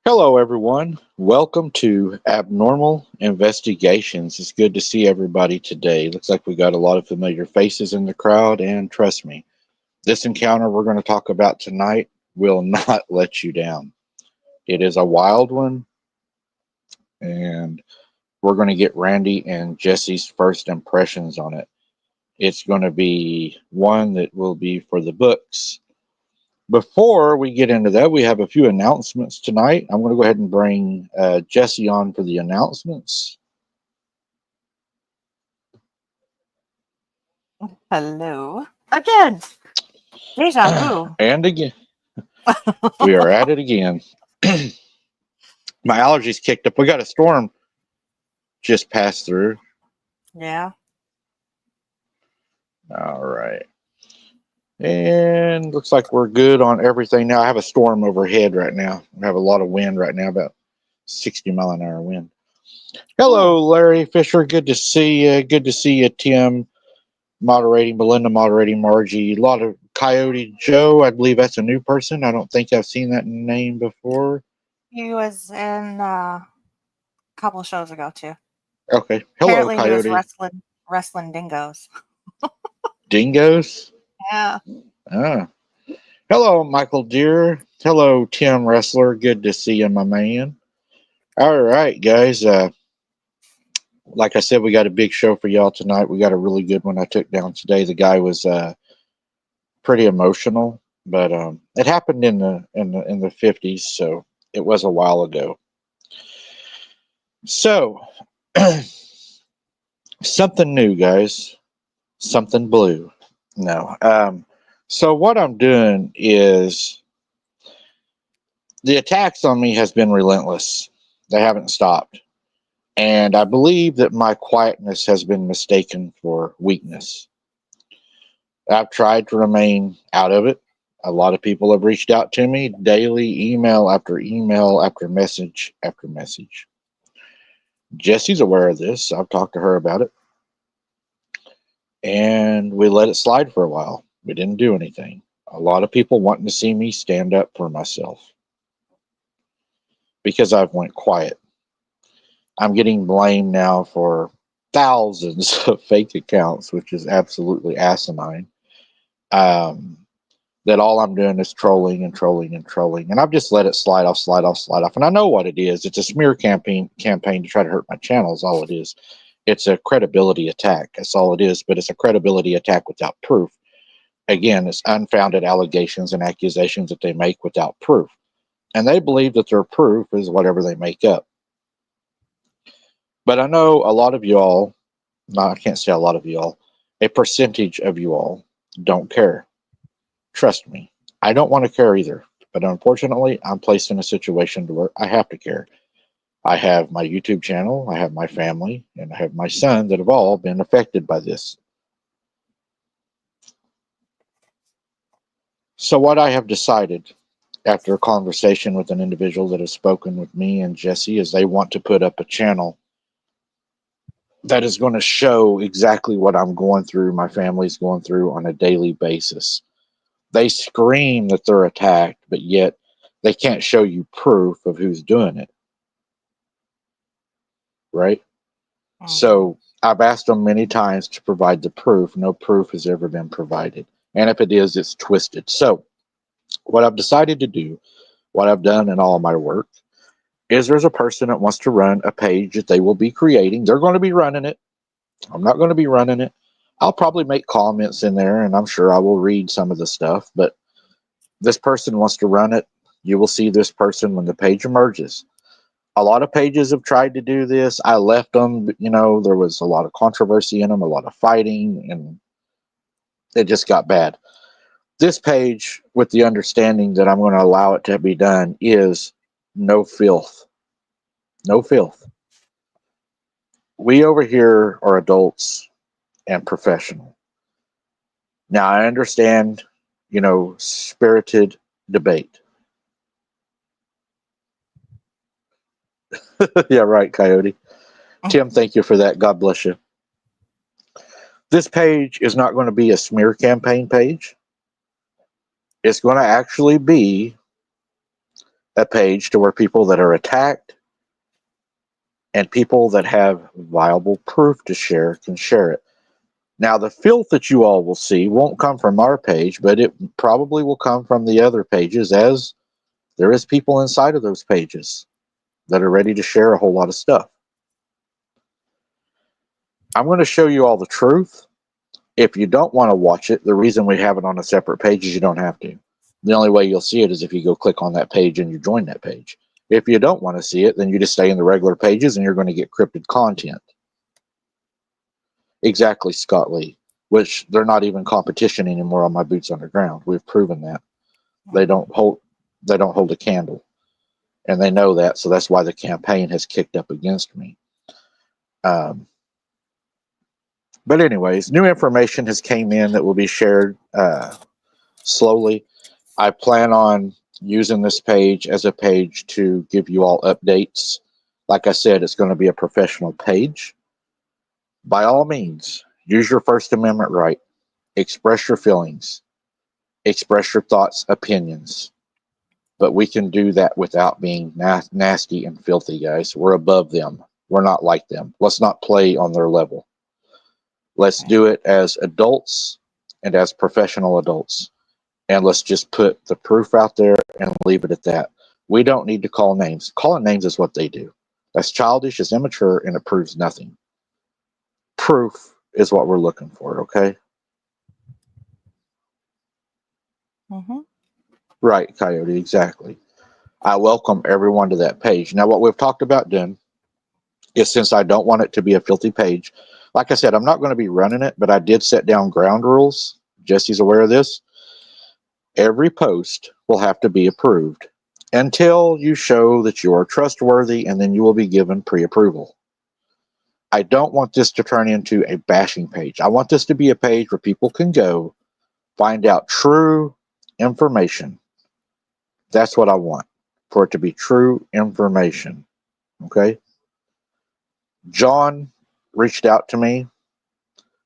Hello, everyone. Welcome to Abnormal Investigations. It's good to see everybody today. Looks like we got a lot of familiar faces in the crowd, and trust me, this encounter we're going to talk about tonight will not let you down. It is a wild one, and we're going to get Randy and Jesse's first impressions on it. It's going to be one that will be for the books. Before we get into that, we have a few announcements tonight. I'm going to go ahead and bring Jesse on for the announcements. Hello. Again. Deja vu. And again, we are at it again. My allergies kicked up. We got a storm just passed through. Yeah. All right. And looks like we're good on everything now. I have a storm overhead right now. I have a lot of wind right now, about 60-mile-an-hour wind. Hello, Larry Fisher. Good to see you. Good to see you, Tim. Moderating, Belinda moderating, Margie. A lot of Coyote Joe. I believe that's a new person. I don't think I've seen that name before. He was in a couple of shows ago, too. Okay. Hello, Apparently Coyote. he was wrestling dingoes. Dingoes? Yeah. Ah. Hello, Michael Deere. Hello, Tim Wrestler. Good to see you, my man. All right, guys. Like I said, we got a big show for y'all tonight. We got a really good one I took down today. The guy was pretty emotional, but it happened in the 50s, so it was a while ago. So something new, guys. Something blue. No. So what I'm doing is the attacks on me has been relentless. They haven't stopped. And I believe that my quietness has been mistaken for weakness. I've tried to remain out of it. A lot of people have reached out to me daily, email after message after message. Jesse's aware of this. I've talked to her about it. And we let it slide for a while. We didn't do anything. A lot of people wanting to see me stand up for myself because I've went quiet. I'm getting blamed now for thousands of fake accounts, which is absolutely asinine. That all I'm doing is trolling and trolling and trolling. And I've just let it slide off. And I know what it is. It's a smear campaign to try to hurt my channel is all it is. It's a credibility attack. That's all it is. But it's a credibility attack without proof. Again, it's unfounded allegations and accusations that they make without proof. And they believe that their proof is whatever they make up. But I know a lot of y'all, no, I can't say a lot of y'all, a percentage of you all don't care. Trust me, I don't want to care either. But unfortunately, I'm placed in a situation where I have to care. I have my YouTube channel, I have my family, and I have my son that have all been affected by this. So, what I have decided after a conversation with an individual that has spoken with me and Jesse is they want to put up a channel that is going to show exactly what I'm going through, my family's going through on a daily basis. They scream that they're attacked, but yet they can't show you proof of who's doing it, right? Mm-hmm. So I've asked them many times to provide the proof. No proof has ever been provided. And if it is, it's twisted. So what I've decided to do, what I've done in all of my work, is there's a person that wants to run a page that they will be creating. They're going to be running it. I'm not going to be running it. I'll probably make comments in there, and I'm sure I will read some of the stuff, but this person wants to run it. You will see this person when the page emerges. A lot of pages have tried to do this. I left them, there was a lot of controversy in them, a lot of fighting, and it just got bad. This page, with the understanding that I'm going to allow it to be done, is no filth. No filth. We over here are adults and professional. Now, I understand, spirited debate. Yeah, right, Coyote. Tim, thank you for that. God bless you. This page is not going to be a smear campaign page. It's going to actually be a page to where people that are attacked and people that have viable proof to share can share it. Now, the filth that you all will see won't come from our page, but it probably will come from the other pages, as there is people inside of those pages that are ready to share a whole lot of stuff. I'm going to show you all the truth. If you don't want to watch it, the reason we have it on a separate page is you don't have to. The only way you'll see it is if you go click on that page and you join that page. If you don't want to see it, then you just stay in the regular pages and you're going to get cryptid content. Exactly, Scott Lee. Which they're not even competition anymore on my boots on the ground. We've proven that. They Mm-hmm. don't hold a candle. And they know that, so that's why the campaign has kicked up against me. Um, but anyways, new information has came in that will be shared slowly. I plan on using this page as a page to give you all updates. Like I said, it's going to be a professional page. By all means, use your First Amendment right. Express your feelings. Express your thoughts, opinions. But we can do that without being nasty and filthy, guys. We're above them. We're not like them. Let's not play on their level. Let's Right. do it as adults and as professional adults. And let's just put the proof out there and leave it at that. We don't need to call names. Calling names is what they do. That's childish, it's immature, and it proves nothing. Proof is what we're looking for, okay? Mm-hmm. Right, Coyote, exactly. I welcome everyone to that page. Now, what we've talked about doing is, since I don't want it to be a filthy page, like I said, I'm not going to be running it, but I did set down ground rules. Jesse's aware of this. Every post will have to be approved until you show that you are trustworthy, and then you will be given pre-approval. I don't want this to turn into a bashing page. I want this to be a page where people can go find out true information. That's what I want, for it to be true information. Okay? John reached out to me.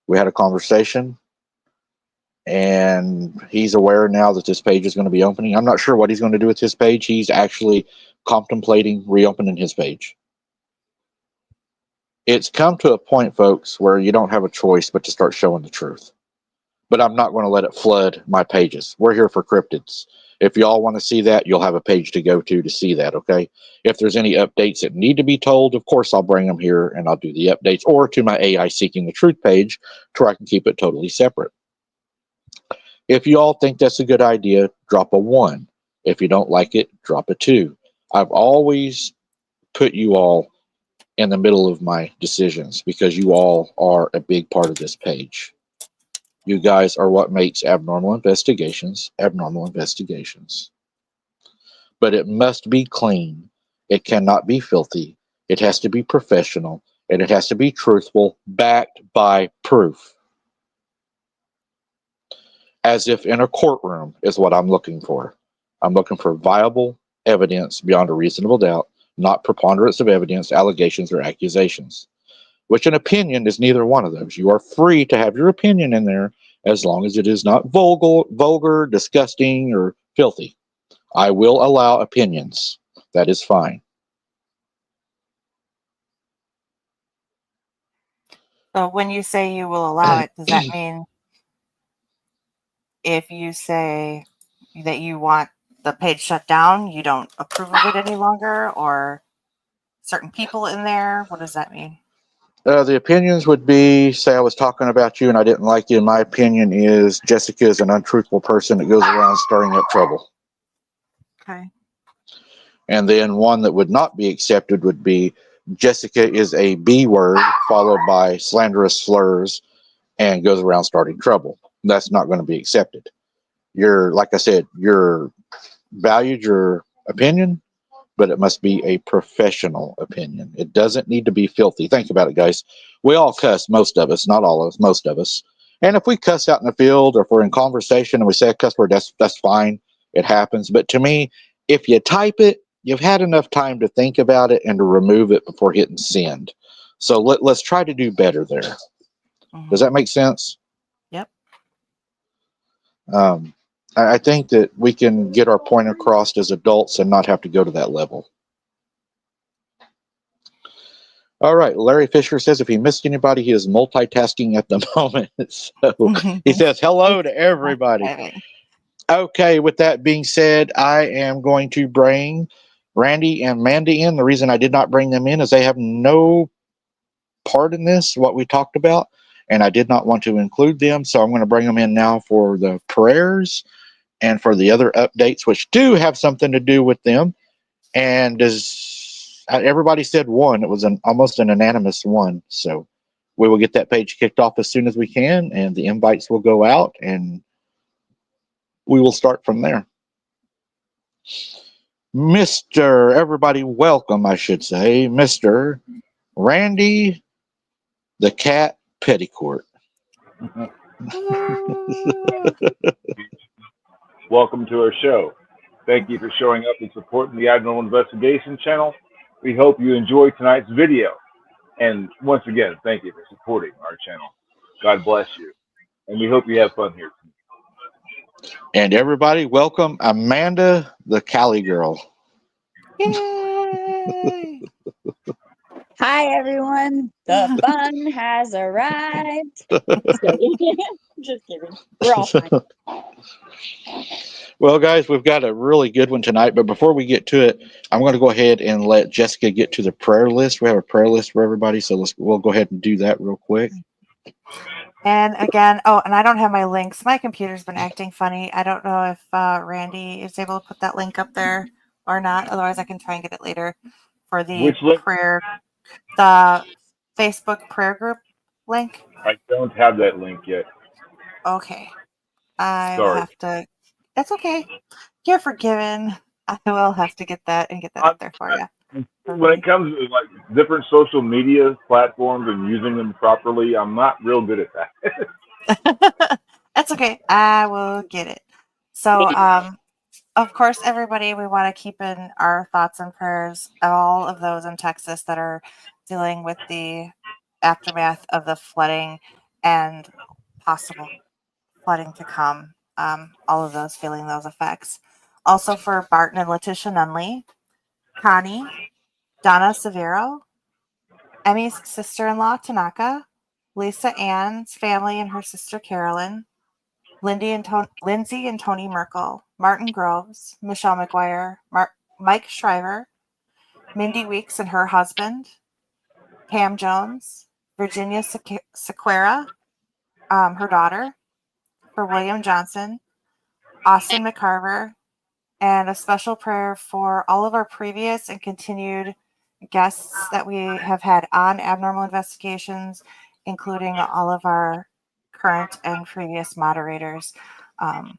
We had a conversation, and he's aware now that this page is going to be opening. I'm not sure what he's going to do with his page. He's actually contemplating reopening his page. It's come to a point, folks, where you don't have a choice but to start showing the truth. But I'm not going to let it flood my pages. We're here for cryptids. If y'all want to see that, you'll have a page to go to see that, okay? If there's any updates that need to be told, of course, I'll bring them here and I'll do the updates, or to my AI Seeking the Truth page to where I can keep it totally separate. If you all think that's a good idea, drop a 1. If you don't like it, drop a 2. I've always put you all in the middle of my decisions because you all are a big part of this page. You guys are what makes abnormal investigations abnormal investigations. But it must be clean. It cannot be filthy. It has to be professional, and it has to be truthful, backed by proof. As if in a courtroom is what I'm looking for. I'm looking for viable evidence beyond a reasonable doubt, not preponderance of evidence, allegations, or accusations. Which an opinion is neither one of those. You are free to have your opinion in there as long as it is not vulgar, disgusting, or filthy. I will allow opinions. That is fine. So when you say you will allow it, does that mean if you say that you want the page shut down, you don't approve of it any longer, or certain people in there? What does that mean? The opinions would be, say I was talking about you and I didn't like you, and my opinion is Jessica is an untruthful person that goes around stirring up trouble. Okay. And then one that would not be accepted would be Jessica is a B word followed by slanderous slurs and goes around starting trouble. That's not going to be accepted. You're, like I said, you're valued your opinion, but it must be a professional opinion. It doesn't need to be filthy. Think about it, guys. We all cuss, most of us, not all of us, most of us. And if we cuss out in the field or if we're in conversation and we say a cuss word, that's fine. It happens. But to me, if you type it, you've had enough time to think about it and to remove it before hitting send. So let's try to do better there. Mm-hmm. Does that make sense? Yep. I think that we can get our point across as adults and not have to go to that level. All right. Larry Fisher says if he missed anybody, he is multitasking at the moment. So he says hello to everybody. Okay. With that being said, I am going to bring Randy and Mandy in. The reason I did not bring them in is they have no part in this, what we talked about, and I did not want to include them. So I'm going to bring them in now for the prayers and for the other updates, which do have something to do with them. And as everybody said one, it was almost an unanimous one. So we will get that page kicked off as soon as we can, and the invites will go out, and we will start from there. Mr. Everybody, welcome, I should say, Mr. Randy the Cat Petticourt. Welcome to our show. Thank you for showing up and supporting the Abnormal Investigation channel. We hope you enjoyed tonight's video. And once again, thank you for supporting our channel. God bless you. And we hope you have fun here. And everybody, welcome Amanda the Cali Girl. Yay! Hi, everyone. The fun has arrived. Just kidding. We're all fine. Well, guys, we've got a really good one tonight. But before we get to it, I'm going to go ahead and let Jessica get to the prayer list. We have a prayer list for everybody. So we'll go ahead and do that real quick. And again, and I don't have my links. My computer's been acting funny. I don't know if Randy is able to put that link up there or not. Otherwise, I can try and get it later for the prayer, the Facebook prayer group link. I don't have that link yet. Okay. I will have to. That's okay. You're forgiven. I will have to get that up there for you. When it comes to like different social media platforms and using them properly, I'm not real good at that. That's okay. I will get it. So, of course, everybody, we want to keep in our thoughts and prayers all of those in Texas that are dealing with the aftermath of the flooding and possible flooding to come. All of those feeling those effects. Also for Barton and Letitia Nunley, Connie, Donna Severo, Emmy's sister-in-law Tanaka, Lisa Ann's family and her sister Carolyn, Lindsay and Tony Merkel, Martin Groves, Michelle McGuire, Mike Shriver, Mindy Weeks and her husband, Pam Jones, Virginia Sequeira, her daughter, for William Johnson, Austin McCarver, and a special prayer for all of our previous and continued guests that we have had on Abnormal Investigations, including all of our current and previous moderators. Kind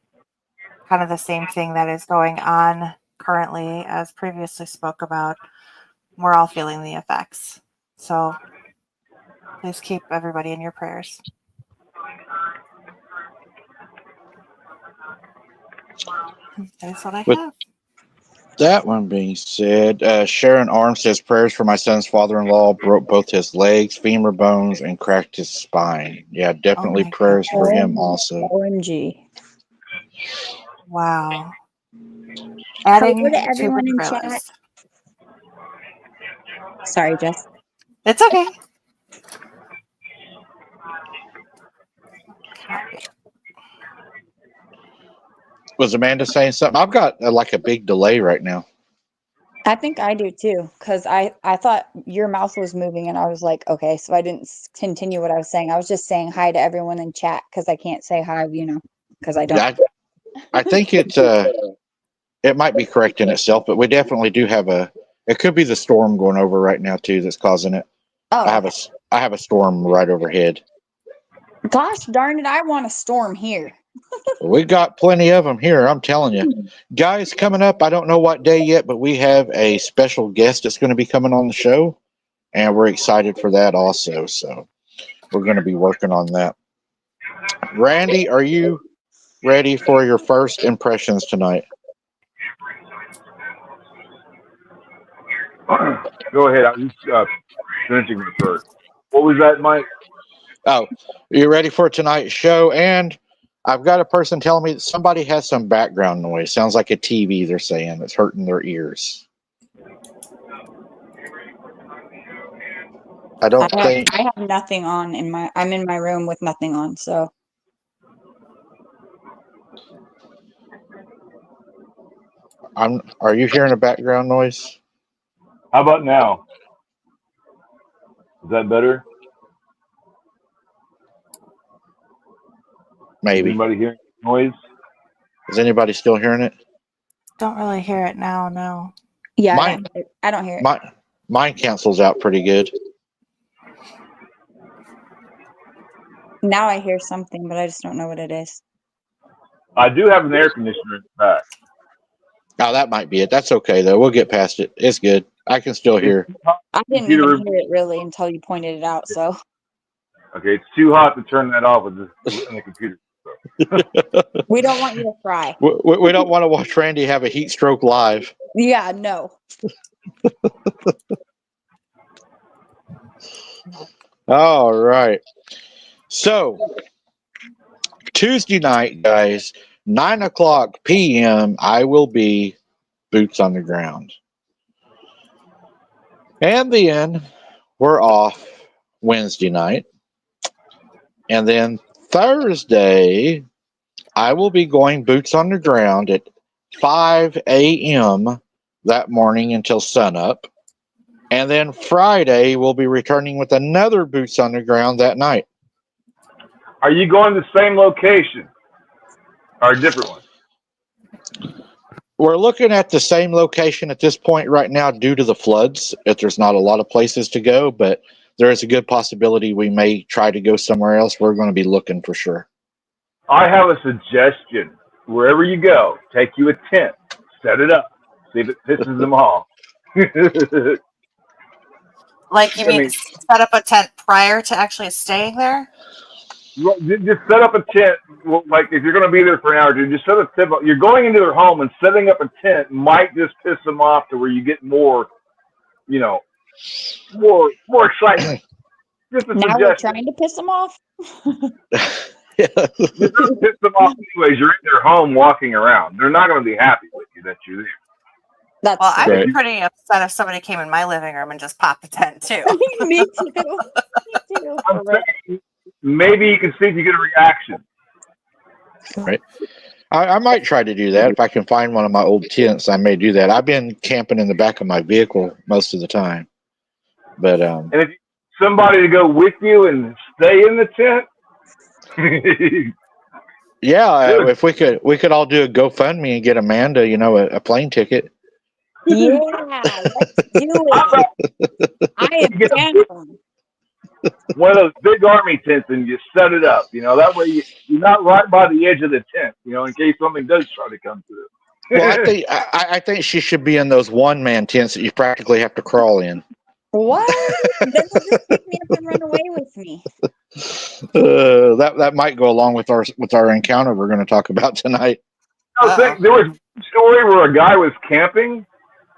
of the same thing that is going on currently as previously spoke about we're all feeling the effects. So please keep everybody in your prayers. That's what I With have. that one being said, Sharon Arms says prayers for my son's father-in-law, broke both his legs, femur bones, and cracked his spine. Yeah, definitely my prayers for goodness. him also. OMG. Wow. Hello Adding to to everyone the in prayer chat. list. Sorry, Jess. It's okay. Copy. Was Amanda saying something? I've got like a big delay right now. I think I do too, because I thought your mouth was moving and I was like, okay, so I didn't continue what I was saying. I was just saying hi to everyone in chat because I can't say hi, because I don't. I think it might be correct in itself, but we definitely do have it could be the storm going over right now too that's causing it. I Oh, have a storm right overhead. gosh darn it, I want a storm here. We got plenty of them here, I'm telling you. Guys, coming up, I don't know what day yet, but we have a special guest that's going to be coming on the show, and we're excited for that also. So we're going to be working on that. Randy, are you ready for your first impressions tonight? Go ahead. I was just finishing my first. What was that, Mike? Oh, you ready for tonight's show? And I've got a person telling me that somebody has some background noise. Sounds like a TV, they're saying, that's hurting their ears. I don't think. I have nothing on I'm in my room with nothing on, so. Are you hearing a background noise? How about now? Is that better? Maybe. Is anybody hearing noise? Is anybody still hearing it? Don't really hear it now, no. Yeah, Mine, I don't hear it. mine cancels out pretty good. Now I hear something, but I just don't know what it is. I do have an air conditioner in the back. Oh, that might be it. That's okay, though. We'll get past it. It's good. I can still hear. I didn't even hear it really until you pointed it out, so. Okay, it's too hot to turn that off with the computer. So. We don't want you to fry. We don't want to watch Randy have a heat stroke live. Yeah, no. All right. So, Tuesday night, guys, 9:00 p.m., I will be boots on the ground. And then we're off Wednesday night. And then Thursday, I will be going boots on the ground at 5 a.m. that morning until sunup. And then Friday, we'll be returning with another boots on the ground that night. Are you going to the same location or a different one? We're looking at the same location at this point right now due to the floods. If there's not a lot of places to go, but there is a good possibility we may try to go somewhere else. We're going to be looking for sure. I have a suggestion. Wherever you go, take you a tent, set it up, see if it pisses them off. Like you mean set up a tent prior to actually staying there? Just set up a tent. Like if you're going to be there for an hour, just set a tent. You're going into their home and setting up a tent might just piss them off to where you get more, more excitement. Just a now suggestion. we're trying to piss them off. You're going to piss them off anyways. You're in their home walking around. They're not going to be happy with you that you're there. Well, I'd be pretty upset if somebody came in my living room and just popped the tent too. Me too. Me too. Maybe you can see if you get a reaction. Right. I might try to do that. If I can find one of my old tents, I may do that. I've been camping in the back of my vehicle most of the time. But and if somebody to go with you and stay in the tent. Yeah, if we could all do a GoFundMe and get Amanda, a plane ticket. Yeah, let's do it. I am down. One of those big army tents and you set it up. That way you're not right by the edge of the tent, in case something does try to come through. Well, I think she should be in those one-man tents that you practically have to crawl in. What? Then they'll just pick me up and run away with me. That might go along with our encounter we're going to talk about tonight. I was thinking, there was a story where a guy was camping,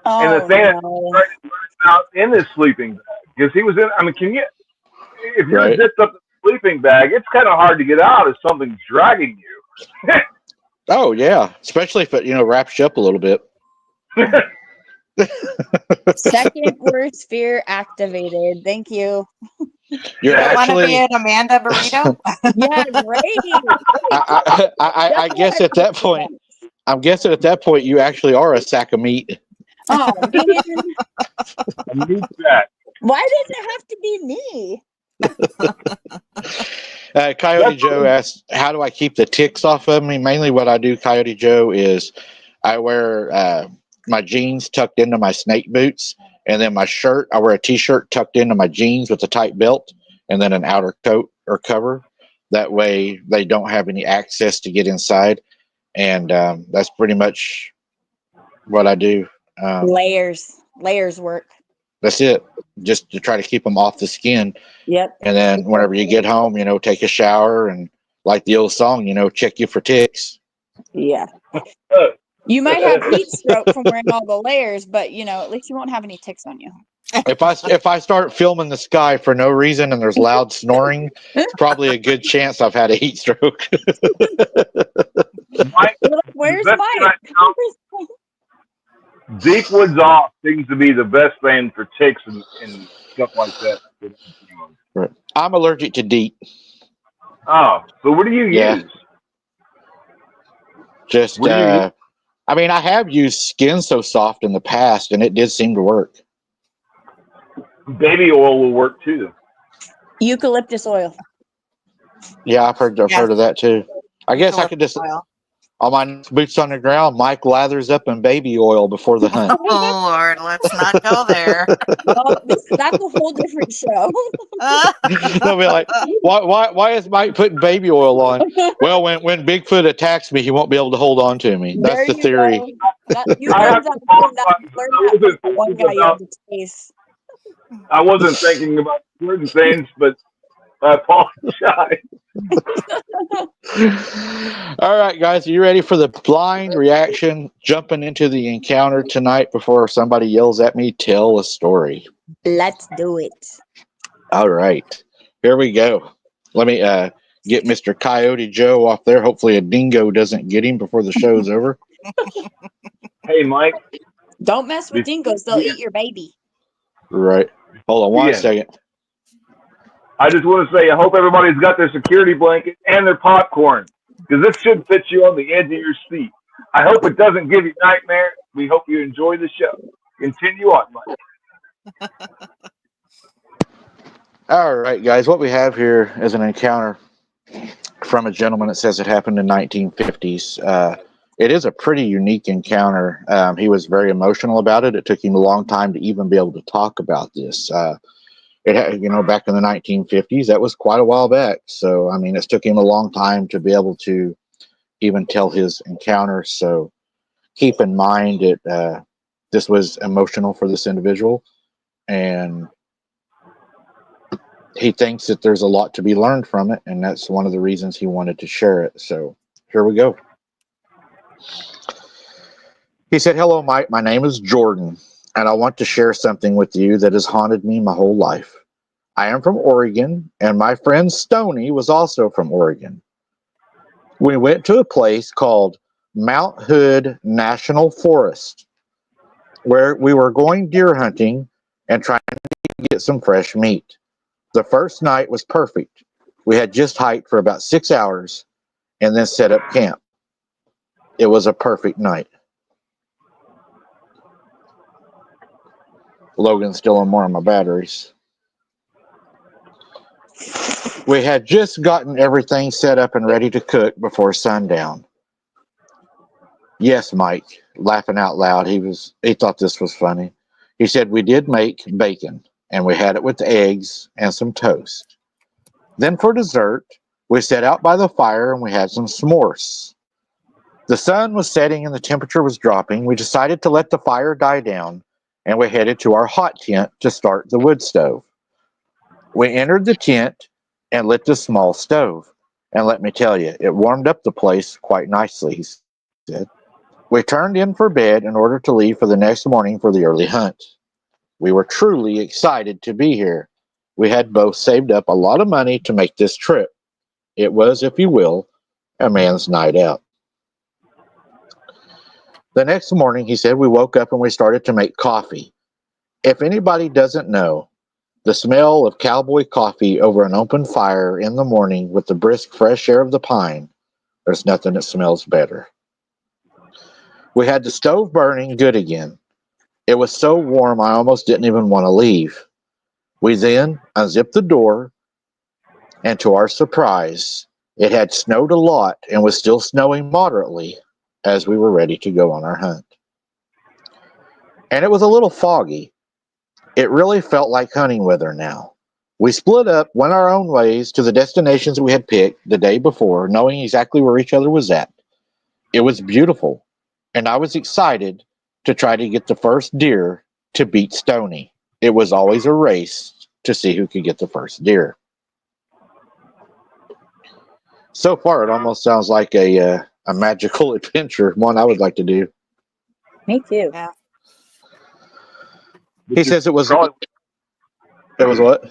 and the Oh, thing no. started to burn out in his sleeping bag because he was in. I mean, if you're Right. zipped up in a sleeping bag, it's kind of hard to get out if something's dragging you. Oh yeah, especially if it wraps you up a little bit. Second worst fear activated. Thank you. You're Want to be actually. an Amanda burrito? Yeah, right. I guess at that point, I'm guessing at that point you actually are a sack of meat. Oh, man. I need that. Why does it have to be me? Coyote Joe asked, "How do I keep the ticks off of me?" Mainly, what I do, Coyote Joe, is I wear my jeans tucked into my snake boots, and then my shirt. I wear a t-shirt tucked into my jeans with a tight belt, and then an outer coat or cover. That way, they don't have any access to get inside, and that's pretty much what I do. Layers work. That's it. Just to try to keep them off the skin. Yep. And then whenever you get home, take a shower and like the old song, check you for ticks. Yeah. You might have heat stroke from wearing all the layers, but at least you won't have any ticks on you. If I start filming the sky for no reason and there's loud snoring, it's probably a good chance I've had a heat stroke. Mike, Where's the best Mike? thing Deep woods off seems to be the best thing for ticks and stuff like that. Right. I'm allergic to DEET. Oh, so what do you use? Just, What do you use? I mean, I have used Skin So Soft in the past, and it did seem to work. Baby oil will work too. Eucalyptus oil. Yeah, I've heard of that too. I guess I could just, Oil. on my boots on the ground, Mike lathers up in baby oil before the hunt. Oh Lord, let's not go there. Oh, that's a whole different show. They'll be like, why is Mike putting baby oil on? Well, when Bigfoot attacks me, he won't be able to hold on to me. That's There the you theory. go. You learned that from one guy you had to chase. I wasn't thinking about certain things, but I apologize. All right, guys, are you ready for the blind reaction? Jumping into the encounter tonight before somebody yells at me, tell a story. Let's do it. All right, here we go. Let me get Mr. Coyote Joe off there. Hopefully a dingo doesn't get him before the show's over. Hey, Mike. Don't mess with dingoes. They'll eat your baby. Right. Hold on one second. I just want to say I hope everybody's got their security blanket and their popcorn, because this should fit you on the edge of your seat. I hope it doesn't give you nightmares. We hope you enjoy the show. Continue on, Mike. All right, guys, what we have here is an encounter from a gentleman that says it happened in 1950s. It is a pretty unique encounter. He was very emotional about it. It took him a long time to even be able to talk about this. Back in the 1950s, that was quite a while back. So, I mean, it took him a long time to be able to even tell his encounter. So keep in mind this was emotional for this individual. And he thinks that there's a lot to be learned from it. And that's one of the reasons he wanted to share it. So here we go. He said, "Hello, Mike. My name is Jordan, and I want to share something with you that has haunted me my whole life. I am from Oregon, and my friend Stoney was also from Oregon. We went to a place called Mount Hood National Forest, where we were going deer hunting and trying to get some fresh meat. The first night was perfect. We had just hiked for about 6 hours and then set up camp. It was a perfect night." Logan's still on more of my batteries. "We had just gotten everything set up and ready to cook before sundown." Yes, Mike, laughing out loud. He thought this was funny. He said, "We did make bacon, and we had it with eggs and some toast. Then for dessert, we sat out by the fire and we had some s'mores. The sun was setting and the temperature was dropping. We decided to let the fire die down, and we headed to our hot tent to start the wood stove. We entered the tent and lit the small stove. And let me tell you, it warmed up the place quite nicely, he said. We turned in for bed in order to leave for the next morning for the early hunt. We were truly excited to be here. We had both saved up a lot of money to make this trip. It was, if you will, a man's night out. The next morning, he said, we woke up and we started to make coffee. If anybody doesn't know, the smell of cowboy coffee over an open fire in the morning with the brisk fresh air of the pine, there's nothing that smells better. We had the stove burning good again. It was so warm I almost didn't even want to leave. We then unzipped the door, and to our surprise, it had snowed a lot and was still snowing moderately as we were ready to go on our hunt. And it was a little foggy. It really felt like hunting weather now. We split up, went our own ways to the destinations we had picked the day before, knowing exactly where each other was at. It was beautiful, and I was excited to try to get the first deer to beat Stony. It was always a race to see who could get the first deer. So far, it almost sounds like a magical adventure, one I would like to do. Me too. Yeah. He says it was Probably, what?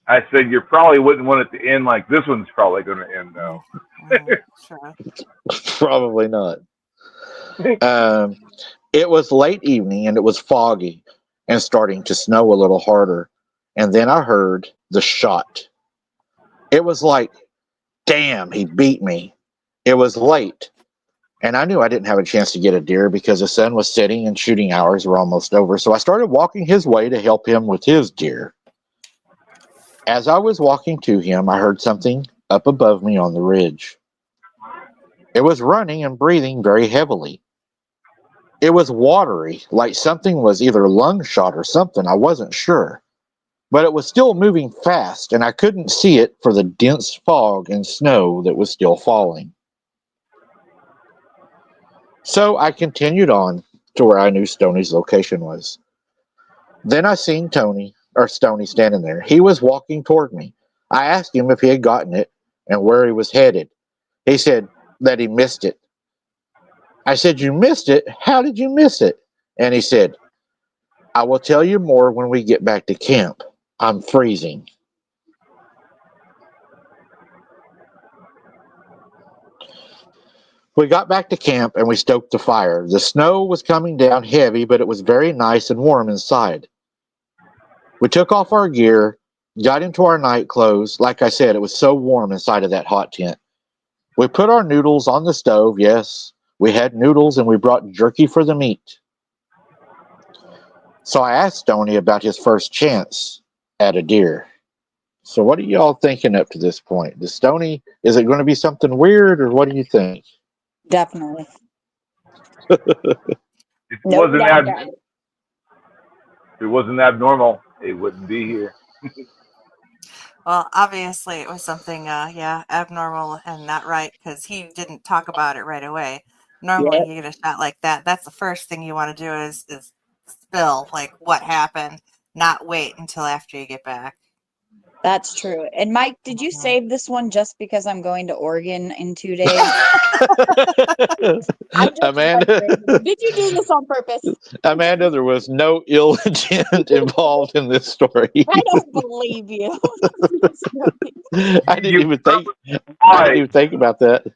I said you probably wouldn't want it to end like this one's probably going to end, though. Sure. Probably not. It was late evening and it was foggy and starting to snow a little harder. And then I heard the shot. It was like, damn, he beat me. It was late. And I knew I didn't have a chance to get a deer because the sun was setting and shooting hours were almost over. So I started walking his way to help him with his deer. As I was walking to him, I heard something up above me on the ridge. It was running and breathing very heavily. It was watery, like something was either lung shot or something. I wasn't sure. But it was still moving fast, and I couldn't see it for the dense fog and snow that was still falling. So I continued on to where I knew Stoney's location was. Then I seen Stoney standing there. He was walking toward me. I asked him if he had gotten it and where he was headed. He said that he missed it. I said, you missed it? How did you miss it? And he said, I will tell you more when we get back to camp. I'm freezing. We got back to camp and we stoked the fire. The snow was coming down heavy, but it was very nice and warm inside. We took off our gear, got into our night clothes. Like I said, it was so warm inside of that hot tent. We put our noodles on the stove. Yes, we had noodles and we brought jerky for the meat. So I asked Stoney about his first chance at a deer. So what are y'all thinking up to this point? Is it going to be something weird or what do you think? Definitely. If it No wasn't doubt about it. if it wasn't abnormal, it wouldn't be here. Well, obviously it was something, abnormal and not right because he didn't talk about it right away. Normally, Yep, you get a shot like that. That's the first thing you want to do is spill like what happened, not wait until after you get back. that's true. And Mike, did you Mhm. save this one just because I'm going to Oregon in 2 days? I'm just Amanda, wondering. Did you do this on purpose? Amanda, there was no ill intent involved in this story. I don't believe you. I didn't You even think. I didn't right. even think about that.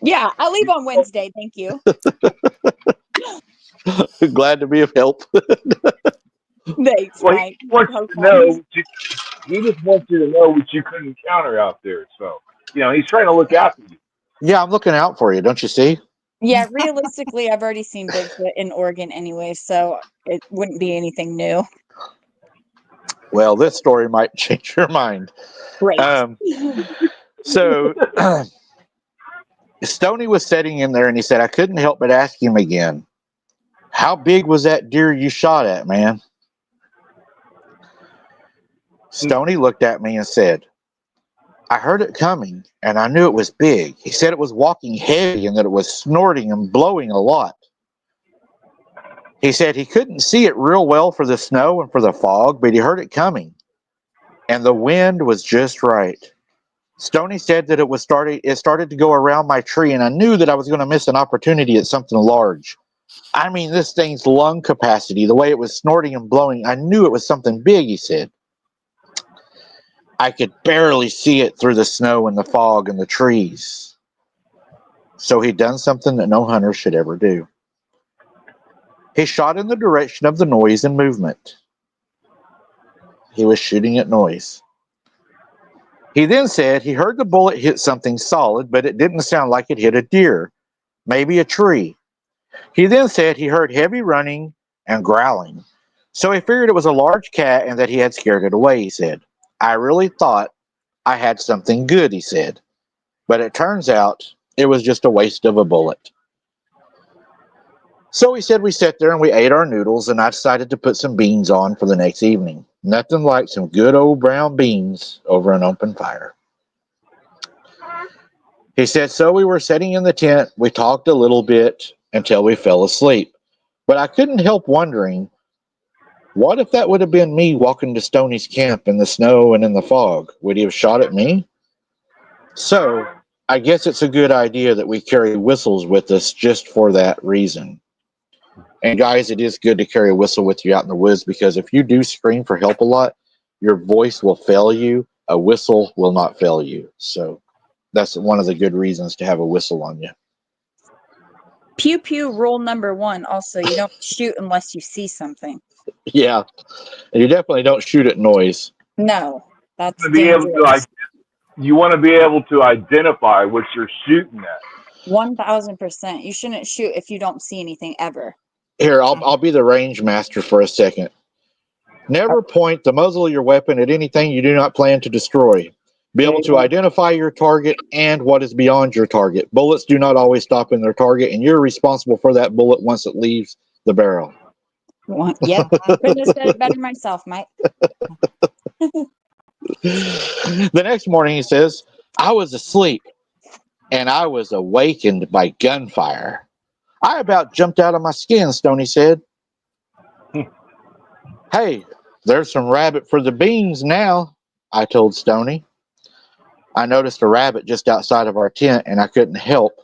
Yeah, I'll leave on Wednesday. Thank you. Glad to be of help. Thanks, Well, Mike. he wants No you to know. problem. He just wants you to know what you couldn't counter out there. So, he's trying to look after you. Yeah, I'm looking out for you. Don't you see? Yeah, realistically, I've already seen Bigfoot in Oregon anyway, so it wouldn't be anything new. Well, this story might change your mind. Great. So Stoney was sitting in there and he said, I couldn't help but ask him again, how big was that deer you shot at, man? Stoney looked at me and said, I heard it coming, and I knew it was big. He said it was walking heavy and that it was snorting and blowing a lot. He said he couldn't see it real well for the snow and for the fog, but he heard it coming, and the wind was just right. Stoney said that it started to go around my tree, and I knew that I was going to miss an opportunity at something large. I mean, this thing's lung capacity, the way it was snorting and blowing, I knew it was something big, he said. I could barely see it through the snow and the fog and the trees. So he'd done something that no hunter should ever do. He shot in the direction of the noise and movement. He was shooting at noise. He then said he heard the bullet hit something solid, but it didn't sound like it hit a deer, maybe a tree. He then said he heard heavy running and growling. So he figured it was a large cat and that he had scared it away, he said. I really thought I had something good, he said. But it turns out it was just a waste of a bullet. So he said we sat there and we ate our noodles, and I decided to put some beans on for the next evening. Nothing like some good old brown beans over an open fire. He said, so we were sitting in the tent. We talked a little bit until we fell asleep. But I couldn't help wondering, what if that would have been me walking to Stoney's camp in the snow and in the fog? Would he have shot at me? So I guess it's a good idea that we carry whistles with us just for that reason. And guys, it is good to carry a whistle with you out in the woods, because if you do scream for help a lot, your voice will fail you. A whistle will not fail you. So that's one of the good reasons to have a whistle on you. Pew pew rule number 1. Also, you don't shoot unless you see something. Yeah. And you definitely don't shoot at noise. No, that's To be able to, dangerous. you want to be able to identify what you're shooting at. 1000%. You shouldn't shoot if you don't see anything ever. Here, I'll be the range master for a second. Never point the muzzle of your weapon at anything you do not plan to destroy. Be able to identify your target and what is beyond your target. Bullets do not always stop in their target, and you're responsible for that bullet once it leaves the barrel. Yep. Couldn't have said it better myself, Mike. The next morning, he says, I was asleep, and I was awakened by gunfire. I about jumped out of my skin, Stoney said. Hey, there's some rabbit for the beans now, I told Stoney. I noticed a rabbit just outside of our tent, and I couldn't help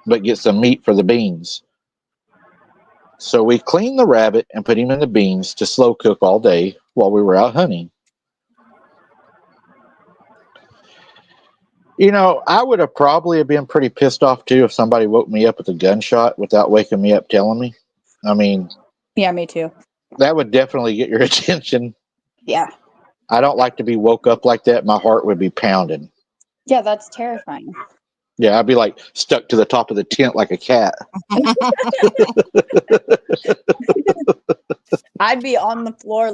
but get some meat for the beans. So we cleaned the rabbit and put him in the beans to slow cook all day while we were out hunting. You know, I would have probably been pretty pissed off too if somebody woke me up with a gunshot without waking me up telling me. I mean, Yeah, me too. that would definitely get your attention. Yeah. I don't like to be woke up like that. My heart would be pounding. Yeah, that's terrifying. Yeah, I'd be like stuck to the top of the tent like a cat. I'd be on the floor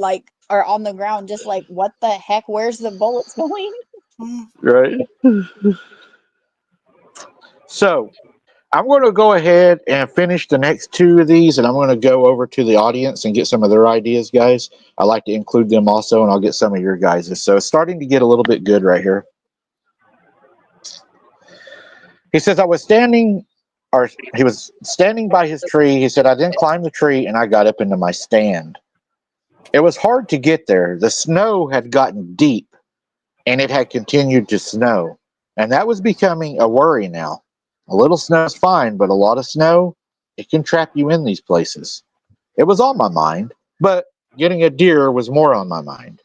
or on the ground just like, what the heck? Where's the bullets going? Right. So I'm going to go ahead and finish the next 2 of these, and I'm going to go over to the audience and get some of their ideas, guys. I like to include them also, and I'll get some of your guys'. So it's starting to get a little bit good right here. He says, he was standing by his tree. He said, I then climbed the tree and I got up into my stand. It was hard to get there. The snow had gotten deep and it had continued to snow. And that was becoming a worry now. A little snow is fine, but a lot of snow, it can trap you in these places. It was on my mind, but getting a deer was more on my mind.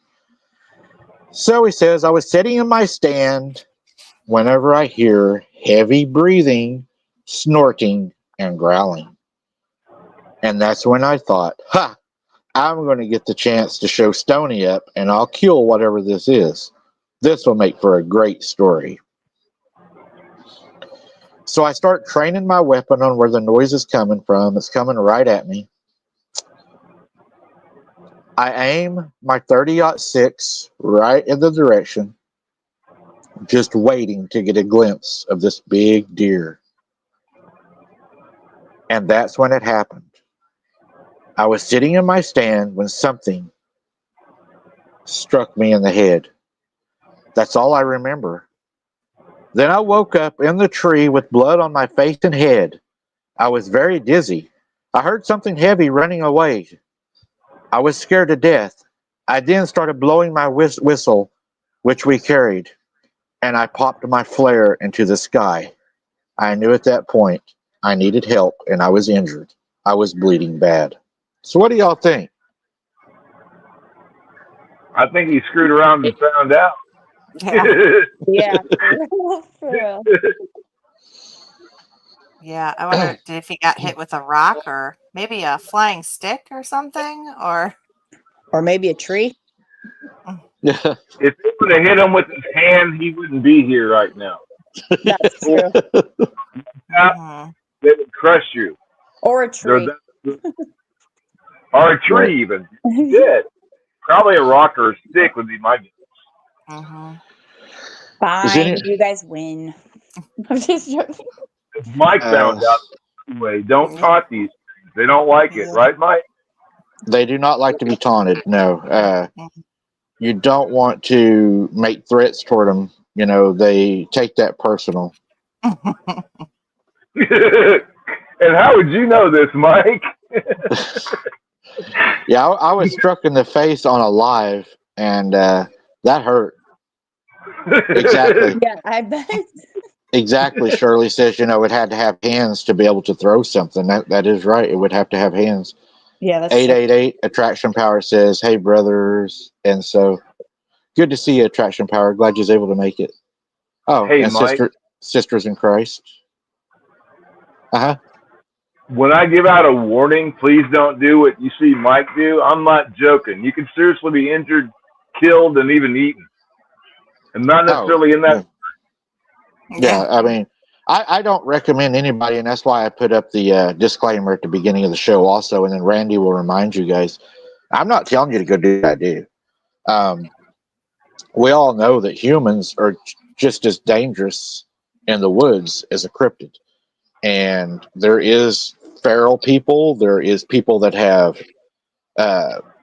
So he says, I was sitting in my stand whenever I hear heavy breathing, snorting, and growling. And that's when I thought, I'm going to get the chance to show Stoney up, and I'll kill whatever this is. This will make for a great story. So I start training my weapon on where the noise is coming from. It's coming right at me. I aim my 30-06 right in the direction, just waiting to get a glimpse of this big deer. And that's when it happened. I was sitting in my stand when something struck me in the head. That's all I remember. Then I woke up in the tree with blood on my face and head. I was very dizzy. I heard something heavy running away. I was scared to death. I then started blowing my whistle, which we carried, and I popped my flare into the sky. I knew at that point I needed help and I was injured. I was bleeding bad. So what do y'all think? I think he screwed around and found out. Yeah. Yeah, for real. Yeah. I wonder if he got hit with a rock or maybe a flying stick or something, or Or maybe a tree. Yeah. If he would have hit him with his hand, he wouldn't be here right now. That's true. Mhm. They would crush you. Or a tree. Or a tree even. Dead. Probably a rock or a stick would be my guess. Mhm. Fine, you guys win. I'm just joking. If Mike found out anyway, don't taunt these things. They don't like it, Yeah. right, Mike? They do not like to be taunted. No. You don't want to make threats toward them. You know, they take that personal. And how would you know this, Mike? Yeah, I was struck in the face on a live, and that hurt. Exactly. Yeah, I bet. Exactly. Shirley says, you know, it had to have hands to be able to throw something. That is right. It would have to have hands. Yeah, that's 888 Attraction Power says, hey, brothers. And so good to see you, Attraction Power. Glad you was able to make it. Oh, Hey, and Mike. sisters in Christ. Uh-huh. When I give out a warning, please don't do what you see Mike do. I'm not joking. You can seriously be injured, killed, and even eaten. And not necessarily in that. Yeah, I mean, I don't recommend anybody, and that's why I put up the disclaimer at the beginning of the show also, and then Randy will remind you guys. I'm not telling you to go do what I do. We all know that humans are just as dangerous in the woods as a cryptid. And there is feral people. There is people that have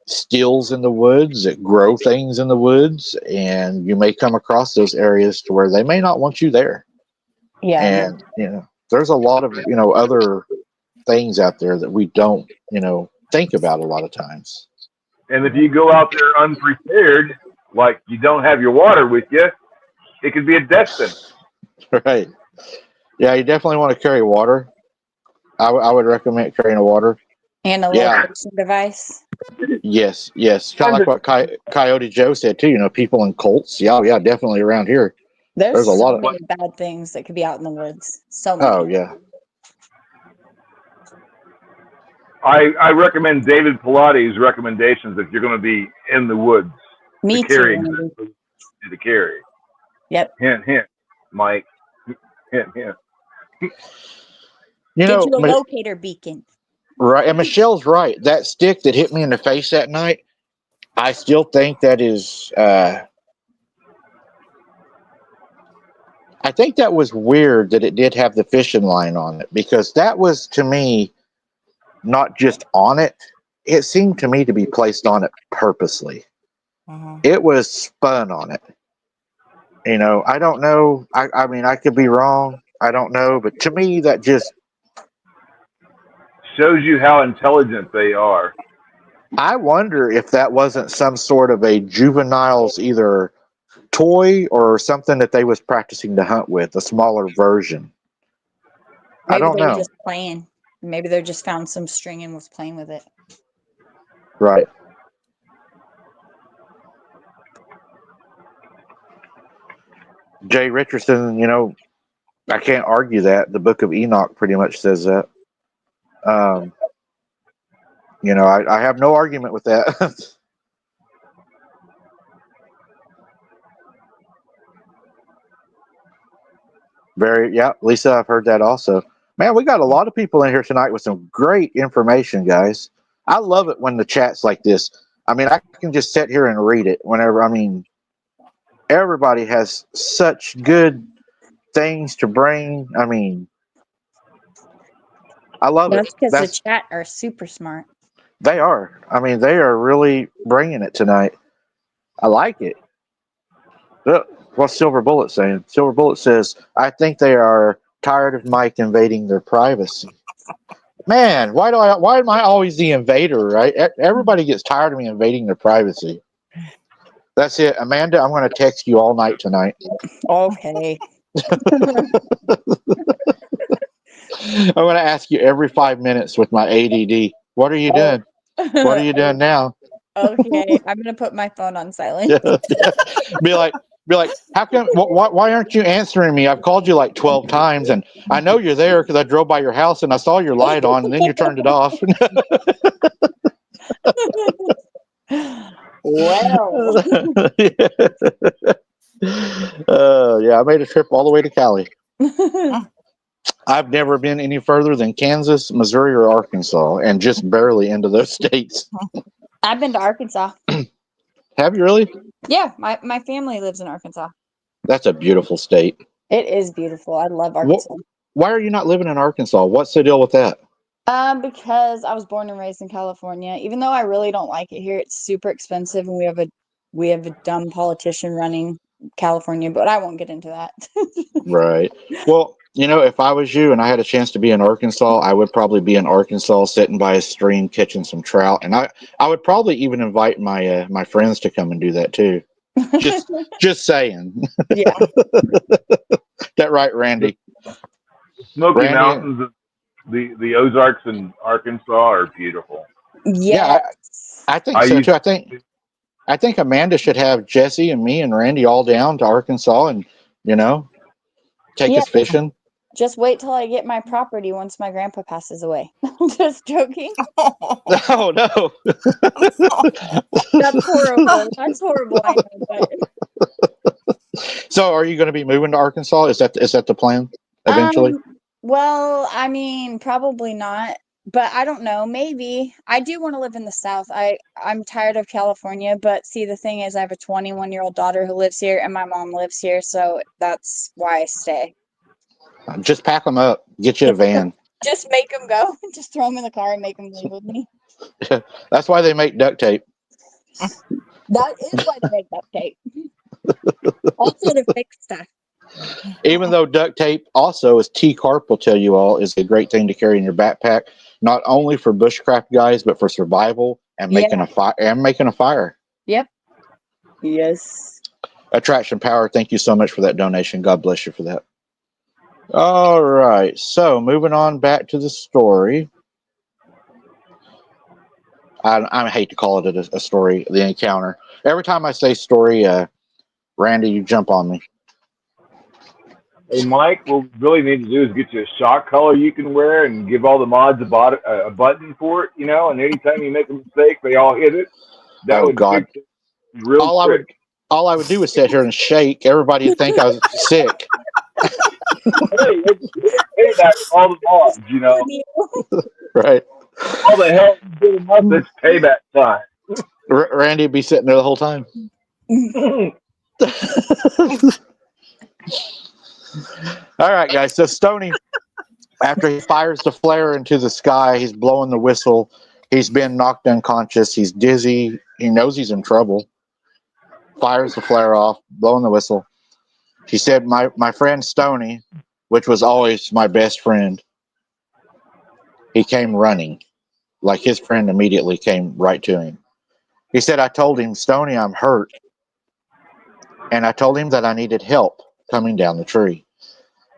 stills in the woods that grow things in the woods, and you may come across those areas to where they may not want you there. Yeah. And you know, there's a lot of other things out there that we don't think about a lot of times. And if you go out there unprepared, like you don't have your water with you, it could be a death sentence. Right. Yeah, you definitely want to carry water. I would recommend carrying a water. And a location device. Yes. Kind of like what Coyote Joe said too. You know, people in cults. Yeah, definitely around here. There's a lot so of many bad things that could be out in the woods. So many. Oh yeah. I recommend David Pilates' recommendations if you're going to be in the woods. Me to carry too. To carry. Yep. Hint, Mike. Hint. Get you a locator beacon. Right, and Michelle's right. That stick that hit me in the face that night, I still think that is. I think that was weird that it did have the fishing line on it, because that was, to me, not just on it. It seemed to me to be placed on it purposely. It was spun on it. You know, I don't know. I mean, I could be wrong. I don't know, but to me, that just shows you how intelligent they are. I wonder if that wasn't some sort of a juvenile's either toy or something that they was practicing to hunt with, a smaller version. Maybe I don't they were know. just playing. Maybe they just found some string and was playing with it. Right. Jay Richardson, you know, I can't argue that. The Book of Enoch pretty much says that. You know, I have no argument with that. Lisa, I've heard that also. Man, we got a lot of people in here tonight with some great information, guys. I love it when the chat's like this. I mean, I can just sit here and read it whenever. I mean, everybody has such good things to bring. I mean, I love That's it. because the chat are super smart. They are. I mean, they are really bringing it tonight. I like it. What's Silver Bullet saying? Silver Bullet says, I think they are tired of Mike invading their privacy. Man, why am I always the invader, right? Everybody gets tired of me invading their privacy. That's it. Amanda, I'm going to text you all night tonight. Okay. I'm going to ask you every 5 minutes with my ADD. What are you doing? What are you doing now? Okay, I'm gonna put my phone on silent. be like, how come? Why aren't you answering me? I've called you like 12 times, and I know you're there because I drove by your house and I saw your light on, and then you turned it off. Well, Yeah, I made a trip all the way to Cali. I've never been any further than Kansas, Missouri, or Arkansas, and just barely into those states. I've been to Arkansas. Have you really? Yeah, my family lives in Arkansas. That's a beautiful state. It is beautiful. I love What, Arkansas. why are you not living in Arkansas? What's the deal with that? Because I was born and raised in California. Even though I really don't like it here, it's super expensive, and we have a dumb politician running California. But I won't get into that. Right. Well, if I was you and I had a chance to be in Arkansas, I would probably be in Arkansas sitting by a stream catching some trout. And I would probably even invite my friends to come and do that too. Just saying. Yeah. That right, Randy? Smoky Randy, Mountains, the Ozarks in Arkansas are beautiful. yeah, Yes. I think I so used too. I think Amanda should have Jesse and me and Randy all down to Arkansas and, take Yeah. us fishing. Just wait till I get my property once my grandpa passes away. Just joking. Oh no. That's horrible. That's horrible. I know, but So are you going to be moving to Arkansas? Is that the plan eventually? well, I mean, probably not, but I don't know. Maybe. I do want to live in the South. I'm tired of California, but see, the thing is, I have a 21-year-old daughter who lives here, and my mom lives here, so that's why I stay. Just pack them up. Get you a van. Just make them go. Just throw them in the car and make them leave with me. That's why they make duct tape. That is why they make duct tape. Also to fix stuff. Even though duct tape also, as T Carp will tell you all, is a great thing to carry in your backpack, not only for bushcraft guys, but for survival and making a fire. Yep. Yes. Attraction Power, thank you so much for that donation. God bless you for that. All right, so moving on back to the story. I hate to call it a story, the encounter. Every time I say story, Randy, you jump on me. Hey, Mike, what we really need to do is get you a shock collar you can wear and give all the mods a button for it, and anytime you make a mistake, they all hit it. That would God. fix it real quick. All I would do is sit here and shake. Everybody would think I was sick. Hey that all the mods, Right. All the help you give them up, it's payback time. Randy would be sitting there the whole time. All right, guys. So Stoney, after he fires the flare into the sky, he's blowing the whistle. He's been knocked unconscious. He's dizzy. He knows he's in trouble. Fires the flare off, blowing the whistle. He said, my friend Stoney, which was always my best friend, he came running. Like his friend immediately came right to him. He said, I told him, Stoney, I'm hurt. And I told him that I needed help coming down the tree.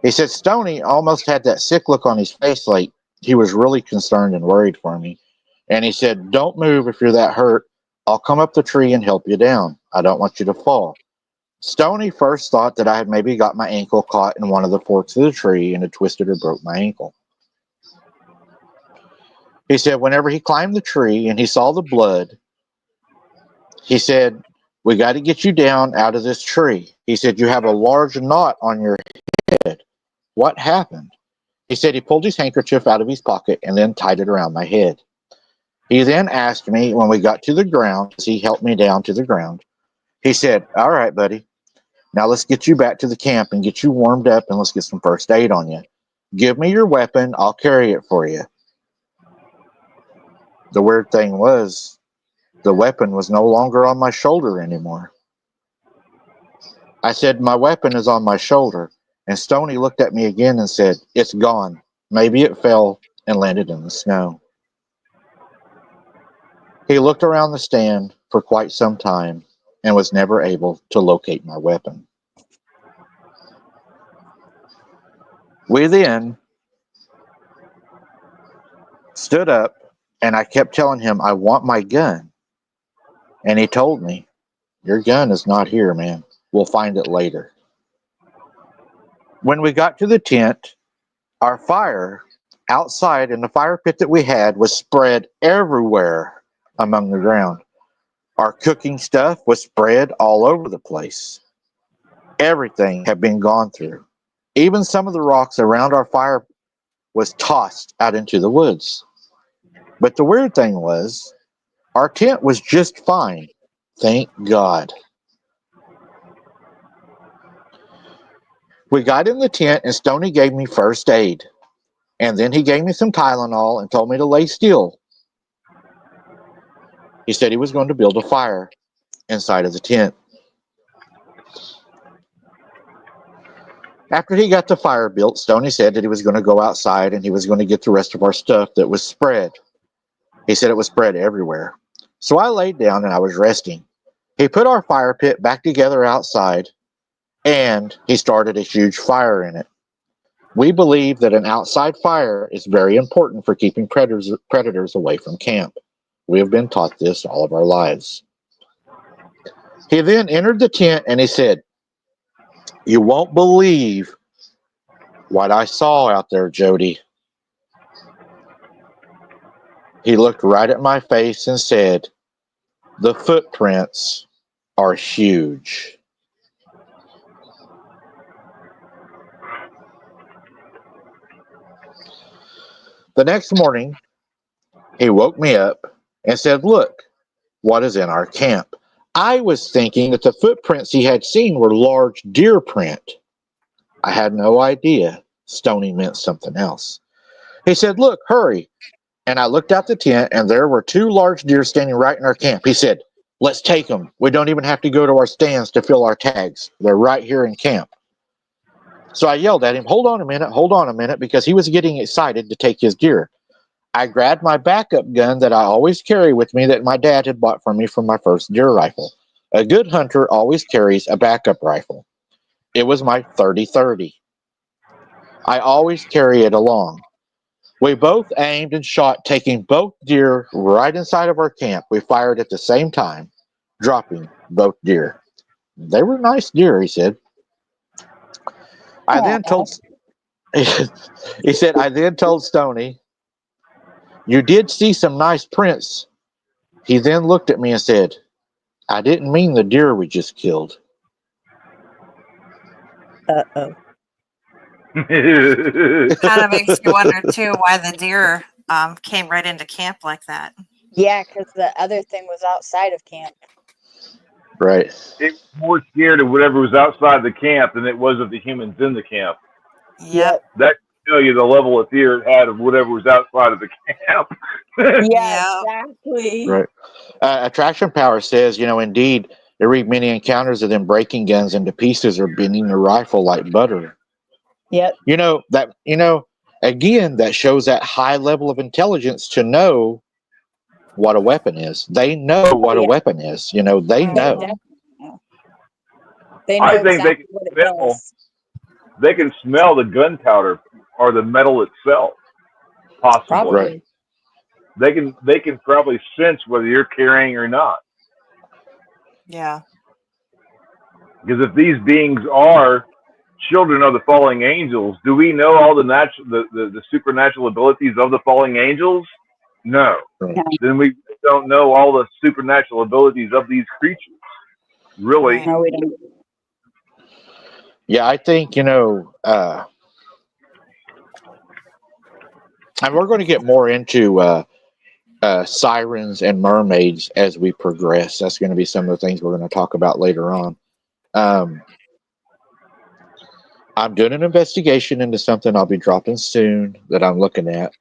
He said, Stoney almost had that sick look on his face, like he was really concerned and worried for me. And he said, don't move if you're that hurt. I'll come up the tree and help you down. I don't want you to fall. Stoney first thought that I had maybe got my ankle caught in one of the forks of the tree and had twisted or broke my ankle. He said whenever he climbed the tree and he saw the blood, he said, we got to get you down out of this tree. He said, you have a large knot on your head. What happened? He said he pulled his handkerchief out of his pocket and then tied it around my head. He then asked me when we got to the ground, as he helped me down to the ground, he said, all right, buddy, now let's get you back to the camp and get you warmed up and let's get some first aid on you. Give me your weapon. I'll carry it for you. The weird thing was the weapon was no longer on my shoulder anymore. I said, my weapon is on my shoulder. And Stoney looked at me again and said, it's gone. Maybe it fell and landed in the snow. He looked around the stand for quite some time and was never able to locate my weapon. We then stood up and I kept telling him, I want my gun. And he told me, your gun is not here, man. We'll find it later. When we got to the tent, our fire outside in the fire pit that we had was spread everywhere among the ground. Our cooking stuff was spread all over the place. Everything had been gone through. Even some of the rocks around our fire was tossed out into the woods. But the weird thing was, our tent was just fine. Thank God. We got in the tent and Stoney gave me first aid. And then he gave me some Tylenol and told me to lay still. He said he was going to build a fire inside of the tent. After he got the fire built, Stoney said that he was going to go outside and he was going to get the rest of our stuff that was spread. He said it was spread everywhere. So I laid down and I was resting. He put our fire pit back together outside and he started a huge fire in it. We believe that an outside fire is very important for keeping predators away from camp. We have been taught this all of our lives. He then entered the tent and he said, you won't believe what I saw out there, Jody. He looked right at my face and said, the footprints are huge. The next morning, he woke me up and said, look, what is in our camp? I was thinking that the footprints he had seen were large deer print. I had no idea Stoney meant something else. He said, look, hurry. And I looked out the tent and there were 2 large deer standing right in our camp. He said, let's take them. We don't even have to go to our stands to fill our tags. They're right here in camp. So I yelled at him, hold on a minute, because he was getting excited to take his deer. I grabbed my backup gun that I always carry with me that my dad had bought for me from my first deer rifle. A good hunter always carries a backup rifle. It was my 30-30. I always carry it along. We both aimed and shot, taking both deer right inside of our camp. We fired at the same time, dropping both deer. They were nice deer, he said. I then told Stoney, you did see some nice prints. He then looked at me and said, I didn't mean the deer we just killed. Uh-oh. It kind of makes you wonder too why the deer came right into camp like that. Yeah, because the other thing was outside of camp. Right. It was more scared of whatever was outside the camp than it was of the humans in the camp. Yep. That can tell you the level of fear it had of whatever was outside of the camp. Yeah, Yep. exactly. Right. Attraction Power says, indeed, there were many encounters of them breaking guns into pieces or bending the rifle like butter. Yep. Again, that shows that high level of intelligence to know what a weapon is. They know what a weapon is. They know. They definitely know. They know I think exactly what it does. they can smell the gunpowder or the metal itself. Possibly. Probably. Right. They can probably sense whether you're carrying or not. Yeah. Because if these beings are children of the falling angels, do we know all the supernatural abilities of the falling angels? No. Right. Then we don't know all the supernatural abilities of these creatures. Really. Right. No, we don't. Yeah, I think, and we're going to get more into sirens and mermaids as we progress. That's going to be some of the things we're going to talk about later on. I'm doing an investigation into something I'll be dropping soon that I'm looking at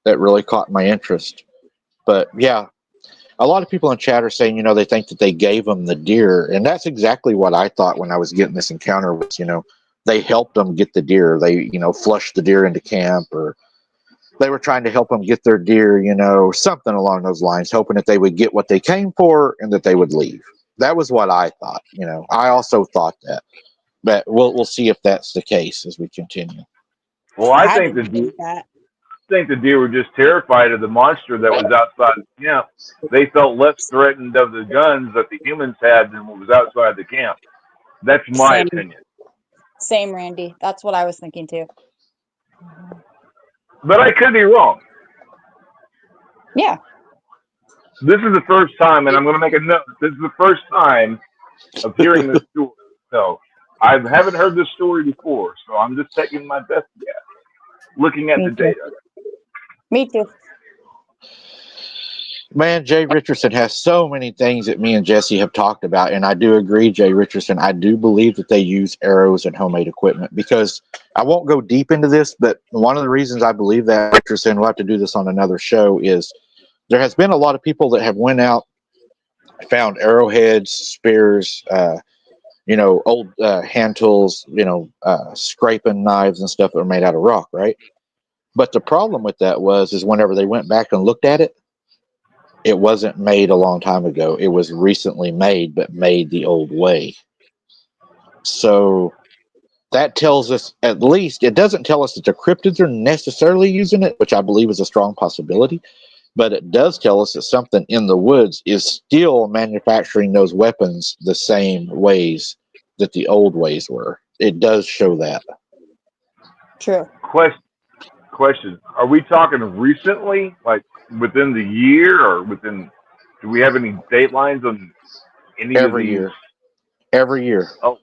that really caught my interest. But yeah, a lot of people in chat are saying, they think that they gave them the deer, and that's exactly what I thought when I was getting this encounter was, they helped them get the deer. They, flushed the deer into camp, or they were trying to help them get their deer, something along those lines, hoping that they would get what they came for and that they would leave. That was what I thought. I also thought that, but we'll see if that's the case as we continue. Well, I think didn't think that. the deer were just terrified of the monster that was outside the camp. They felt less threatened of the guns that the humans had than what was outside the camp. That's my opinion. Same, Randy. That's what I was thinking too. But I could be wrong. Yeah. This is the first time, and I'm going to make a note. This is the first time of hearing this story. So I haven't heard this story before, so I'm just taking my best guess, looking at the data. Me too. Man, Jay Richardson has so many things that me and Jesse have talked about, and I do agree, Jay Richardson. I do believe that they use arrows and homemade equipment, because I won't go deep into this, but one of the reasons I believe that, Richardson, we'll have to do this on another show, is there has been a lot of people that have went out, found arrowheads, spears, old hand tools, scraping knives and stuff that were made out of rock, right? But the problem with that is whenever they went back and looked at it, it wasn't made a long time ago. It was recently made, but made the old way. So that tells us, at least, it doesn't tell us that the cryptids are necessarily using it, which I believe is a strong possibility, but it does tell us that something in the woods is still manufacturing those weapons the same ways that the old ways were. It does show that. True. Question. Are we talking recently, like within the year, or do we have any date lines on any of these? Year. Every year. Oh.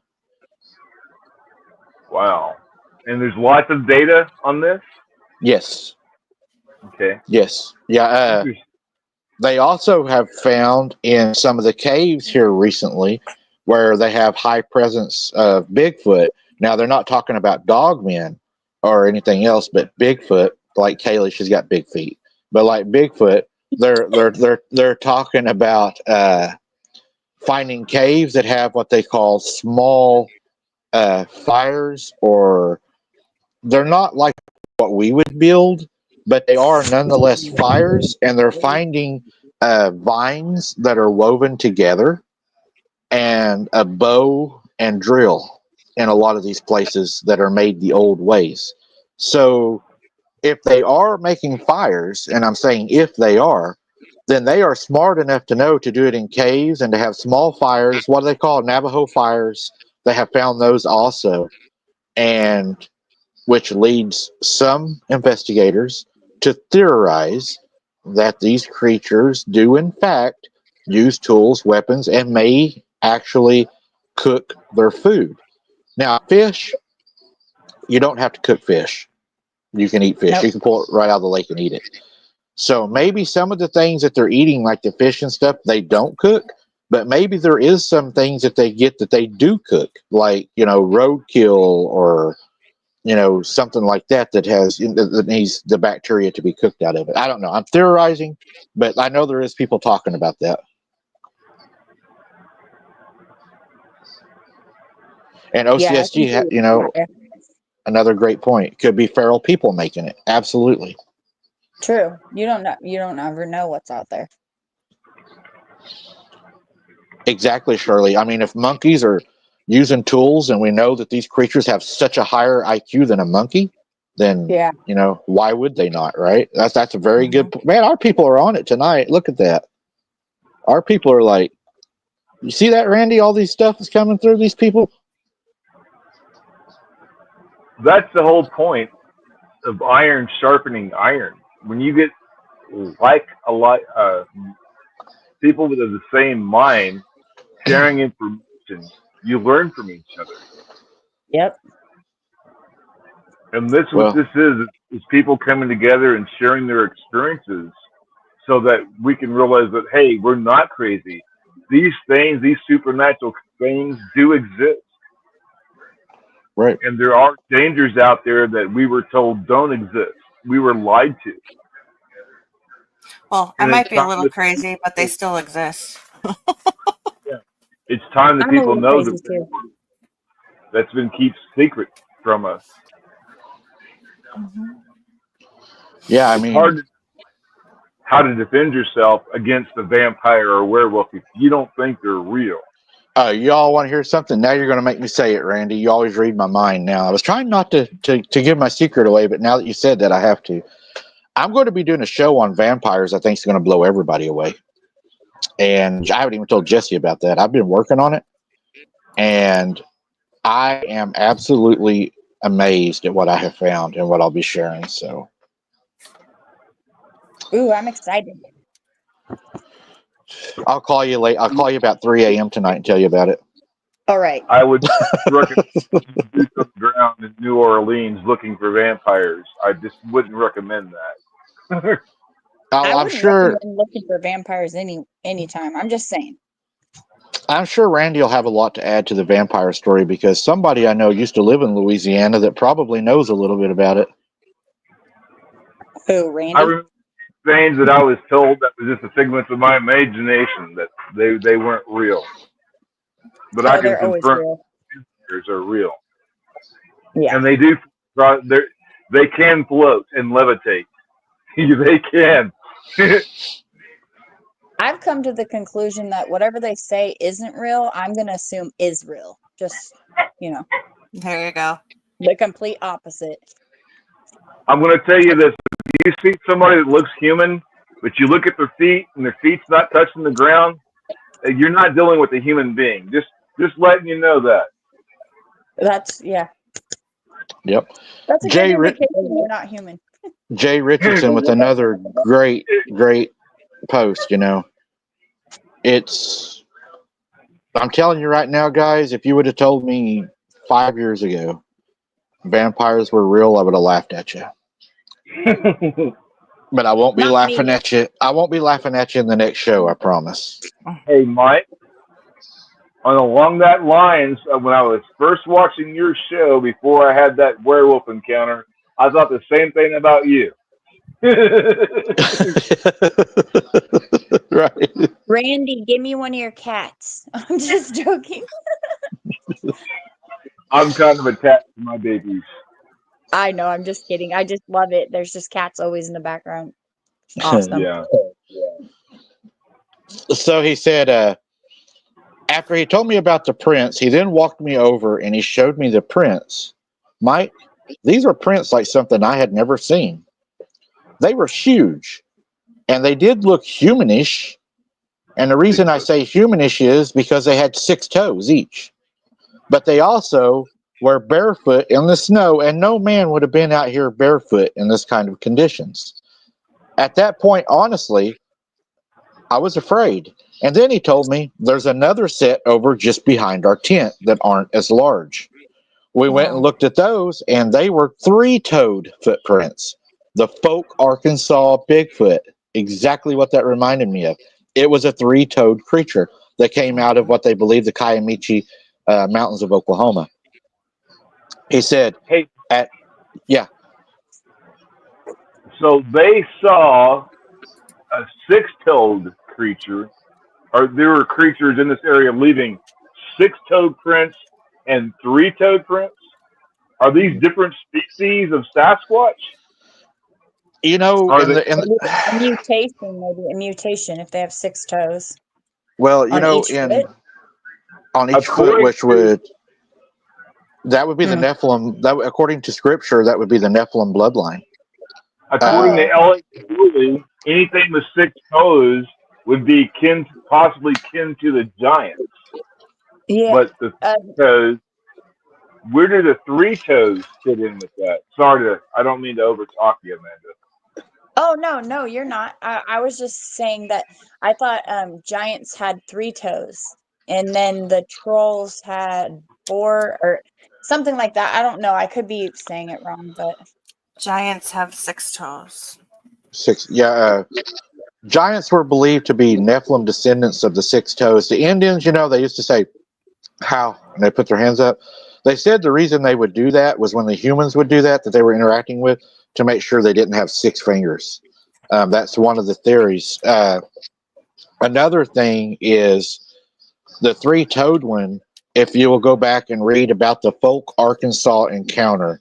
Wow. And there's lots of data on this? Yes. Okay. Yes. Yeah. They also have found in some of the caves here recently where they have high presence of Bigfoot. Now, they're not talking about dogmen or anything else, but Bigfoot, like Kaylee, she's got big feet. But like Bigfoot, they're talking about finding caves that have what they call small fires, or they're not like what we would build, but they are nonetheless fires, and they're finding vines that are woven together and a bow and drill in a lot of these places that are made the old ways. So if they are making fires, and I'm saying if they are, then they are smart enough to know to do it in caves and to have small fires. What do they call Navajo fires? They have found those also, and which leads some investigators to theorize that these creatures do in fact use tools, weapons, and may actually cook their food. Now, fish, you don't have to cook fish. You can eat fish. Nope. You can pull it right out of the lake and eat it. So maybe some of the things that they're eating, like the fish and stuff, they don't cook, but maybe there is some things that they get that they do cook, like, roadkill, or something like that that needs the bacteria to be cooked out of it. I don't know. I'm theorizing, but I know there is people talking about that. And OCSG, another great point. Could be feral people making it. Absolutely. True. You don't ever know what's out there. Exactly, Shirley. I mean, if monkeys are using tools, and we know that these creatures have such a higher IQ than a monkey, then why would they not, right? That's a very good point. Man, our people are on it tonight. Look at that. Our people are like, you see that, Randy? All these stuff is coming through these people. That's the whole point of iron sharpening iron. When you get people with the same mind sharing information, you learn from each other. Yep. And this is people coming together and sharing their experiences, so that we can realize that, hey, we're not crazy. These things, these supernatural things do exist. Right. And there are dangers out there that we were told don't exist. We were lied to. Well, I And it's might be a time little crazy, but they still exist. it's time that I'm a people little know crazy that too. that's been kept secret from us. Mm-hmm. Yeah, I It's mean, hard how to defend yourself against a vampire or werewolf if you don't think they're real. y'all want to hear something? Now you're going to make me say it, Randy. You always read my mind now. I was trying not to give my secret away, but now that you said that, I have to. I'm going to be doing a show on vampires I think is going to blow everybody away. And I haven't even told Jesse about that. I've been working on it, and I am absolutely amazed at what I have found and what I'll be sharing. So Ooh, I'm excited. I'll call you late. I'll call you about 3 a.m. tonight and tell you about it. All right. I would recommend boots on the ground in New Orleans looking for vampires. I just wouldn't recommend that. I I'm wouldn't sure. recommend looking for vampires anytime. I'm just saying. I'm sure Randy will have a lot to add to the vampire story because somebody I know used to live in Louisiana that probably knows a little bit about it. Who, I Randy? remember things that I was told that was just a figment of my imagination, that they weren't real. But I Oh, can they're always confirm real. vampires are real, Yeah. and they can float and levitate. They can. I've come to the conclusion that whatever they say isn't real, I'm going to assume is real. Just, There you go. the complete opposite. I'm going to tell you this: if you see somebody that looks human, but you look at their feet and their feet's not touching the ground, you're not dealing with a human being. Just letting you know that. That's, yeah. Yep. That's a good Jay indication they're not human. Jay Richardson with another great post. I'm telling you right now, guys, if you would have told me 5 years ago vampires were real, I would have laughed at you. But I won't be Not laughing me. at you. I won't be laughing at you in the next show, I promise. Hey, Mike. Along that lines, when I was first watching your show before I had that werewolf encounter, I thought the same thing about you. Right. Randy, give me one of your cats. I'm just joking. I'm kind of attached to my babies. I know, I'm just kidding. I just love it. There's just cats always in the background. Awesome. Yeah. So he said, after he told me about the prints, he then walked me over and he showed me the prints. Mike, these were prints like something I had never seen. They were huge, and they did look humanish. And the reason I say humanish is because they had 6 toes each. But they also were barefoot in the snow, and no man would have been out here barefoot in this kind of conditions. At that point, honestly, I was afraid. And then he told me there's another set over just behind our tent that aren't as large. We went and looked at those, and they were 3-toed footprints. The folk Arkansas Bigfoot, exactly what that reminded me of. It was a 3-toed creature that came out of what they believe the Kiamichi Mountains of Oklahoma. He said, Hey, yeah. So they saw a 6-toed creature, or there were creatures in this area leaving 6-toed prints and 3-toed prints. Are these different species of Sasquatch? Are they? A mutation, maybe. A mutation if they have 6 toes. Well, On each foot? On each foot, that would be the Nephilim. That, according to scripture, that would be the Nephilim bloodline. According to L.A. Cooley, anything with 6 toes would be possibly kin to the giants. Yeah. But the toes, where do the 3 toes fit in with that? Sorry, I don't mean to overtalk you, Amanda. Oh, no, you're not. I was just saying that I thought giants had 3 toes, and then the trolls had 4 or something like that. I don't know. I could be saying it wrong, but Giants have 6 toes. 6, yeah. Giants were believed to be Nephilim descendants of the 6 toes. The Indians, they used to say, how? And they put their hands up. They said the reason they would do that was when the humans would do that they were interacting with, to make sure they didn't have 6 fingers. That's one of the theories. Another thing is the three-toed one. If you will go back and read about the Folk, Arkansas encounter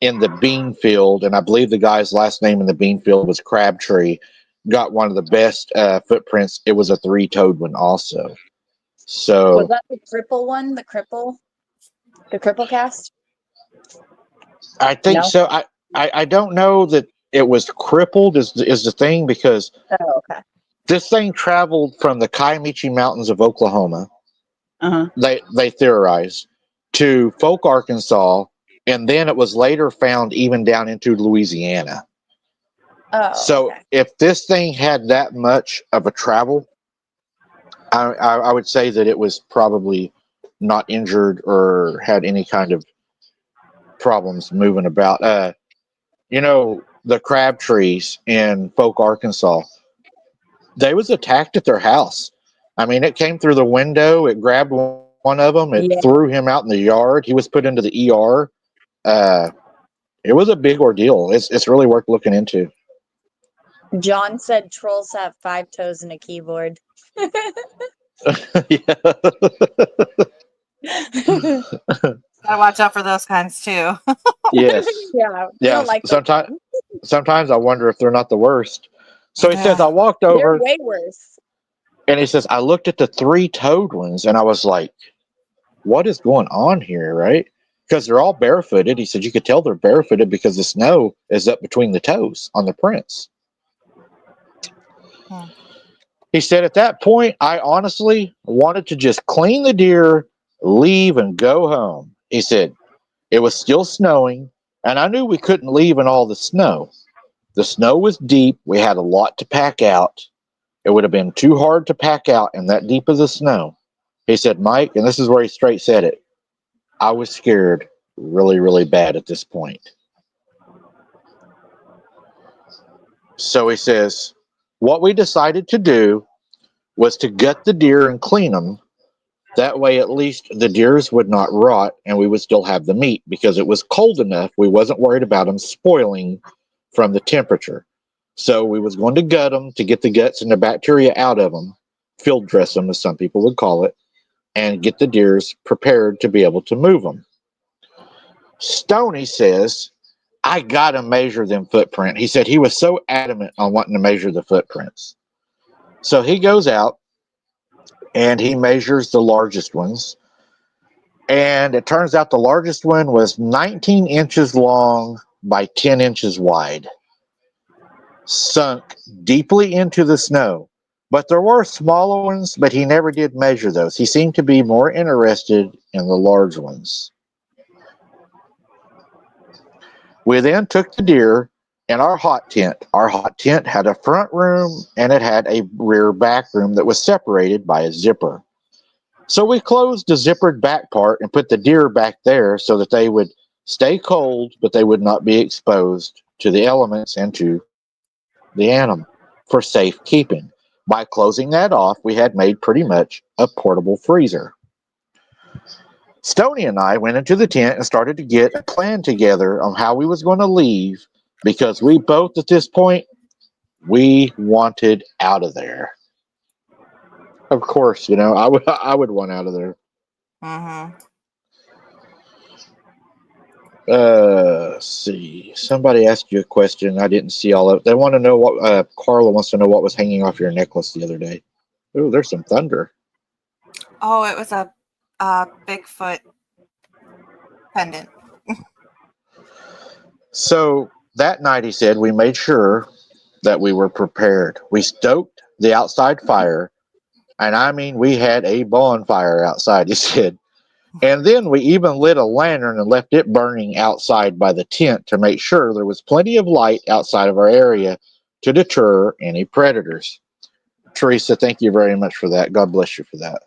in the bean field, and I believe the guy's last name in the bean field was Crabtree, got one of the best footprints. It was a three-toed one also. Was So that the cripple one? The cripple cast? I think No. so. I don't know that it was crippled is the thing, because Oh, okay. this thing traveled from the Kiamichi Mountains of Oklahoma. Uh-huh. They theorize to Folk, Arkansas, and then it was later found even down into Louisiana. Oh, So okay. if this thing had that much of a travel, I would say that it was probably not injured or had any kind of problems moving about. The crab trees in Folk, Arkansas, they was attacked at their house. I mean, it came through the window. It grabbed one of them. It Yeah. threw him out in the yard. He was put into the ER. It was a big ordeal. It's really worth looking into. John said trolls have 5 toes and a keyboard. Yeah. Gotta watch out for those kinds too. Yes. Yeah, we Yeah. don't like those. Sometimes I wonder if they're not the worst. So he says, I walked They're over way worse. and he says, I looked at the three-toed ones and I was like, what is going on here, right? Because they're all barefooted. He said you could tell they're barefooted because the snow is up between the toes on the prints. Hmm. He said at that point, I honestly wanted to just clean the deer, leave, and go home. He said it was still snowing, and I knew we couldn't leave in all the snow. The snow was deep. We had a lot to pack out. It would have been too hard to pack out in that deep of the snow. He said, Mike, and this is where he straight said it, I was scared really, really bad at this point. So he says, what we decided to do was to gut the deer and clean them. That way, at least the deers would not rot and we would still have the meat because it was cold enough. We wasn't worried about them spoiling from the temperature. So we was going to gut them to get the guts and the bacteria out of them, field dress them, as some people would call it, and get the deers prepared to be able to move them. Stoney says, I got to measure them footprint. He said he was so adamant on wanting to measure the footprints. So he goes out and he measures the largest ones. And it turns out the largest one was 19 inches long by 10 inches wide, sunk deeply into the snow. But there were smaller ones, but he never did measure those. He seemed to be more interested in the large ones. We then took the deer in our hot tent. Our hot tent had a front room and it had a rear back room that was separated by a zipper. So we closed the zippered back part and put the deer back there so that they would stay cold, but they would not be exposed to the elements and to the animal for safekeeping. By closing that off, we had made pretty much a portable freezer. Stoney and I went into the tent and started to get a plan together on how we was going to leave because we both at this point, we wanted out of there. Of course, I would want out of there. Mm-hmm. Let's see. Somebody asked you a question. I didn't see all of it. They want to know what Carla wants to know what was hanging off your necklace the other day. Oh, there's some thunder. Oh, it was a Bigfoot pendant. So that night, he said, we made sure that we were prepared. We stoked the outside fire, and I mean, we had a bonfire outside, he said. And then we even lit a lantern and left it burning outside by the tent to make sure there was plenty of light outside of our area to deter any predators. Teresa, thank you very much for that. God bless you for that.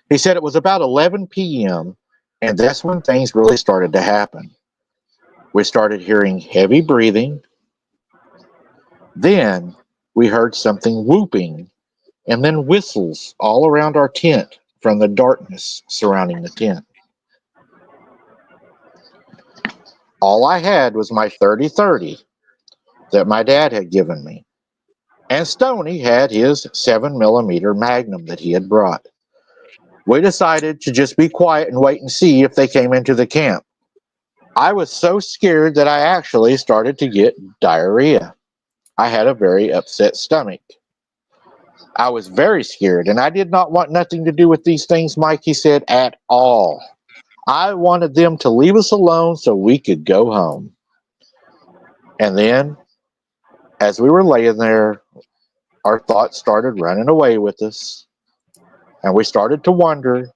He said it was about 11 p.m., and that's when things really started to happen. We started hearing heavy breathing. Then we heard something whooping and then whistles all around our tent from the darkness surrounding the tent. All I had was my 30-30 that my dad had given me. And Stoney had his 7mm Magnum that he had brought. We decided to just be quiet and wait and see if they came into the camp. I was so scared that I actually started to get diarrhea. I had a very upset stomach. I was very scared, and I did not want nothing to do with these things, Mikey said, at all. I wanted them to leave us alone so we could go home. And then, as we were laying there, our thoughts started running away with us, and we started to wonder,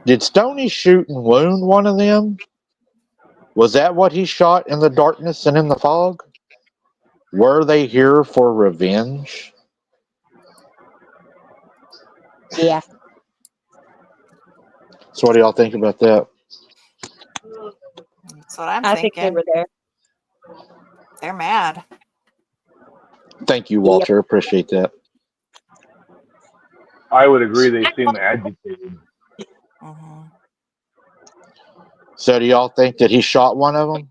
did Stoney shoot and wound one of them? Was that what he shot in the darkness and in the fog? Were they here for revenge? Yeah. So what do y'all think about that? That's what I'm I think they thinking. were there. They're mad. Thank you, Walter. Appreciate that. I would agree. They seem agitated. Mm-hmm. So do y'all think that he shot one of them?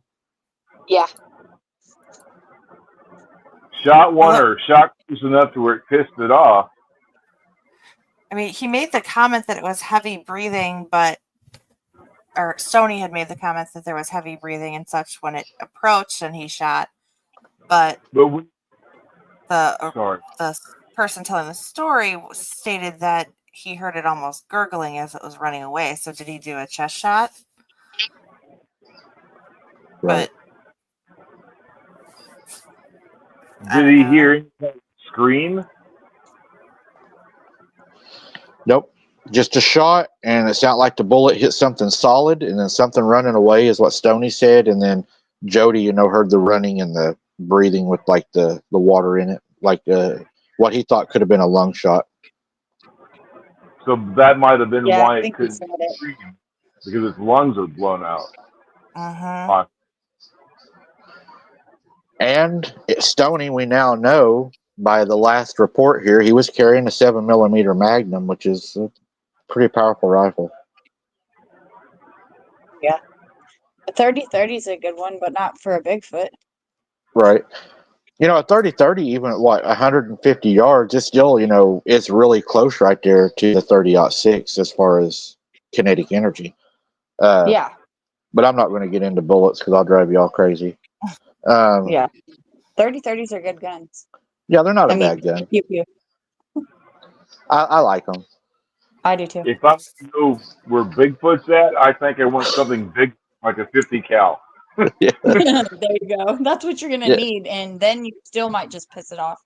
Yeah. Shot one or shot close enough to where it pissed it off. I mean, he made the comment that it was heavy breathing, or Stoney had made the comment that there was heavy breathing and such when it approached and he shot. But But the person telling the story stated that he heard it almost gurgling as it was running away. So did he do a chest shot? Right. Did he hear anything scream? Nope. Just a shot, and it sounded like the bullet hit something solid, and then something running away is what Stoney said, and then Jody, heard the running and the breathing with like the water in it, like what he thought could have been a lung shot. So that might have been why it couldn't said it. scream, because its lungs are blown out. Mm-hmm. And Stoney, we now know by the last report here, he was carrying a 7mm Magnum, which is a pretty powerful rifle. Yeah. A 30-30 is a good one, but not for a Bigfoot. Right. A 30-30, even at 150 yards, it's still, it's really close right there to the 30-06 as far as kinetic energy. Yeah. But I'm not going to get into bullets because I'll drive you all crazy. Yeah. 30-30s are good guns. Yeah, they're not a bad gun. Pew pew. I like them. I do too. If I know where Bigfoot's at, I think I want something big like a 50 cal. Yeah. There you go. That's what you're going to need, and then you still might just piss it off.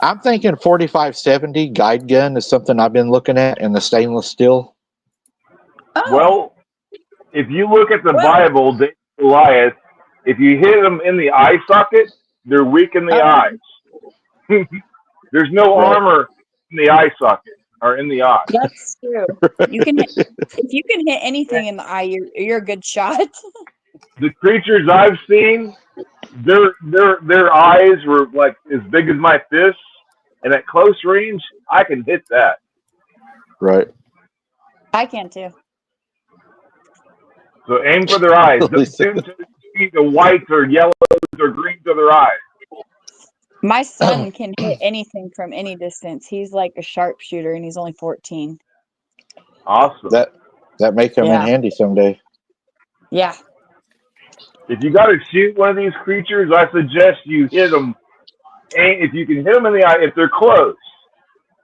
I'm thinking 4570 guide gun is something I've been looking at in the stainless steel. Oh. Well, if you look at the Bible, David and Goliath, if you hit them in the eye socket, they're weak in the eyes. There's no armor in the eye socket or in the eye. That's true. You can if you can hit anything in the eye, you're a good shot. The creatures I've seen, their eyes were like as big as my fists, and at close range, I can hit that. Right. I can too. So aim for their eyes. Don't see the whites or yellows or greens of their eyes. My son can hit anything from any distance. He's like a sharpshooter, and he's only 14. Awesome. That may come in handy someday. Yeah. If you got to shoot one of these creatures, I suggest you hit them. And if you can hit them in the eye, if they're close,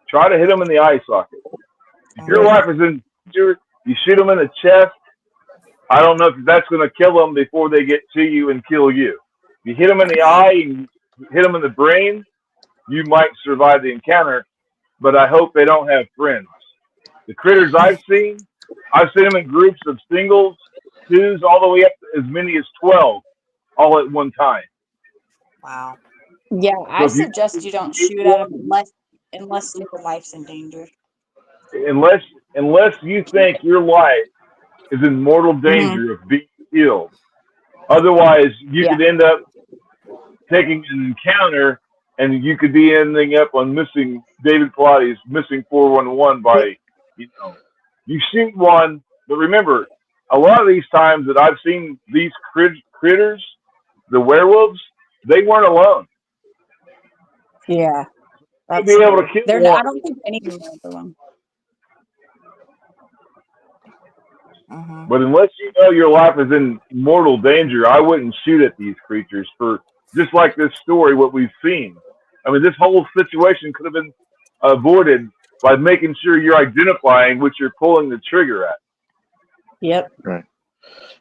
try to hit them in the eye socket. If your wife is in danger, you shoot them in the chest. I don't know if that's going to kill them before they get to you and kill you. If you hit them in the eye and hit them in the brain, you might survive the encounter, but I hope they don't have friends. The critters I've seen them in groups of singles, twos, all the way up to as many as 12, all at one time. Wow. Yeah, I suggest you don't shoot at them unless your life's in danger. Unless you think your life is in mortal danger of being killed. Otherwise, you could end up taking an encounter, and you could be ending up on missing David Pilates, missing 411 by, you shoot one, but remember, a lot of these times that I've seen these critters, the werewolves, they weren't alone. Yeah. They'd That's be able to scary. kill I one. don't think anyone was alone. Mhm. But unless you know your life is in mortal danger, I wouldn't shoot at these creatures for just like this story, what we've seen. I mean, this whole situation could have been avoided by making sure you're identifying what you're pulling the trigger at. Yep. Right.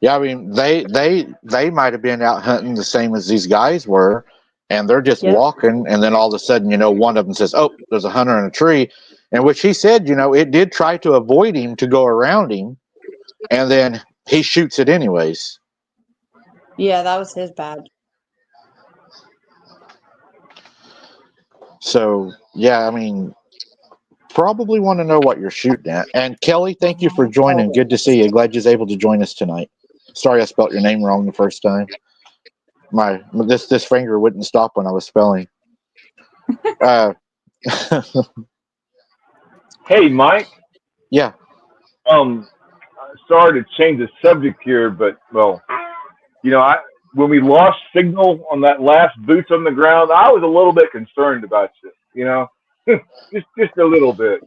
Yeah, I mean, they might have been out hunting the same as these guys were, and they're just Yep. walking, and then all of a sudden, one of them says, "Oh, there's a hunter in a tree," and which he said, it did try to avoid him to go around him, and then he shoots it anyways. Yeah, that was his bad. So yeah, I mean, probably want to know what you're shooting at. And Kelly, thank you for joining. Good to see you. Glad you was able to join us tonight. Sorry I spelt your name wrong the first time. This finger wouldn't stop when I was spelling. Hey, Mike. Yeah. Sorry to change the subject here, but when we lost signal on that last boots on the ground, I was a little bit concerned about you. just a little bit.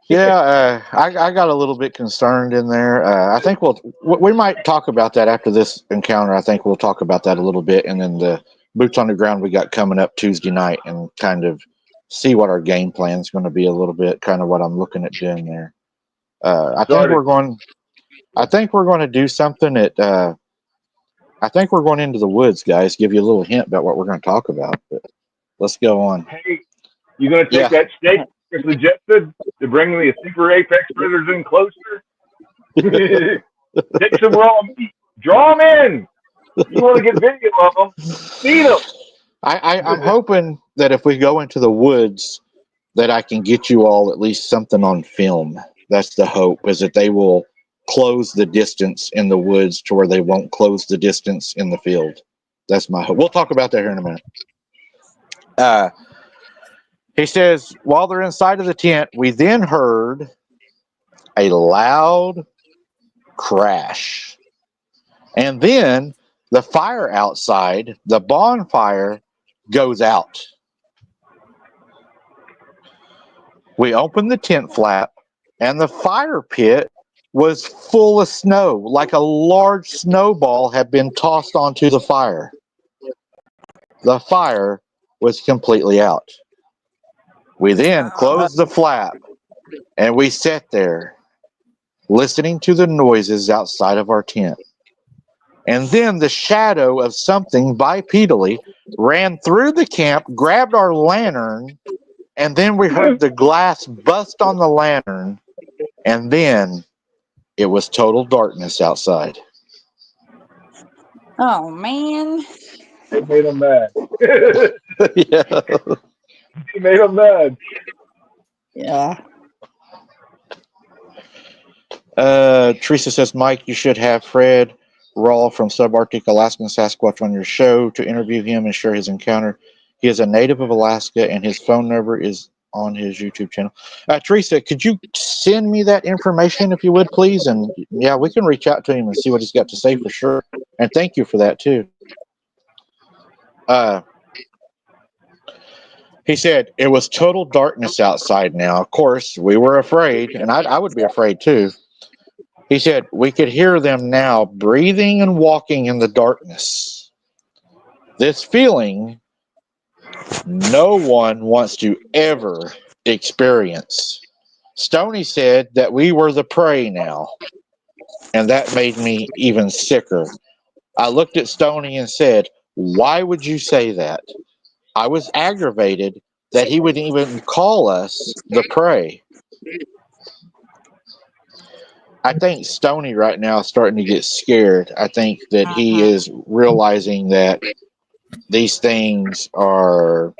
Yeah, I got a little bit concerned in there. I think we might talk about that after this encounter. I think we'll talk about that a little bit, and then the boots on the ground we got coming up Tuesday night, and kind of see what our game plan is going to be a little bit. Kind of what I'm looking at doing there. I think we're going to do something at. I think we're going into the woods, guys. Give you a little hint about what we're going to talk about. But let's go on. Hey, you gonna take that stake suggested to bring the super apex predators in closer? Take some raw meat, draw them in. You want to get video of them? Feed them. I'm hoping that if we go into the woods, that I can get you all at least something on film. That's the hope, is that they will close the distance in the woods to where they won't close the distance in the field. That's my hope. We'll talk about that here in a minute. He says, while they're inside of the tent, we then heard a loud crash. And then the fire outside, the bonfire, goes out. We opened the tent flap, and the fire pit was full of snow, like a large snowball had been tossed onto the fire. The fire was completely out. We then closed the flap, and we sat there, listening to the noises outside of our tent. And then the shadow of something bipedally ran through the camp, grabbed our lantern, and then we heard the glass bust on the lantern, and then it was total darkness outside. Oh, man. It made them mad. Yeah. It made them mad. Yeah. Teresa says, Mike, you should have Fred Rawl from Subarctic Alaskan Sasquatch on your show to interview him and share his encounter. He is a native of Alaska, and his phone number is on his YouTube channel. Teresa, could you send me that information if you would, please? And yeah, we can reach out to him and see what he's got to say for sure. And thank you for that too. He said it was total darkness outside now. Of course, we were afraid, and I would be afraid too. He said we could hear them now breathing and walking in the darkness. This feeling no one wants to ever experience. Stoney said that we were the prey now, and that made me even sicker. I looked at Stoney and said, why would you say that? I was aggravated that he would even call us the prey. I think Stoney right now is starting to get scared. I think that he is realizing that these things are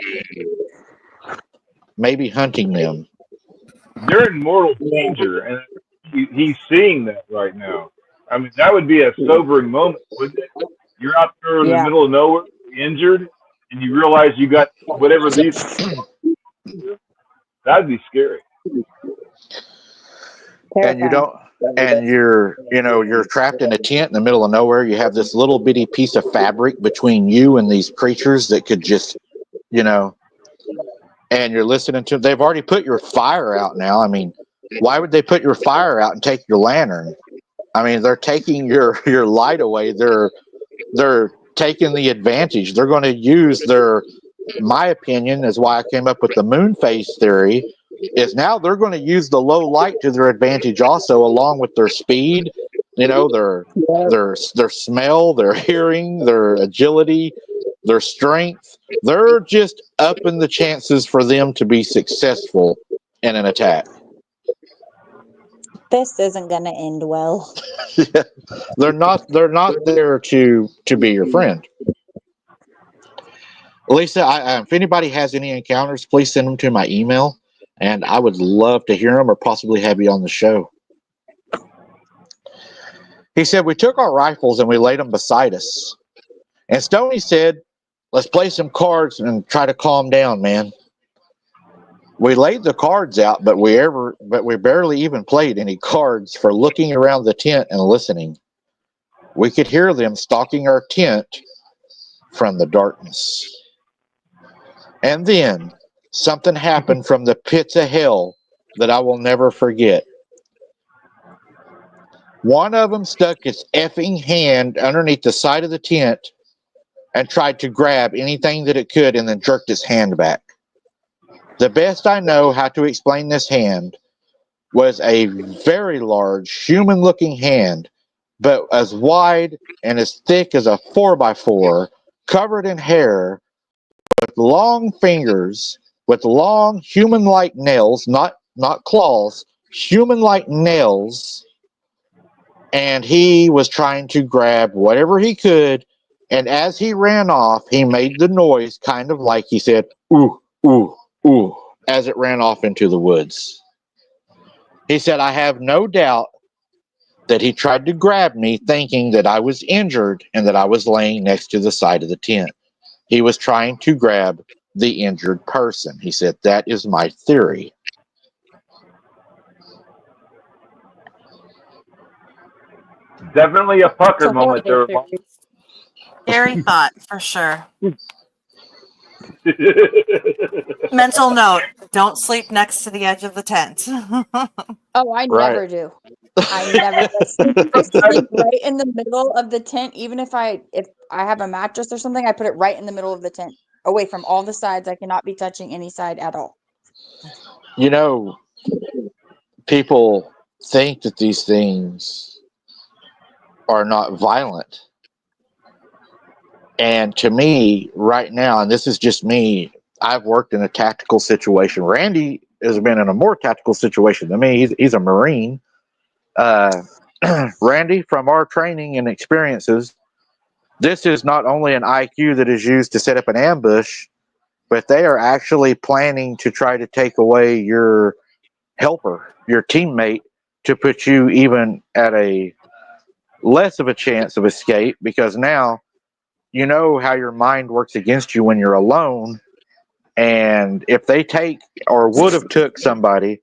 maybe hunting them. They're in mortal danger, and he's seeing that right now. I mean, that would be a sobering moment, wouldn't it? You're out there in the middle of nowhere, injured, and you realize you got whatever these. That'd be scary. And and you're trapped in a tent in the middle of nowhere. You have this little bitty piece of fabric between you and these creatures that could just, and you're listening to. They've already put your fire out now. I mean, why would they put your fire out and take your lantern? I mean, they're taking your light away. They're taking the advantage. They're going to use their. My opinion is why I came up with the moon phase theory. Is now they're going to use the low light to their advantage also, along with their speed. Their smell, their hearing, their agility, their strength. They're just upping the chances for them to be successful in an attack. This isn't going to end well. They're not there to be your friend. Lisa, if anybody has any encounters, please send them to my email, and I would love to hear them or possibly have you on the show. He said, we took our rifles and we laid them beside us. And Stoney said, let's play some cards and try to calm down, man. We laid the cards out, but we barely even played any cards for looking around the tent and listening. We could hear them stalking our tent from the darkness. And then something happened from the pits of hell that I will never forget. One of them stuck its effing hand underneath the side of the tent and tried to grab anything that it could and then jerked its hand back. The best I know how to explain this hand was a very large human-looking hand, but as wide and as thick as a 4x4, covered in hair, with long fingers, with long human-like nails, not claws, human-like nails, and he was trying to grab whatever he could, and as he ran off, he made the noise kind of like he said, ooh, ooh, ooh, as it ran off into the woods. He said, I have no doubt that he tried to grab me thinking that I was injured and that I was laying next to the side of the tent. He was trying to grab the injured person. He said, that is my theory. Definitely a pucker So moment there. Scary thought for sure. Mental note: don't sleep next to the edge of the tent. Oh, I never do. I never I sleep right in the middle of the tent. Even if I have a mattress or something, I put it right in the middle of the tent, away from all the sides. I cannot be touching any side at all. People think that these things are not violent. And to me, right now, and this is just me, I've worked in a tactical situation. Randy has been in a more tactical situation than me. He's a Marine. Randy, from our training and experiences, this is not only an IQ that is used to set up an ambush, but they are actually planning to try to take away your helper, your teammate, to put you even at a less of a chance of escape, because now you know how your mind works against you when you're alone. And if they take or would have took somebody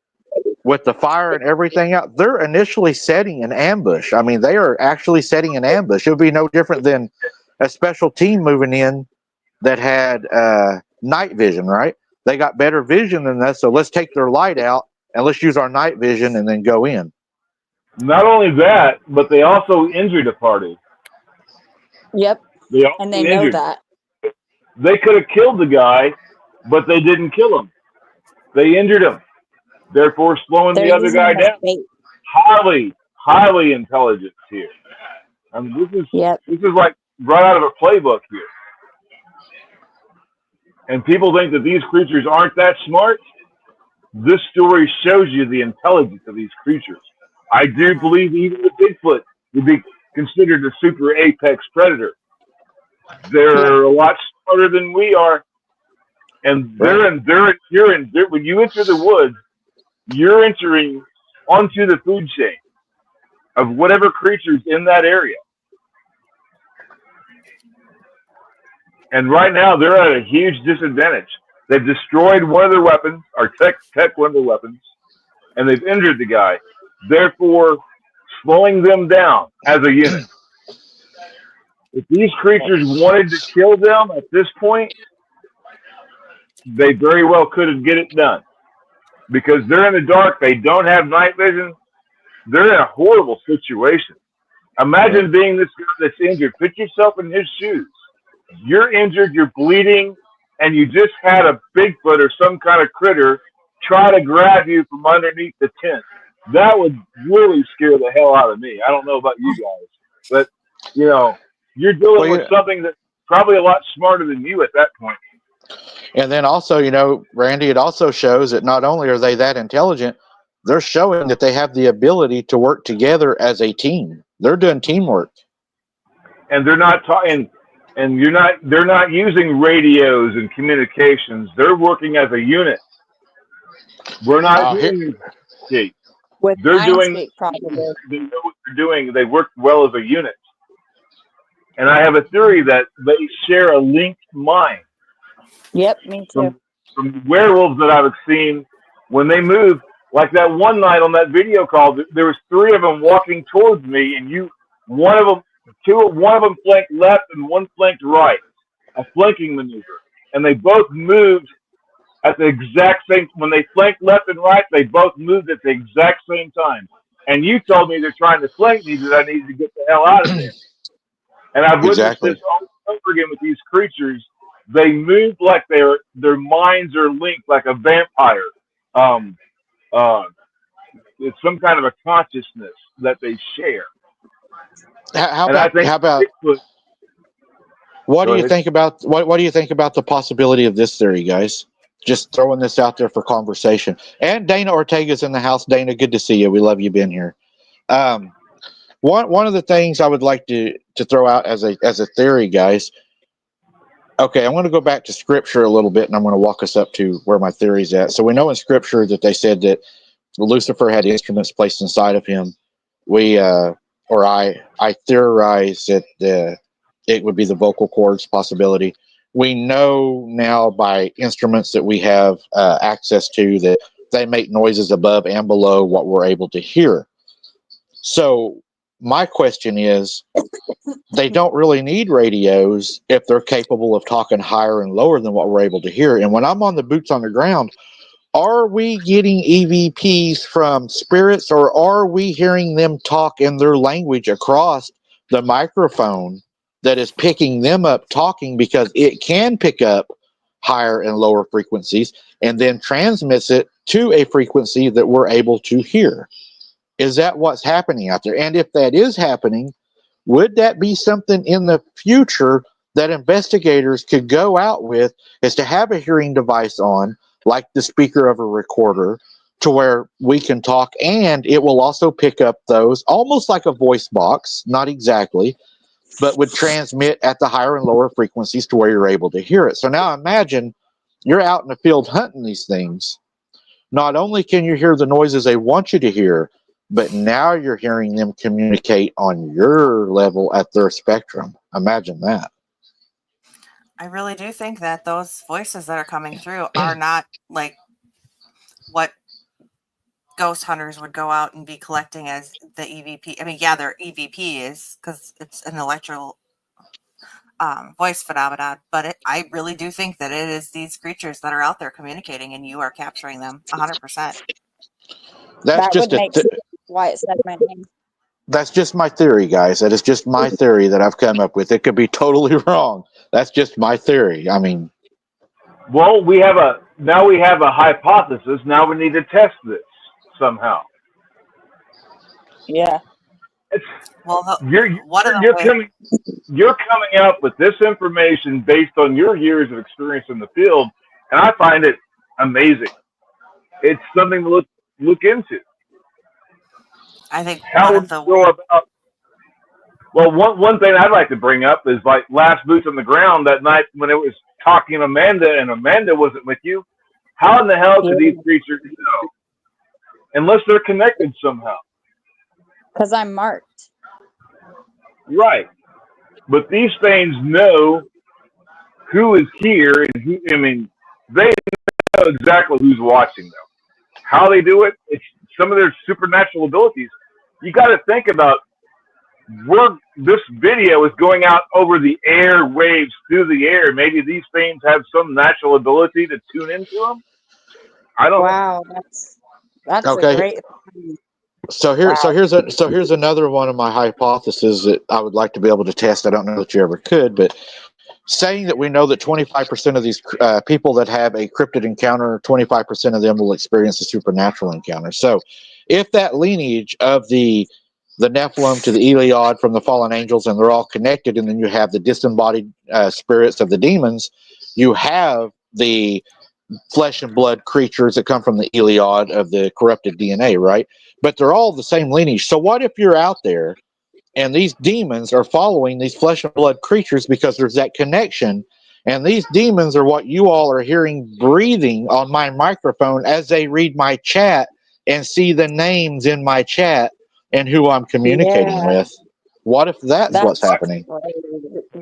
with the fire and everything out, they're initially setting an ambush. I mean, they are actually setting an ambush. It would be no different than a special team moving in that had night vision, right? They got better vision than us, so let's take their light out and let's use our night vision and then go in. Not only that, but they also injured a party. Yep. And they know that. They could have killed the guy, but they didn't kill him. They injured him, therefore slowing the other guy down. Highly, highly intelligent here. I mean, this is like right out of a playbook here. And people think that these creatures aren't that smart. This story shows you the intelligence of these creatures. I do believe even the Bigfoot would be considered a super apex predator. They're a lot smarter than we are, and when you enter the woods, you're entering onto the food chain of whatever creatures in that area. And right now, they're at a huge disadvantage. They've destroyed one of their weapons, or tech one of their weapons, and they've injured the guy. Therefore, slowing them down as a unit. If these creatures wanted to kill them at this point, they very well could get it done. Because they're in the dark, they don't have night vision, they're in a horrible situation. Imagine being this guy that's injured. Put yourself in his shoes. You're injured, you're bleeding, and you just had a Bigfoot or some kind of critter try to grab you from underneath the tent. That would really scare the hell out of me. I don't know about you guys, but you know, you're dealing with something that's probably a lot smarter than you at that point. And then also, you know, Randy, it also shows that not only are they that intelligent, they're showing that they have the ability to work together as a team. They're doing teamwork. And they're not talking, and they're not using radios and communications. They're working as a unit. We're not doing it. They're doing, they know what they're doing. They work well as a unit. And I have a theory that they share a linked mind. Yep, me too. From werewolves that I've seen, when they move, like that one night on that video call, there was 3 of them walking towards me, and one of them flanked left and one flanked right, a flanking maneuver, and they both moved at the exact same. When they flanked left and right, they both moved at the exact same time. And you told me they're trying to flank me, that I needed to get the hell out of there. And I've witnessed this over and over again with these creatures. They move like their minds are linked, like a vampire. It's some kind of a consciousness that they share. How about what do you think about the possibility of this theory, guys? Just throwing this out there for conversation. And Dana Ortega's in the house. Dana, good to see you. We love you being here. One of the things I would like to throw out as a theory, guys. Okay, I'm going to go back to Scripture a little bit, and I'm going to walk us up to where my theory's at. So we know in Scripture that they said that Lucifer had instruments placed inside of him. I theorize that it would be the vocal cords possibility. We know now by instruments that we have access to that they make noises above and below what we're able to hear. So my question is, they don't really need radios if they're capable of talking higher and lower than what we're able to hear. And when I'm on the boots on the ground, are we getting EVPs from spirits, or are we hearing them talk in their language across the microphone that is picking them up talking, because it can pick up higher and lower frequencies and then transmits it to a frequency that we're able to hear? Is that what's happening out there? And if that is happening, would that be something in the future that investigators could go out with, is to have a hearing device on, like the speaker of a recorder, to where we can talk, and it will also pick up those, almost like a voice box, not exactly, but would transmit at the higher and lower frequencies to where you're able to hear it. So now imagine you're out in the field hunting these things. Not only can you hear the noises they want you to hear, but now you're hearing them communicate on your level at their spectrum. Imagine that. I really do think that those voices that are coming through are not like what ghost hunters would go out and be collecting as the EVP. I mean, yeah, their EVP is, because it's an electrical voice phenomenon, but I really do think that it is these creatures that are out there communicating, and you are capturing them 100%. That would make sense why it said my name. That's just my theory, guys. That is just my theory that I've come up with. It could be totally wrong. That's just my theory. I mean, well, we have a hypothesis. Now we need to test this somehow. Yeah. You're coming out with this information based on your years of experience in the field, and I find it amazing. It's something to look into. I think one thing I'd like to bring up is, like, last boots on the ground that night when it was talking Amanda, and Amanda wasn't with you. How in the hell do these creatures know? Unless they're connected somehow. Because I'm marked. Right. But these things know who is here, and who, I mean, they know exactly who's watching them. How they do it, it's some of their supernatural abilities. you got to think about this video is going out over the air waves through the air. Maybe these things have some natural ability to tune into them. I don't know. Wow, that's Okay. a great. So here's another one of my hypotheses that I would like to be able to test. I don't know that you ever could, but saying that we know that 25% of these people that have a cryptid encounter, 25% of them will experience a supernatural encounter. So if that lineage of the Nephilim to the Eliod from the fallen angels, and they're all connected, and then you have the disembodied spirits of the demons, you have the flesh and blood creatures that come from the Eliod of the corrupted DNA, right? But they're all the same lineage. So what if you're out there and these demons are following these flesh and blood creatures because there's that connection, and these demons are what you all are hearing breathing on my microphone as they read my chat and see the names in my chat and who I'm communicating with? What if that's what's happening?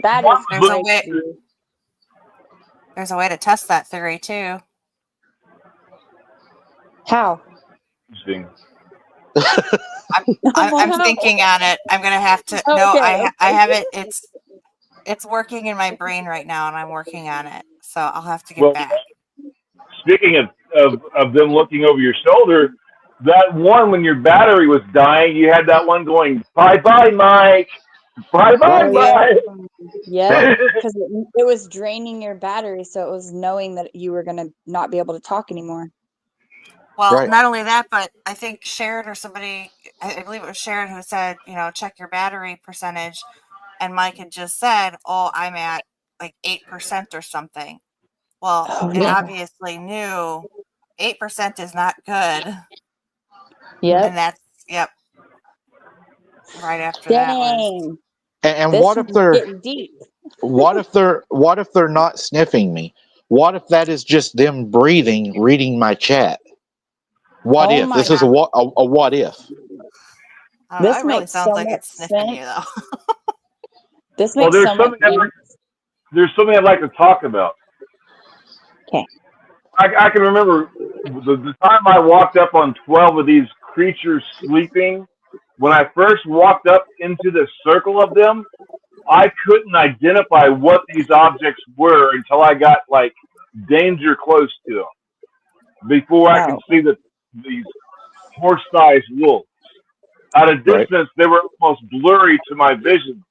That is There's a way. There's a way to test that theory too. How? I'm thinking on it. I'm gonna have to. Oh, no, okay, I have it. It's working in my brain right now, and I'm working on it. So I'll have to get back. Speaking of them looking over your shoulder, that one when your battery was dying, you had that one going, bye bye, Mike. Bye bye, Mike. Yeah, because it was draining your battery, so it was knowing that you were going to not be able to talk anymore. Well, not only that, but I think Sharon or somebody, I believe it was Sharon who said, check your battery percentage. And Mike had just said, oh, I'm at like 8% or something. Well, it obviously knew 8% is not good. Yep. And that's, right after that was. And what if they're deep. what if they're not sniffing me? What if that is just them breathing, reading my chat? What if this is a what if? This really sounds like it's sniffing you, though. This makes so much sense. There's something I'd like to talk about. Okay. I can remember the time I walked up on 12 of these creatures sleeping. When I first walked up into the circle of them, I couldn't identify what these objects were until I got like danger close to them. Before I could see these horse-sized wolves. At a distance, they were almost blurry to my vision.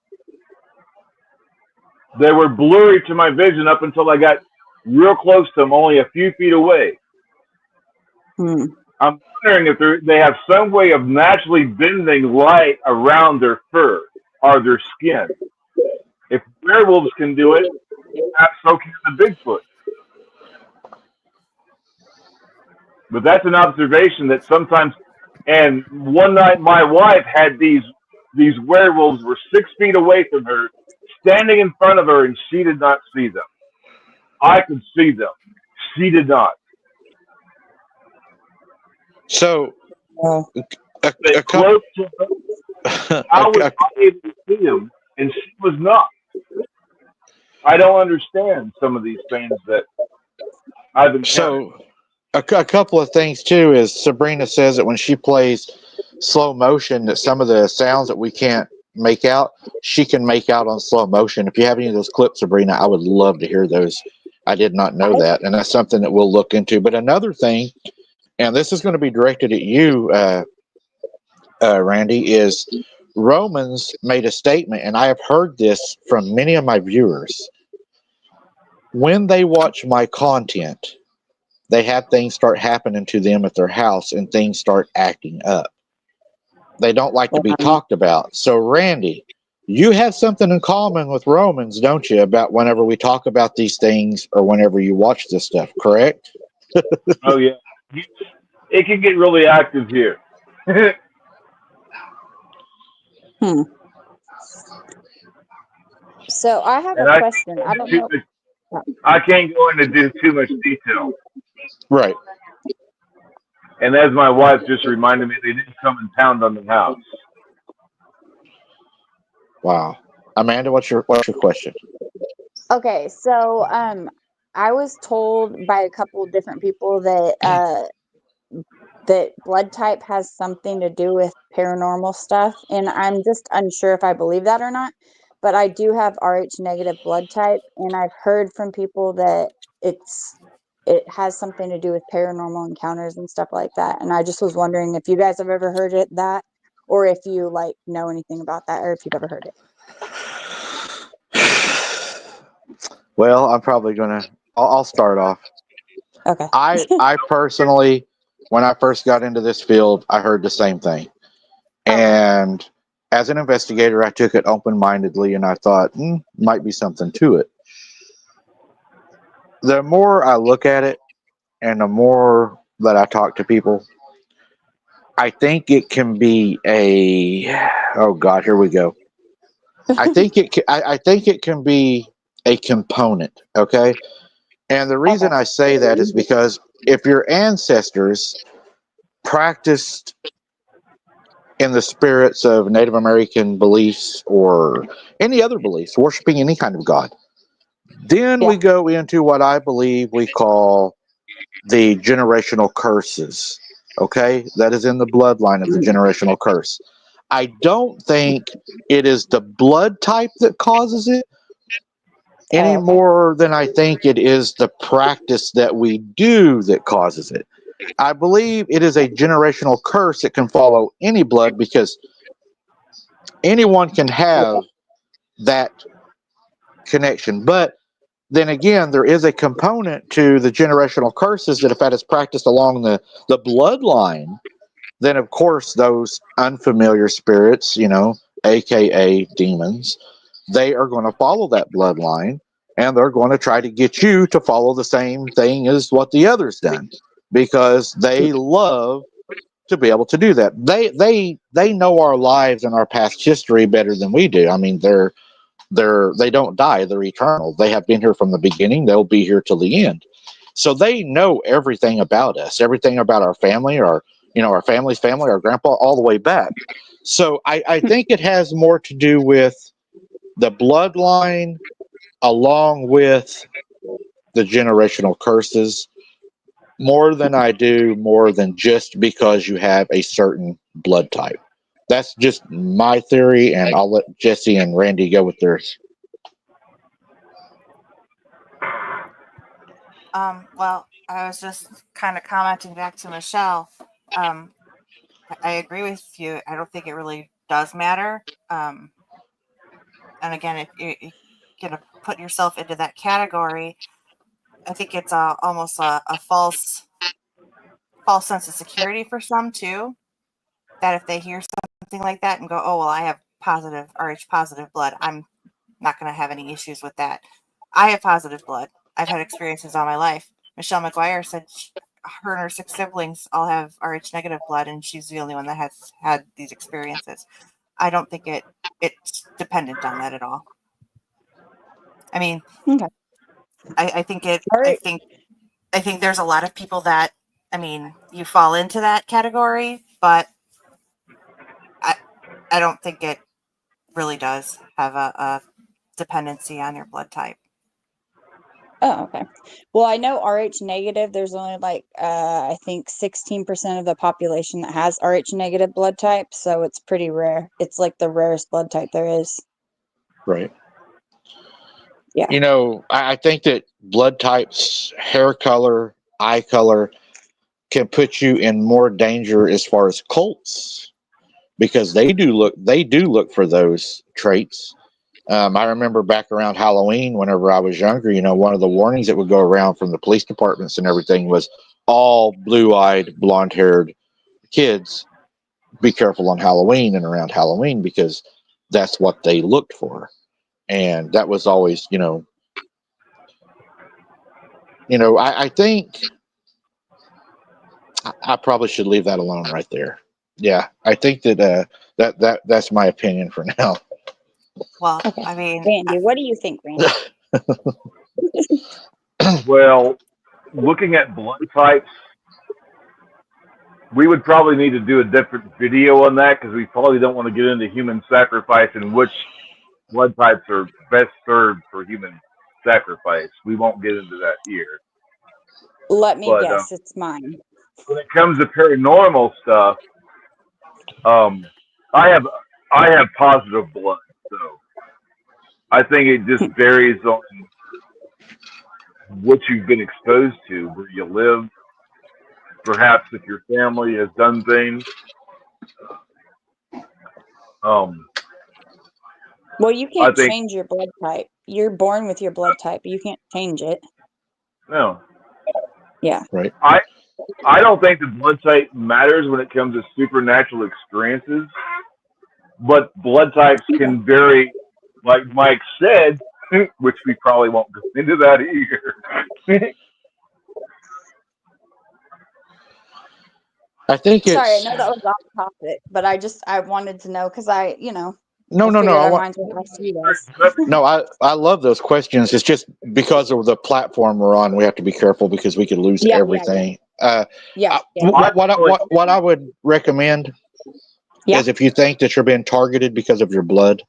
They were blurry to my vision up until I got real close to them, only a few feet away. I'm wondering if they have some way of naturally bending light around their fur or their skin. If werewolves can do it, perhaps so can the Bigfoot. But that's an observation that sometimes. And one night, my wife had these werewolves were 6 feet away from her, standing in front of her, and she did not see them. I could see them. She did not. So, close to her, I was able to see them, and she was not. I don't understand some of these things that I've been. So, a couple of things too is Sabrina says that when she plays slow motion, that some of the sounds that we can't make out, she can make out on slow motion. If you have any of those clips, Sabrina, I would love to hear those. I did not know that, and that's something that we'll look into. But another thing, and this is going to be directed at you, Randy, is Romans made a statement, and I have heard this from many of my viewers. When they watch my content, they have things start happening to them at their house, and things start acting up. They don't like to be talked about. So, Randy, you have something in common with Romans, don't you, about whenever we talk about these things or whenever you watch this stuff, correct? Oh, yeah. It can get really active here. So, I have a question. I don't know. I can't go into too much detail. Right. And as my wife just reminded me, they didn't come and pound on the house. Wow. Amanda, what's your question? Okay, so I was told by a couple of different people that that blood type has something to do with paranormal stuff, and I'm just unsure if I believe that or not. But I do have Rh negative blood type, and I've heard from people that it has something to do with paranormal encounters and stuff like that. And I just was wondering if you guys have ever heard that, or if you like know anything about that, or if you've ever heard it. Well, I'm probably gonna. I'll start off. Okay. I personally, when I first got into this field, I heard the same thing, and as an investigator, I took it open-mindedly, and I thought, might be something to it. The more I look at it, and the more that I talk to people, I think it can be a. Oh God, here we go. I think I think it can be a component. Okay. And the reason I say that is because if your ancestors practiced in the spirits of Native American beliefs or any other beliefs, worshiping any kind of God, then we go into what I believe we call the generational curses. Okay? That is in the bloodline of the generational curse. I don't think it is the blood type that causes it any more than I think it is the practice that we do that causes it. I believe it is a generational curse that can follow any blood because anyone can have that connection. But then again, there is a component to the generational curses that if that is practiced along the bloodline, then of course those unfamiliar spirits, aka demons, they are going to follow that bloodline and they're going to try to get you to follow the same thing as what the others done because they love to be able to do that. They know our lives and our past history better than we do. I mean, they don't die, they're eternal. They have been here from the beginning, they'll be here till the end. So they know everything about us, everything about our family, our family's family, our grandpa, all the way back. So I think it has more to do with the bloodline along with the generational curses more than just because you have a certain blood type. That's just my theory, and I'll let Jesse and Randy go with theirs. Well, I was just kind of commenting back to Michelle. I agree with you. I don't think it really does matter. And again, if you're going to put yourself into that category, I think it's almost a false sense of security for some too. That if they hear something like that and go, "Oh well, I have positive Rh positive blood. I'm not going to have any issues with that. I have positive blood. I've had experiences all my life." Michelle McGuire said her and her 6 siblings all have Rh negative blood, and she's the only one that has had these experiences. I don't think it's dependent on that at all. I mean, I think I think there's a lot of people that, I mean, you fall into that category, but I don't think it really does have a dependency on your blood type. Oh, okay. Well, I know Rh negative, there's only I think 16% of the population that has Rh negative blood type, so it's pretty rare. It's like the rarest blood type there is. Right. Yeah. I think that blood types, hair color, eye color can put you in more danger as far as cults because they do look for those traits. I remember back around Halloween, whenever I was younger, one of the warnings that would go around from the police departments and everything was all blue-eyed, blonde-haired kids. Be careful on Halloween and around Halloween because that's what they looked for. And that was always, I think I probably should leave that alone right there. Yeah, I think that that's my opinion for now. Well, Okay. I mean, Randy, what do you think, Randy? Well, looking at blood types, we would probably need to do a different video on that because we probably don't want to get into human sacrifice and which blood types are best served for human sacrifice. We won't get into that here. Let me But guess, it's mine. when it comes to paranormal stuff, I have positive blood, so I think it just varies on what you've been exposed to, where you live. Perhaps if your family has done things. Well, you I can't think change your blood type. You're born with your blood type. You can't change it. no. Yeah. Right. I don't think the blood type matters when it comes to supernatural experiences, but blood types can vary. Like Mike said, which we probably won't go into that either. I think Sorry, I it's know that was off topic, but I wanted to know because no, I no, no. figured I I want might as well ask you guys. no. I love those questions. It's just because of the platform we're on, we have to be careful because we could lose Yeah, everything. yeah. What I would recommend Yeah. is if you think that you're being targeted because of your blood,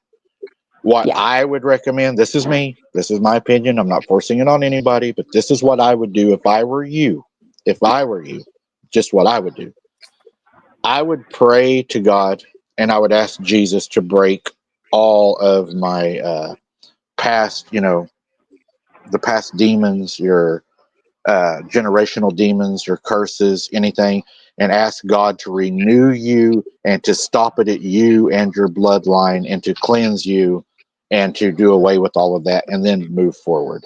what Yeah. I would recommend, this is me, this is my opinion, I'm not forcing it on anybody, but this is what I would do if I were you. If I were you, just what I would do. I would pray to God and I would ask Jesus to break all of my past, the past demons, your generational demons, your curses, anything, and ask God to renew you and to stop it at you and your bloodline and to cleanse you and to do away with all of that and then move forward.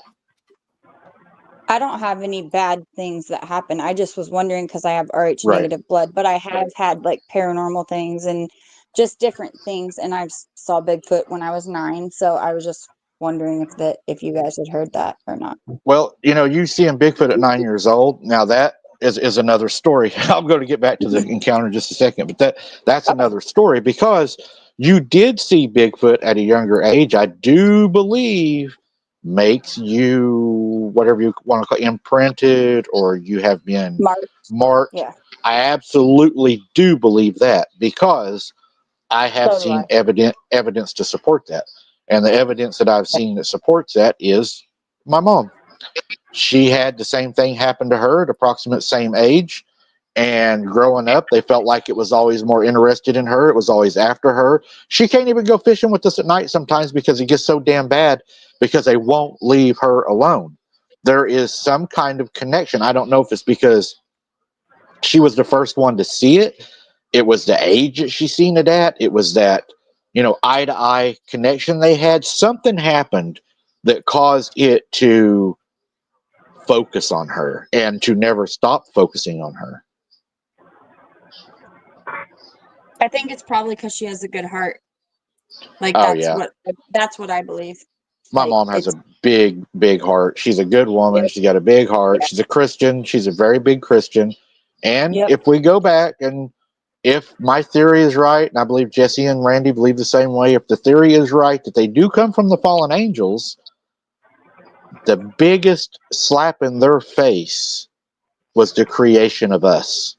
I don't have any bad things that happen. I just was wondering because I have RH Right. negative blood, but I have had like paranormal things and just different things. And I saw Bigfoot when I was 9, so I was just wondering if you guys had heard that or not. Well, you seeing Bigfoot at 9 years old. Now that is another story. I'm going to get back to the encounter in just a second, but that's another story because you did see Bigfoot at a younger age. I do believe makes you whatever you want to call imprinted or you have been Mark, marked. yeah, I absolutely do believe that because I have so do seen I. evidence to support that. And the evidence that I've seen that supports that is my mom. She had the same thing happen to her at approximate same age. And growing up, they felt like it was always more interested in her. It was always after her. She can't even go fishing with us at night sometimes because it gets so damn bad because they won't leave her alone. There is some kind of connection. I don't know if it's because she was the first one to see it. It was the age that she seen it at. It was that, eye to eye connection they had. Something happened that caused it to focus on her and to never stop focusing on her. I think it's probably because she has a good heart. Like Oh yeah. that's what I believe. My Like mom has it's a big, big heart. She's a good woman. yep, She's got a big heart. yeah, She's a Christian. She's a very big Christian. And yep. if we go back and if my theory is right, and I believe Jesse and Randy believe the same way, if the theory is right that they do come from the fallen angels, the biggest slap in their face was the creation of us.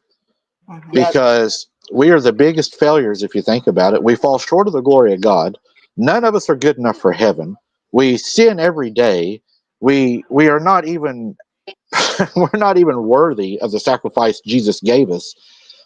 Yep. Because we are the biggest failures if you think about it. We fall short of the glory of God. None of us are good enough for heaven. We sin every day. We are not even we're not even worthy of the sacrifice Jesus gave us.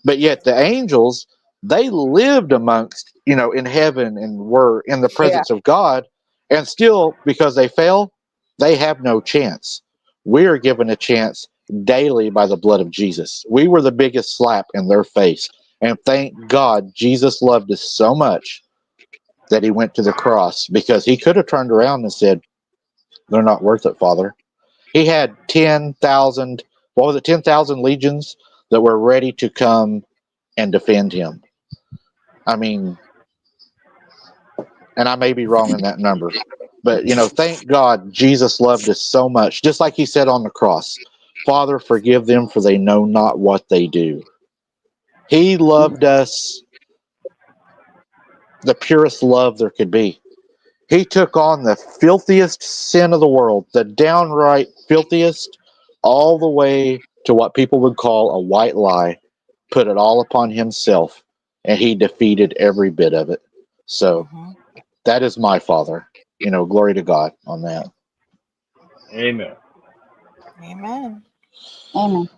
But yet the angels, they lived amongst, in heaven and were in the Yeah. presence of God, and still because they fell, they have no chance. We are given a chance daily by the blood of Jesus. We were the biggest slap in their face. And thank God Jesus loved us so much that he went to the cross because he could have turned around and said, "They're not worth it, Father." He had 10,000, what was it, 10,000 legions that were ready to come and defend him. I mean, and I may be wrong in that number, but thank God Jesus loved us so much, just like he said on the cross, "Father, forgive them, for they know not what they do." He loved us the purest love there could be. He took on the filthiest sin of the world, the downright filthiest, all the way to what people would call a white lie, put it all upon himself, and he defeated every bit of it. So that is my father. Glory to God on that. Amen. Amen. Amen.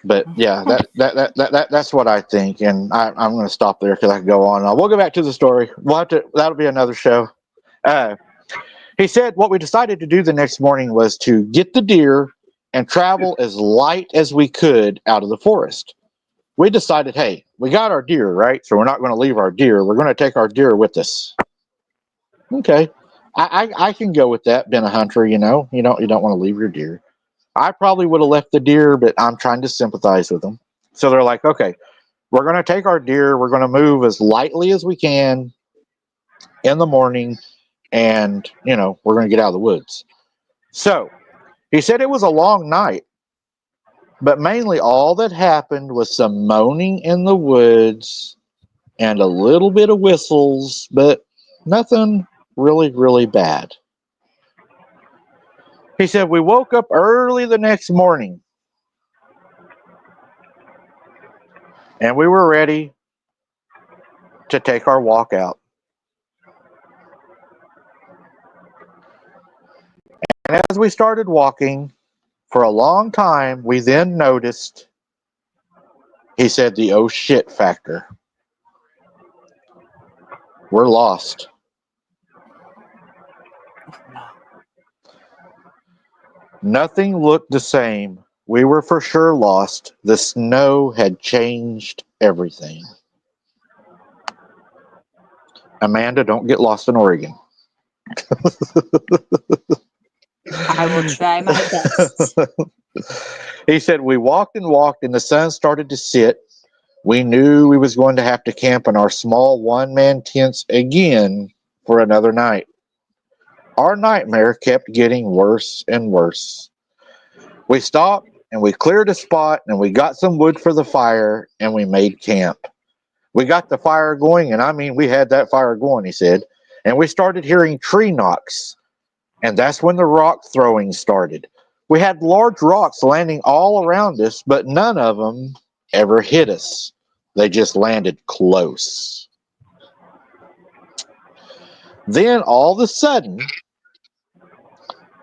But yeah, that's what I think, and I'm going to stop there because I could go on. We'll go back to the story. That'll be another show. Uh, he said what we decided to do the next morning was to get the deer and travel as light as we could out of the forest. We decided, hey, we got our deer, right? So we're not going to leave our deer. We're going to take our deer with us. Okay, I can go with that. Being a hunter, you don't want to leave your deer. I probably would have left the deer, but I'm trying to sympathize with them. So they're like, okay, we're going to take our deer. We're going to move as lightly as we can in the morning, and we're going to get out of the woods. So he said it was a long night, but mainly all that happened was some moaning in the woods and a little bit of whistles, but nothing really, really bad. He said we woke up early the next morning and we were ready to take our walk out. And as we started walking for a long time, we then noticed, he said, the oh shit factor. We're lost. Nothing looked the same. We were for sure lost. The snow had changed everything. Amanda, don't get lost in Oregon. I will try my best. He said we walked and the sun started to set. We knew we was going to have to camp in our small one-man tents again for another night. Our nightmare kept getting worse and worse. We stopped and we cleared a spot and we got some wood for the fire and we made camp. We got the fire going, and I mean, we had that fire going, he said, and we started hearing tree knocks, and that's when the rock throwing started. We had large rocks landing all around us, but none of them ever hit us. They just landed close. Then all of a sudden,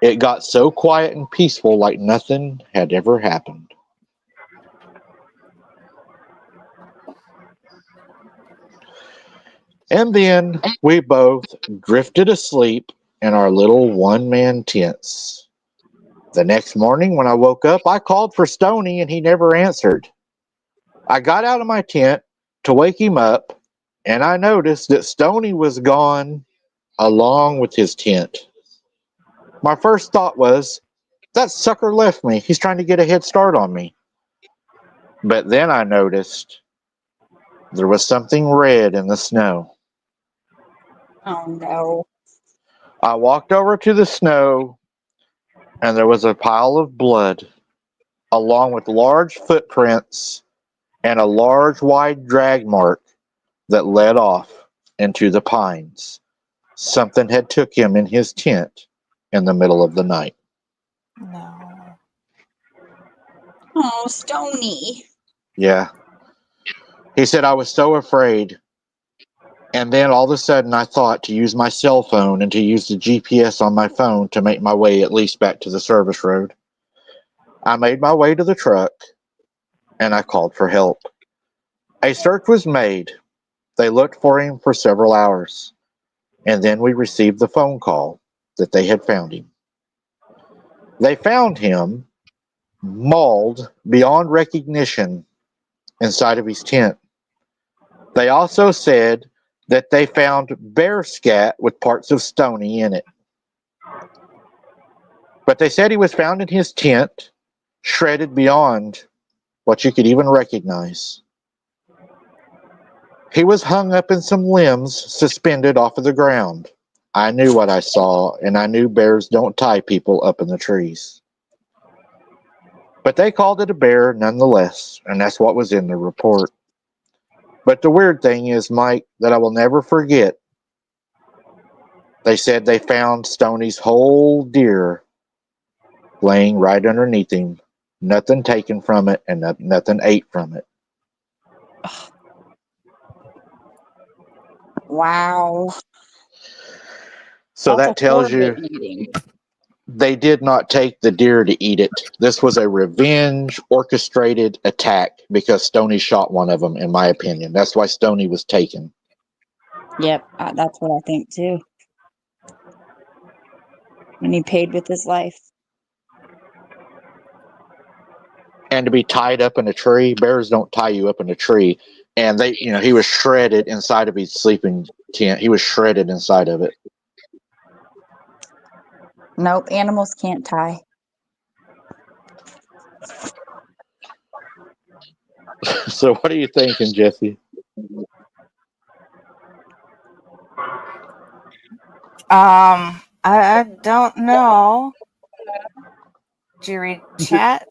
it got so quiet and peaceful like nothing had ever happened. And then we both drifted asleep in our little one-man tents. The next morning when I woke up, I called for Stony and he never answered. I got out of my tent to wake him up, and I noticed that Stony was gone along with his tent. My first thought was, that sucker left me. He's trying to get a head start on me. But then I noticed there was something red in the snow. Oh no. I walked over to the snow, and there was a pile of blood, along with large footprints and a large wide drag mark that led off into the pines. Something had took him in his tent in the middle of the night. No. Oh, Stony. Yeah. He said, I was so afraid. And then all of a sudden I thought to use my cell phone and to use the GPS on my phone to make my way at least back to the service road. I made my way to the truck and I called for help. A search was made. They looked for him for several hours. And then we received the phone call that they had found him. They found him mauled beyond recognition inside of his tent. They also said that they found bear scat with parts of Stony in it. But they said he was found in his tent, shredded beyond what you could even recognize. He was hung up in some limbs suspended off of the ground. I knew what I saw, and I knew bears don't tie people up in the trees. But they called it a bear nonetheless, and that's what was in the report. But the weird thing is, Mike, that I will never forget, they said they found Stoney's whole deer laying right underneath him. Nothing taken from it and nothing ate from it. Wow. So That's that a tells horrible you, ending. they did not take the deer to eat it. This was a revenge orchestrated attack because Stoney shot one of them, in my opinion. That's why Stoney was taken. Yep, that's what I think too. And he paid with his life. And to be tied up in a tree, bears don't tie you up in a tree. And he was shredded inside of his sleeping tent. He was shredded inside of it. Nope, animals can't tie. So what are you thinking, Jesse? I don't know. Did you read chat?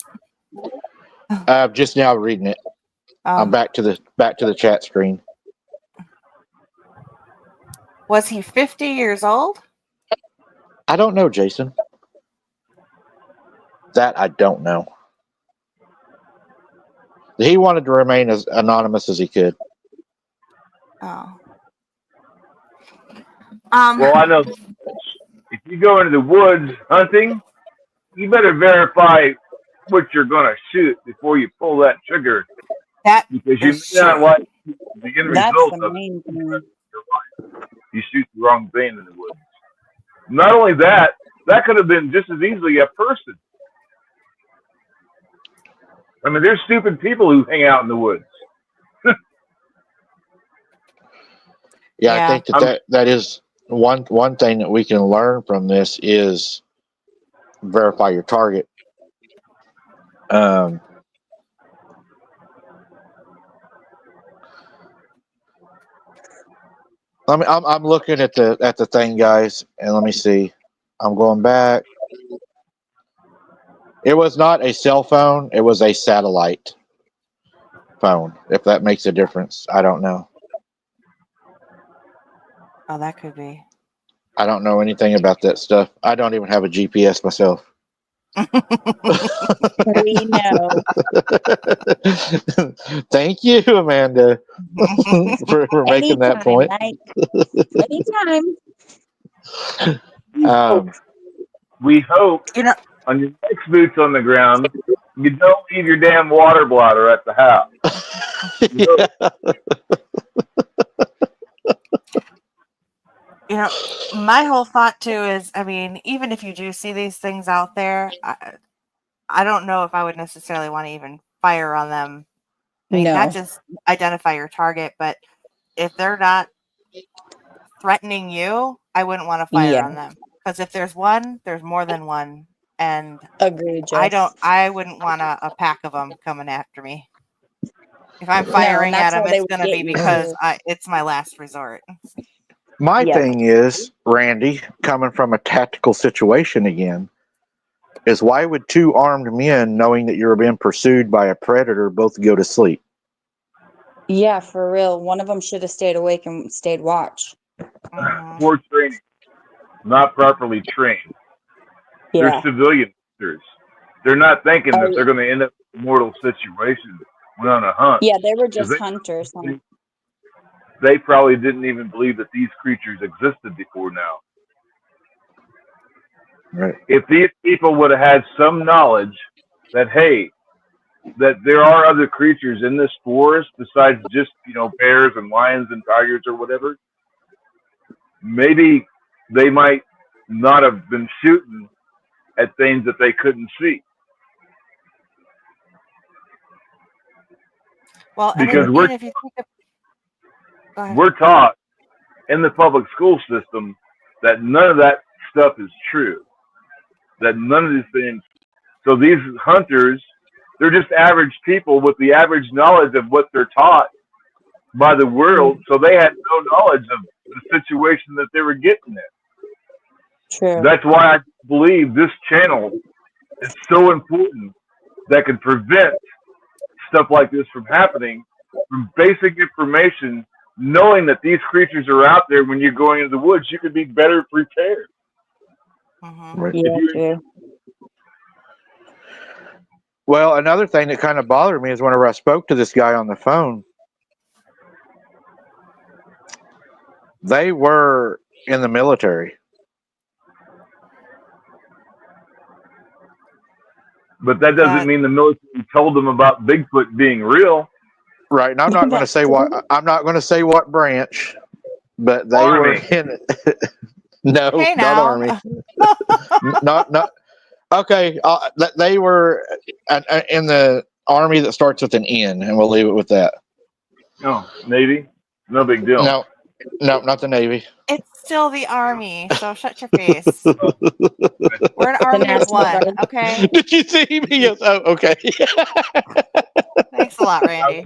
Just now reading it. I'm Oh. back to the chat screen. Was he 50 years old? I don't know, Jason. That I don't know. He wanted to remain as anonymous as he could. Oh. Well, I know if you go into the woods hunting, you better verify what you're going to shoot before you pull that trigger, that because you is may not true. like the end That's result the of main it. thing. You shoot the wrong thing in the woods. Not only that, that could have been just as easily a person. I mean, there's stupid people who hang out in the woods. Yeah, Yeah. I think that is one thing that we can learn from this is verify your target. I'm looking at the thing, guys, and let me see. I'm going back. It was not a cell phone. It was a satellite phone. If that makes a difference, I don't know. Oh, that could be. I don't know anything about that stuff. I don't even have a GPS myself. We know. Thank you, Amanda, for making that point. Anytime. We hope on your next boots on the ground, you don't leave your damn water bladder at the house. My whole thought too is, I mean, even if you do see these things out there, I don't know if I would necessarily want to even fire on them. I mean, not just identify your target, but if they're not threatening you, I wouldn't want to fire on them. Because if there's one, there's more than one. And agreed, Jess. I wouldn't want a pack of them coming after me. If I'm firing at them, it's going to be because it's my last resort. My thing is, Randy, coming from a tactical situation again, is why would two armed men, knowing that you're being pursued by a predator, both go to sleep? Yeah, for real. One of them should have stayed awake and stayed watch. Poor training. Not properly trained. Yeah. They're civilian hunters. They're not thinking that they're going to end up in a mortal situation when on a hunt. Yeah, they were just hunters. They probably didn't even believe that these creatures existed before now. Right. If these people would have had some knowledge that, hey, that there are other creatures in this forest besides just, bears and lions and tigers or whatever, maybe they might not have been shooting at things that they couldn't see. Well, because we're taught in the public school system that none of that stuff is true. That none of these things. So these hunters, they're just average people with the average knowledge of what they're taught by the world. So they had no knowledge of the situation that they were getting in. True. That's why I believe this channel is so important that can prevent stuff like this from happening, from basic information, knowing that these creatures are out there. When you're going into the woods, you could be better prepared. Right. Yeah, true. Well, another thing that kind of bothered me is whenever I spoke to this guy on the phone, they were in the military. But that doesn't mean the military told them about Bigfoot being real. Right, and I'm not going to say what branch, but they Army. were in it. No, Hey, not now. Army. not. Okay, they were in the Army that starts with an N, and we'll leave it with that. No, Navy. No big deal. No, not the Navy. It's still the Army, so shut your face. We're an Army of National one, Guard. okay? Did you see me? Yes. Oh, okay. Thanks a lot, Randy.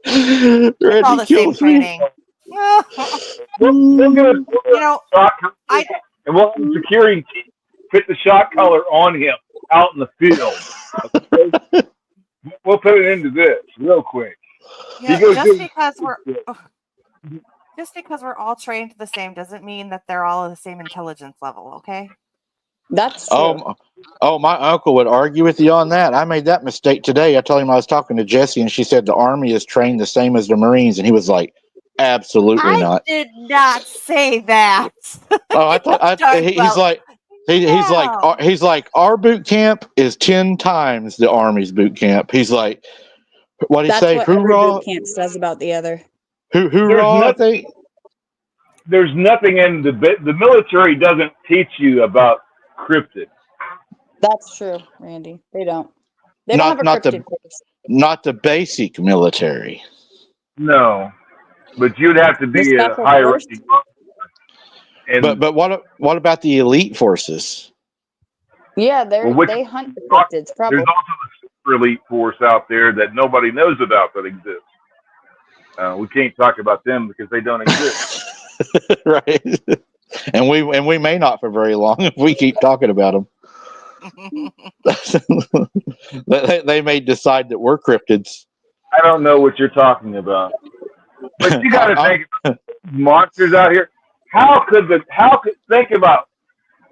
It's all Randy the same kills me. training. We'll get a You know, shot collar, and we'll have security team fit the shot collar on him out in the field. Okay? We'll put it into this real quick. yeah, goes, just because we're all trained the same doesn't mean that they're all at the same intelligence level, okay? That's true. Oh, my uncle would argue with you on that. I made that mistake today. I told him I was talking to Jesse, and she said the Army is trained the same as the Marines, and he was like, "Absolutely not." I did not say that. Oh, I thought he's like. He's like our boot camp is 10 times the Army's boot camp. He's like, what do you That's say? what every Hoorah! boot camp says about the other. Hoorah! I think. There's nothing in the military doesn't teach you about cryptid. That's true, Randy. They don't. They don't have a cryptid course. Not the basic military. No, but you'd have to be a higher ranking. But what about the elite forces? Yeah, they hunt for cryptids. Probably. There's also a super elite force out there that nobody knows about that exists. We can't talk about them because they don't exist. Right, and we may not for very long if we keep talking about them. They may decide that we're cryptids. I don't know what you're talking about, but you got to think about monsters out here. How could think about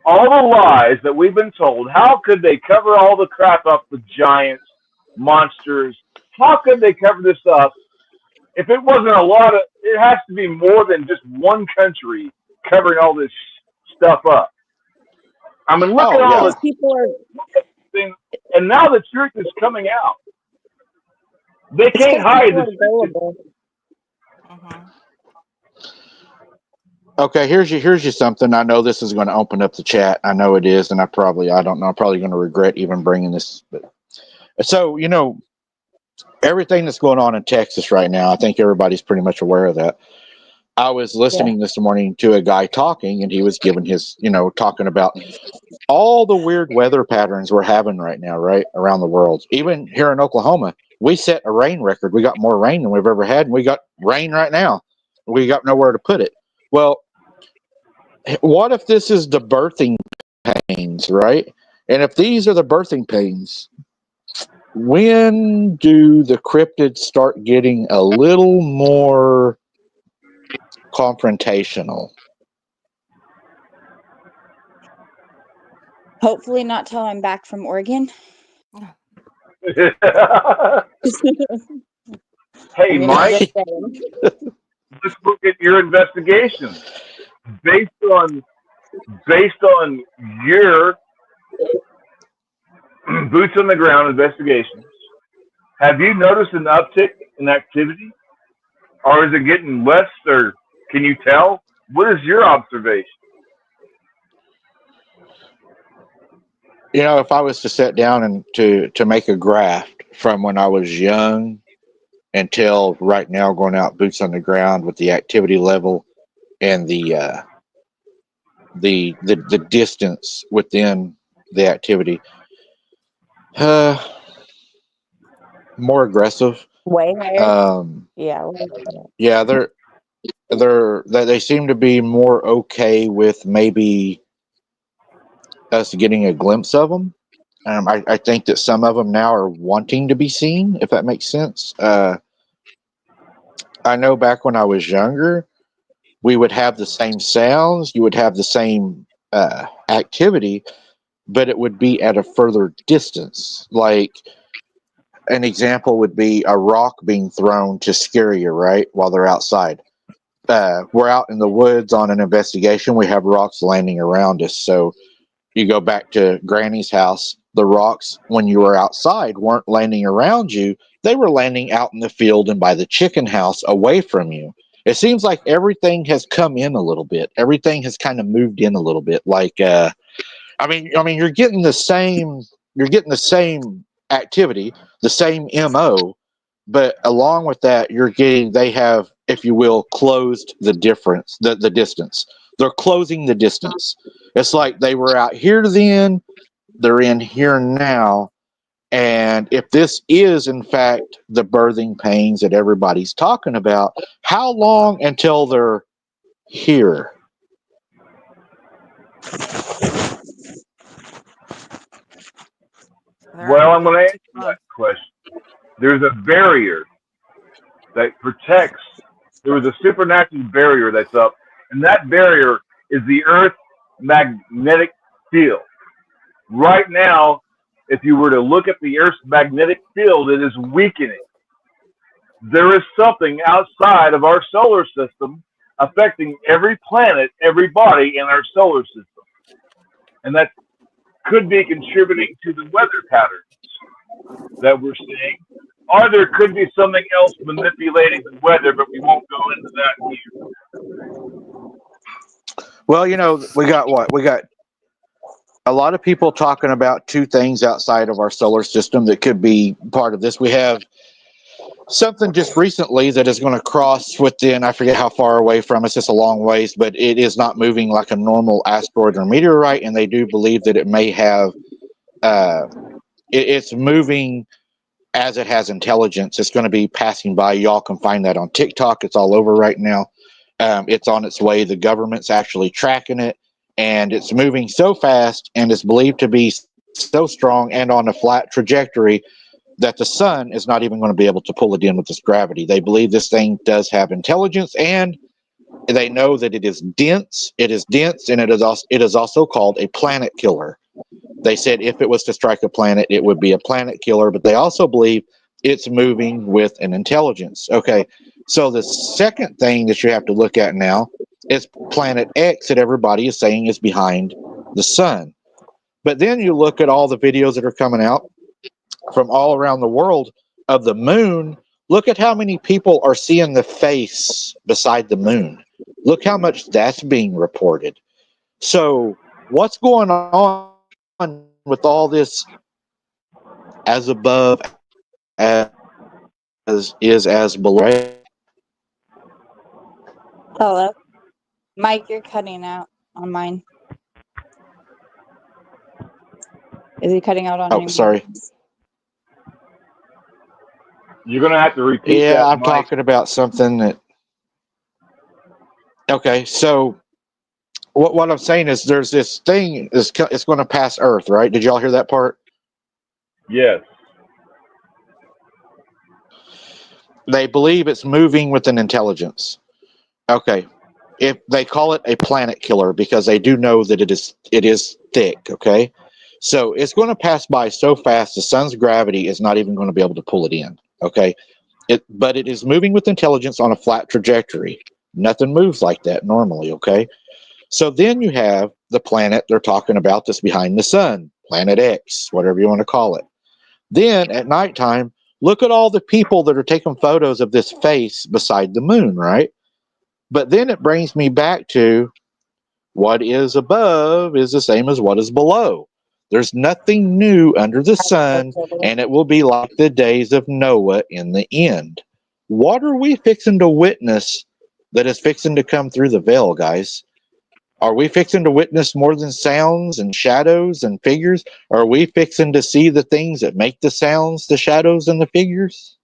all the lies that we've been told? How could they cover all the crap up with giants, monsters? How could they cover this up if it wasn't a lot of? It has to be more than just one country covering all this stuff up. I mean, look at all the people things, and now the truth is coming out. They can't hide the truth. Okay, here's you something. I know this is going to open up the chat. I know it is, and I don't know. I'm probably going to regret even bringing this. But so everything that's going on in Texas right now, I think everybody's pretty much aware of that. I was listening this morning to a guy talking, and he was giving his, talking about all the weird weather patterns we're having right now, right around the world. Even here in Oklahoma, we set a rain record. We got more rain than we've ever had, and we got rain right now. We got nowhere to put it. Well, what if this is the birthing pains, right? And if these are the birthing pains, when do the cryptids start getting a little more confrontational? Hopefully not till I'm back from Oregon. Hey, Mike, let's look at your investigation. Based on your boots on the ground investigations, have you noticed an uptick in activity, or is it getting less? Or can you tell? What is your observation? If I was to sit down and to make a graph from when I was young until right now, going out boots on the ground with the activity level and the distance within the activity, more aggressive. Way higher. Yeah, they seem to be more okay with maybe us getting a glimpse of them. I think that some of them now are wanting to be seen, if that makes sense. I know back when I was younger, we would have the same sounds, you would have the same activity, but it would be at a further distance. Like an example would be a rock being thrown to scare you, right, while they're outside. We're out in the woods on an investigation. We have rocks landing around us. So You go back to Granny's house, the rocks, when you were outside, weren't landing around you. They were landing out in the field and by the chicken house away from you. It seems like everything has come in a little bit. Everything has kind of moved in a little bit. Like, I mean, you're getting the same activity, the same MO, but along with that, they have, if you will, closed the difference, the distance. They're closing the distance. It's like they were out here then, they're in here now. And if this is, in fact, the birthing pains that everybody's talking about, how long until they're here? Well, I'm going to answer that question. There's a barrier that protects. There was a supernatural barrier that's up, and that barrier is the Earth's magnetic field. Right now, if you were to look at the Earth's magnetic field, it is weakening. There is something outside of our solar system affecting every planet, every body in our solar system. And that could be contributing to the weather patterns that we're seeing. Or there could be something else manipulating the weather, but we won't go into that here. Well, we got what? We got a lot of people talking about two things outside of our solar system that could be part of this. We have something just recently that is going to cross within, I forget how far away from us, it's a long ways, but it is not moving like a normal asteroid or meteorite, and they do believe that it may have, it's moving as it has intelligence. It's going to be passing by. Y'all can find that on TikTok. It's all over right now. It's on its way. The government's actually tracking it, and it's moving so fast, and it's believed to be so strong and on a flat trajectory that the sun is not even going to be able to pull it in with its gravity. They believe this thing does have intelligence, and they know that it is dense. It is dense, and it is also called a planet killer. They said if it was to strike a planet, it would be a planet killer, but they also believe it's moving with an intelligence. Okay, so the second thing that you have to look at now is Planet X that everybody is saying is behind the sun. But then you look at all the videos that are coming out from all around the world of the moon. Look at how many people are seeing the face beside the moon. Look how much that's being reported. So what's going on with all this as above as is as below? Hello, Mike. You're cutting out on mine. Is he cutting out on Oh, you? sorry. You're going to have to repeat that. Yeah, I'm Mike. talking about something that. Okay, so what I'm saying is there's this thing, it's going to pass Earth, right? Did y'all hear that part? Yes. They believe it's moving with an intelligence. Okay. If they call it a planet killer because they do know that it is thick, okay? So it's going to pass by so fast the sun's gravity is not even going to be able to pull it in, okay? But it is moving with intelligence on a flat trajectory. Nothing moves like that normally, okay? So then you have the planet they're talking about that's behind the sun, Planet X, whatever you want to call it. Then at nighttime, look at all the people that are taking photos of this face beside the moon, right? But then it brings me back to what is above is the same as what is below. There's nothing new under the sun, and it will be like the days of Noah in the end. What are we fixing to witness that is fixing to come through the veil, guys? Are we fixing to witness more than sounds and shadows and figures? Are we fixing to see the things that make the sounds, the shadows, and the figures?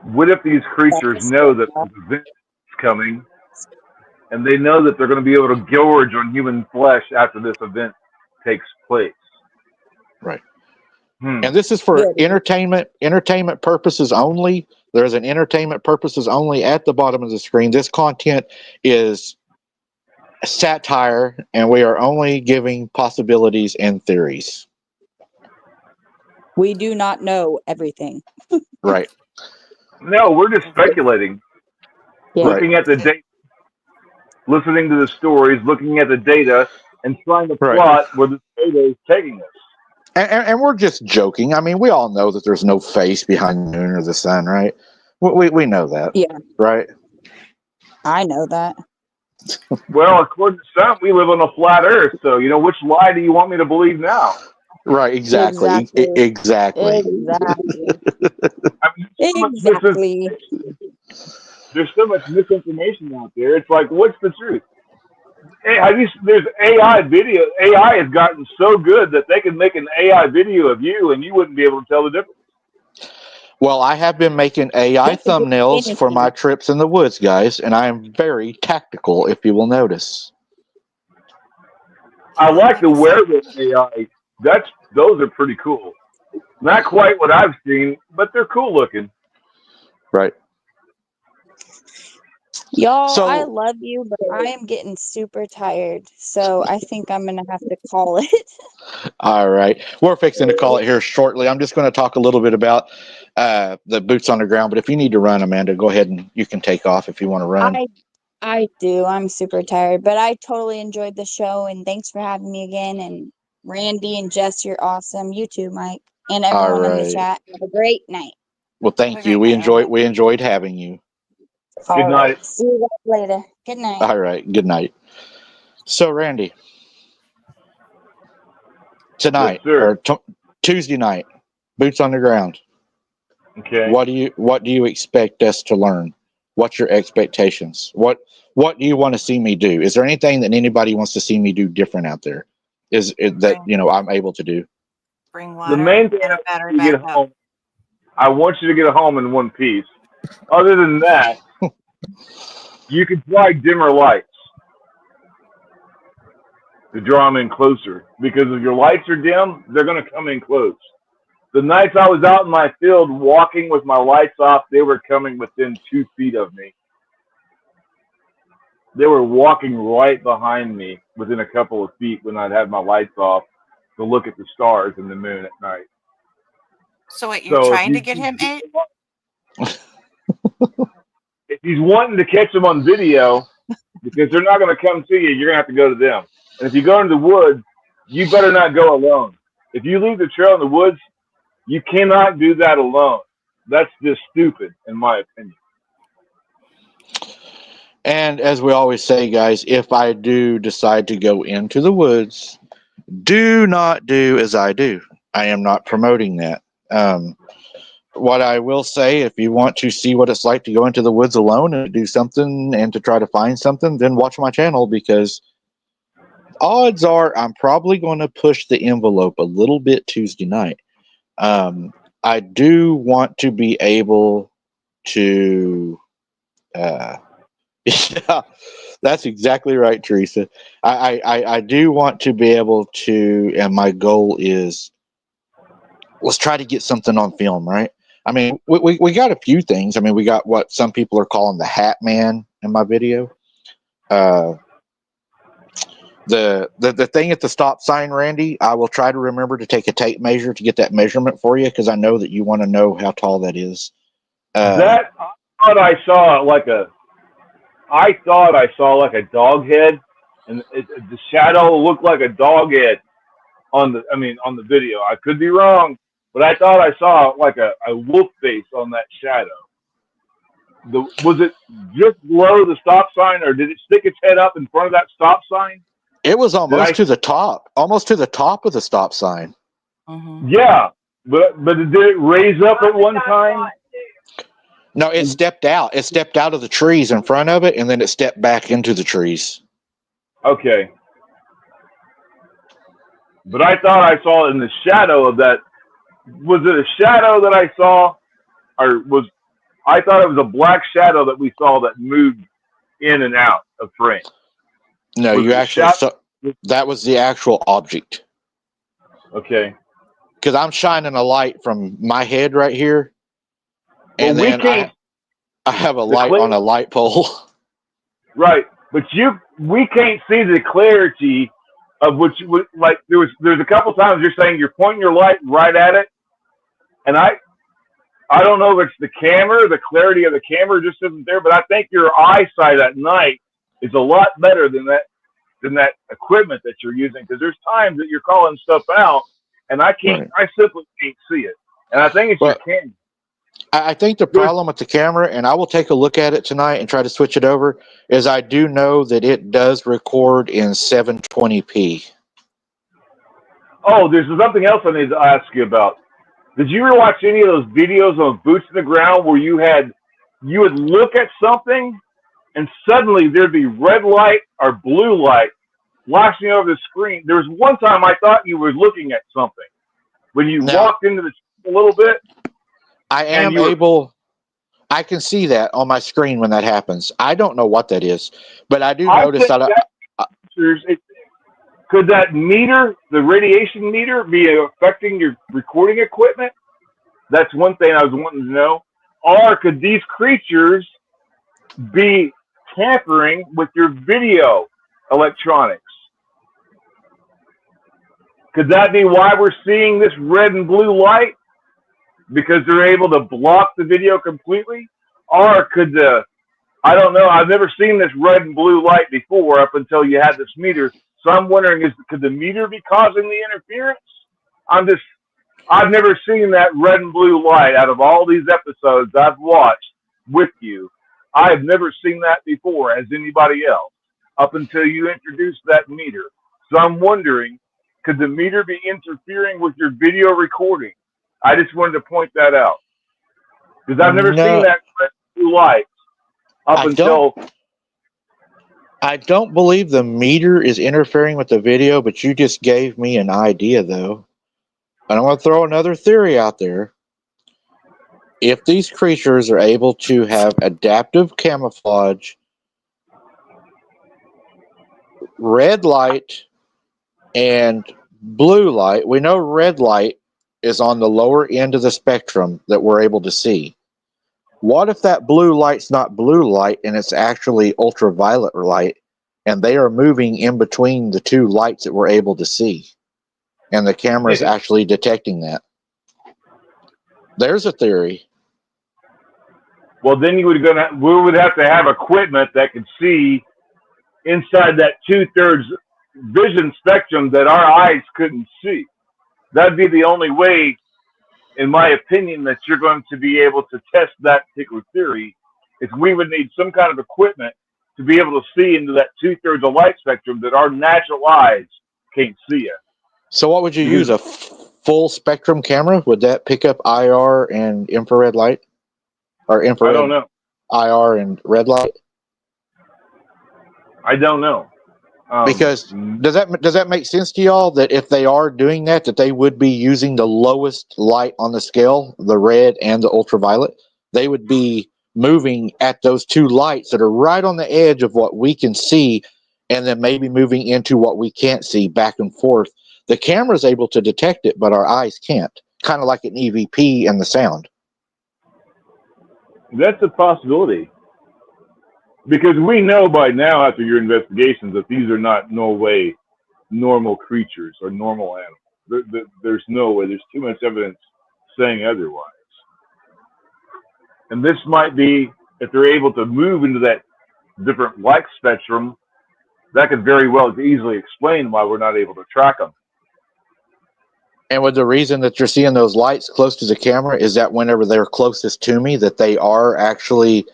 What if these creatures know that the event is coming, and they know that they're going to be able to gorge on human flesh after this event takes place? Right. And this is for entertainment purposes only. There's an entertainment purposes only at the bottom of the screen. This content is satire, and we are only giving possibilities and theories. We do not know everything. Right. No, we're just speculating. Yeah. Looking at the date. listening to the stories, looking at the data, and trying to Right. plot where the data is taking us. And we're just joking. I mean, we all know that there's no face behind the moon or the sun, right? We know that, Yeah, right? I know that. Well, according to some, we live on a flat Earth, so which lie do you want me to believe now? Right, exactly. Exactly. Exactly. Exactly. I mean, Exactly. there's so much misinformation out there. It's like, what's the truth? Hey, there's AI video. AI has gotten so good that they can make an AI video of you, and you wouldn't be able to tell the difference. Well, I have been making AI They can do thumbnails for my anything. trips in the woods, guys, and I am very tactical, if you will notice. I like the wearable AI. Those are pretty cool. Not quite what I've seen, but they're cool looking. Right. Y'all, I So, love you, but I am getting super tired. So I think I'm going to have to call it. all right. We're fixing to call it here shortly. I'm just going to talk a little bit about the boots on the ground, but if you need to run, Amanda, go ahead and you can take off if you want to run. I do. I'm super tired, but I totally enjoyed the show, and thanks for having me again. And Randy and Jess, you're awesome. You too, Mike, and All everyone in the right. chat. Have a great night. Well, thank you. We enjoyed having you. Good night. See you guys later. Good night. All right. Good night. So, Randy, tonight Yes, sir. or Tuesday night, boots on the ground. Okay. What do you expect us to learn? What's your expectations? What do you want to see me do? Is there anything that anybody wants to see me do different out there? Is it that I'm able to do? Bring The water main thing and a is battery you get backup. home. I want you to get home in one piece. Other than that, you can try dimmer lights to draw them in closer. Because if your lights are dim, they're going to come in close. The nights I was out in my field walking with my lights off, they were coming within 2 feet of me. They were walking right behind me within a couple of feet when I'd have my lights off to look at the stars and the moon at night. So what, you're trying to get him if he's wanting to catch them on video, because they're not going to come to you, you're going to have to go to them. And if you go into the woods, you better not go alone. If you leave the trail in the woods, you cannot do that alone. That's just stupid, in my opinion. And as we always say, guys, if I do decide to go into the woods, do not do as I do. I am not promoting that. What I will say, if you want to see what it's like to go into the woods alone and do something and to try to find something, then watch my channel, because odds are I'm probably going to push the envelope a little bit Tuesday night. I do want to be able to yeah, that's exactly right, Teresa. I do want to be able to, and my goal is, let's try to get something on film, right? I mean, we got a few things. I mean, we got what some people are calling the Hat Man in my video. The thing at the stop sign, Randy, I will try to remember to take a tape measure to get that measurement for you, because I know that you want to know how tall that is. I thought I saw like a dog head, and the shadow looked like a dog head on the video. I could be wrong, but I thought I saw like a wolf face on that shadow. Was it just below the stop sign, or did it stick its head up in front of that stop sign? It was almost to the top of the stop sign. Mm-hmm. Yeah, but did it raise up at one time? No, it stepped out. It stepped out of the trees in front of it, and then it stepped back into the trees. Okay. But I thought I saw it in the shadow of that. Was it a shadow that I saw, or I thought it was a black shadow that we saw that moved in and out of frame? No, you actually saw, that was the actual object. Okay. Because I'm shining a light from my head right here, and then I have a light on a light pole. Right, but we can't see the clarity of which, like, there's a couple times you're saying you're pointing your light right at it, and I don't know if it's the camera, the clarity of the camera just isn't there, but I think your eyesight at night is a lot better than that equipment that you're using, because there's times that you're calling stuff out and I simply can't see it. And I think it's your camera. I think the problem with the camera, and I will take a look at it tonight and try to switch it over, is I do know that it does record in 720p. Oh, there's something else I need to ask you about. Did you ever watch any of those videos on Boots in the Ground where you would look at something and suddenly there'd be red light or blue light flashing over the screen? There was one time I thought you were looking at something when you walked into the a little bit. I can see that on my screen when that happens. I don't know what that is, but I do notice that. Could that meter, the radiation meter, be affecting your recording equipment? That's one thing I was wanting to know. Or could these creatures be tampering with your video electronics? Could that be why we're seeing this red and blue light? Because they're able to block the video completely? Or could I don't know, I've never seen this red and blue light before up until you had this meter. So I'm wondering, could the meter be causing the interference? I've never seen that red and blue light out of all these episodes I've watched with you. I have never seen that before as anybody else up until you introduced that meter. So I'm wondering, could the meter be interfering with your video recording? I just wanted to point that out, because I've never seen that red and blue light I don't believe the meter is interfering with the video, but you just gave me an idea, though. And I'm going to throw another theory out there. If these creatures are able to have adaptive camouflage, red light and blue light, we know red light is on the lower end of the spectrum that we're able to see. What if that blue light's not blue light and it's actually ultraviolet light, and they are moving in between the two lights that we're able to see, and the camera is actually detecting that? There's a theory. Well, then we would have to have equipment that could see inside that 2/3 vision spectrum that our eyes couldn't see. That'd be the only way, in my opinion, that you're going to be able to test that particular theory, is we would need some kind of equipment to be able to see into that 2/3 of light spectrum that our natural eyes can't see it. So what would you use, a full spectrum camera? Would that pick up IR and infrared light? Or infrared, I don't know. IR and red light? I don't know. Because does that make sense to y'all, that if they are doing that they would be using the lowest light on the scale, the red and the ultraviolet? They would be moving at those two lights that are right on the edge of what we can see, and then maybe moving into what we can't see, back and forth. The camera's able to detect it, but our eyes can't. Kind of like an EVP and the sound. That's a possibility. Because we know by now, after your investigations, that these are not no way normal creatures or normal animals. There's no way. There's too much evidence saying otherwise. And this might be, if they're able to move into that different light spectrum, that could very well easily explain why we're not able to track them. And with the reason that you're seeing those lights close to the camera is that whenever they're closest to me, that they are actually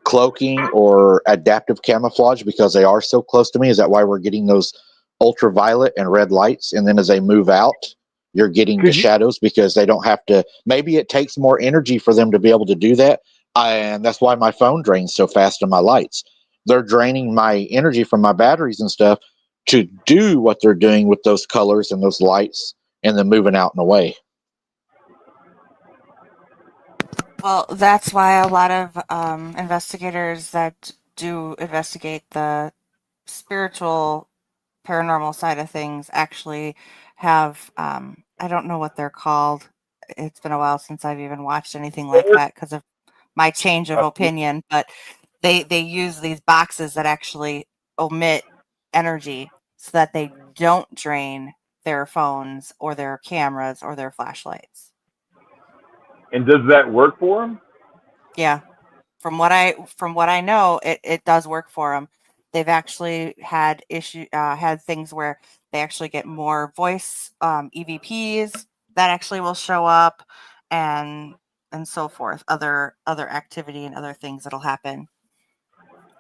cloaking or adaptive camouflage because they are so close to me. Is that why we're getting those ultraviolet and red lights? And then as they move out, you're getting the shadows because they don't have to. Maybe it takes more energy for them to be able to do that. And that's why my phone drains so fast on my lights. They're draining my energy from my batteries and stuff to do what they're doing with those colors and those lights, and then moving out and away. Well, that's why a lot of investigators that do investigate the spiritual paranormal side of things actually have, I don't know what they're called. It's been a while since I've even watched anything like that because of my change of opinion, but they use these boxes that actually omit energy so that they don't drain their phones or their cameras or their flashlights. And does that work for them? Yeah. from what I know, it does work for them. They've actually had had things where they actually get more voice EVPs that actually will show up, and so forth. Other activity and other things that'll happen,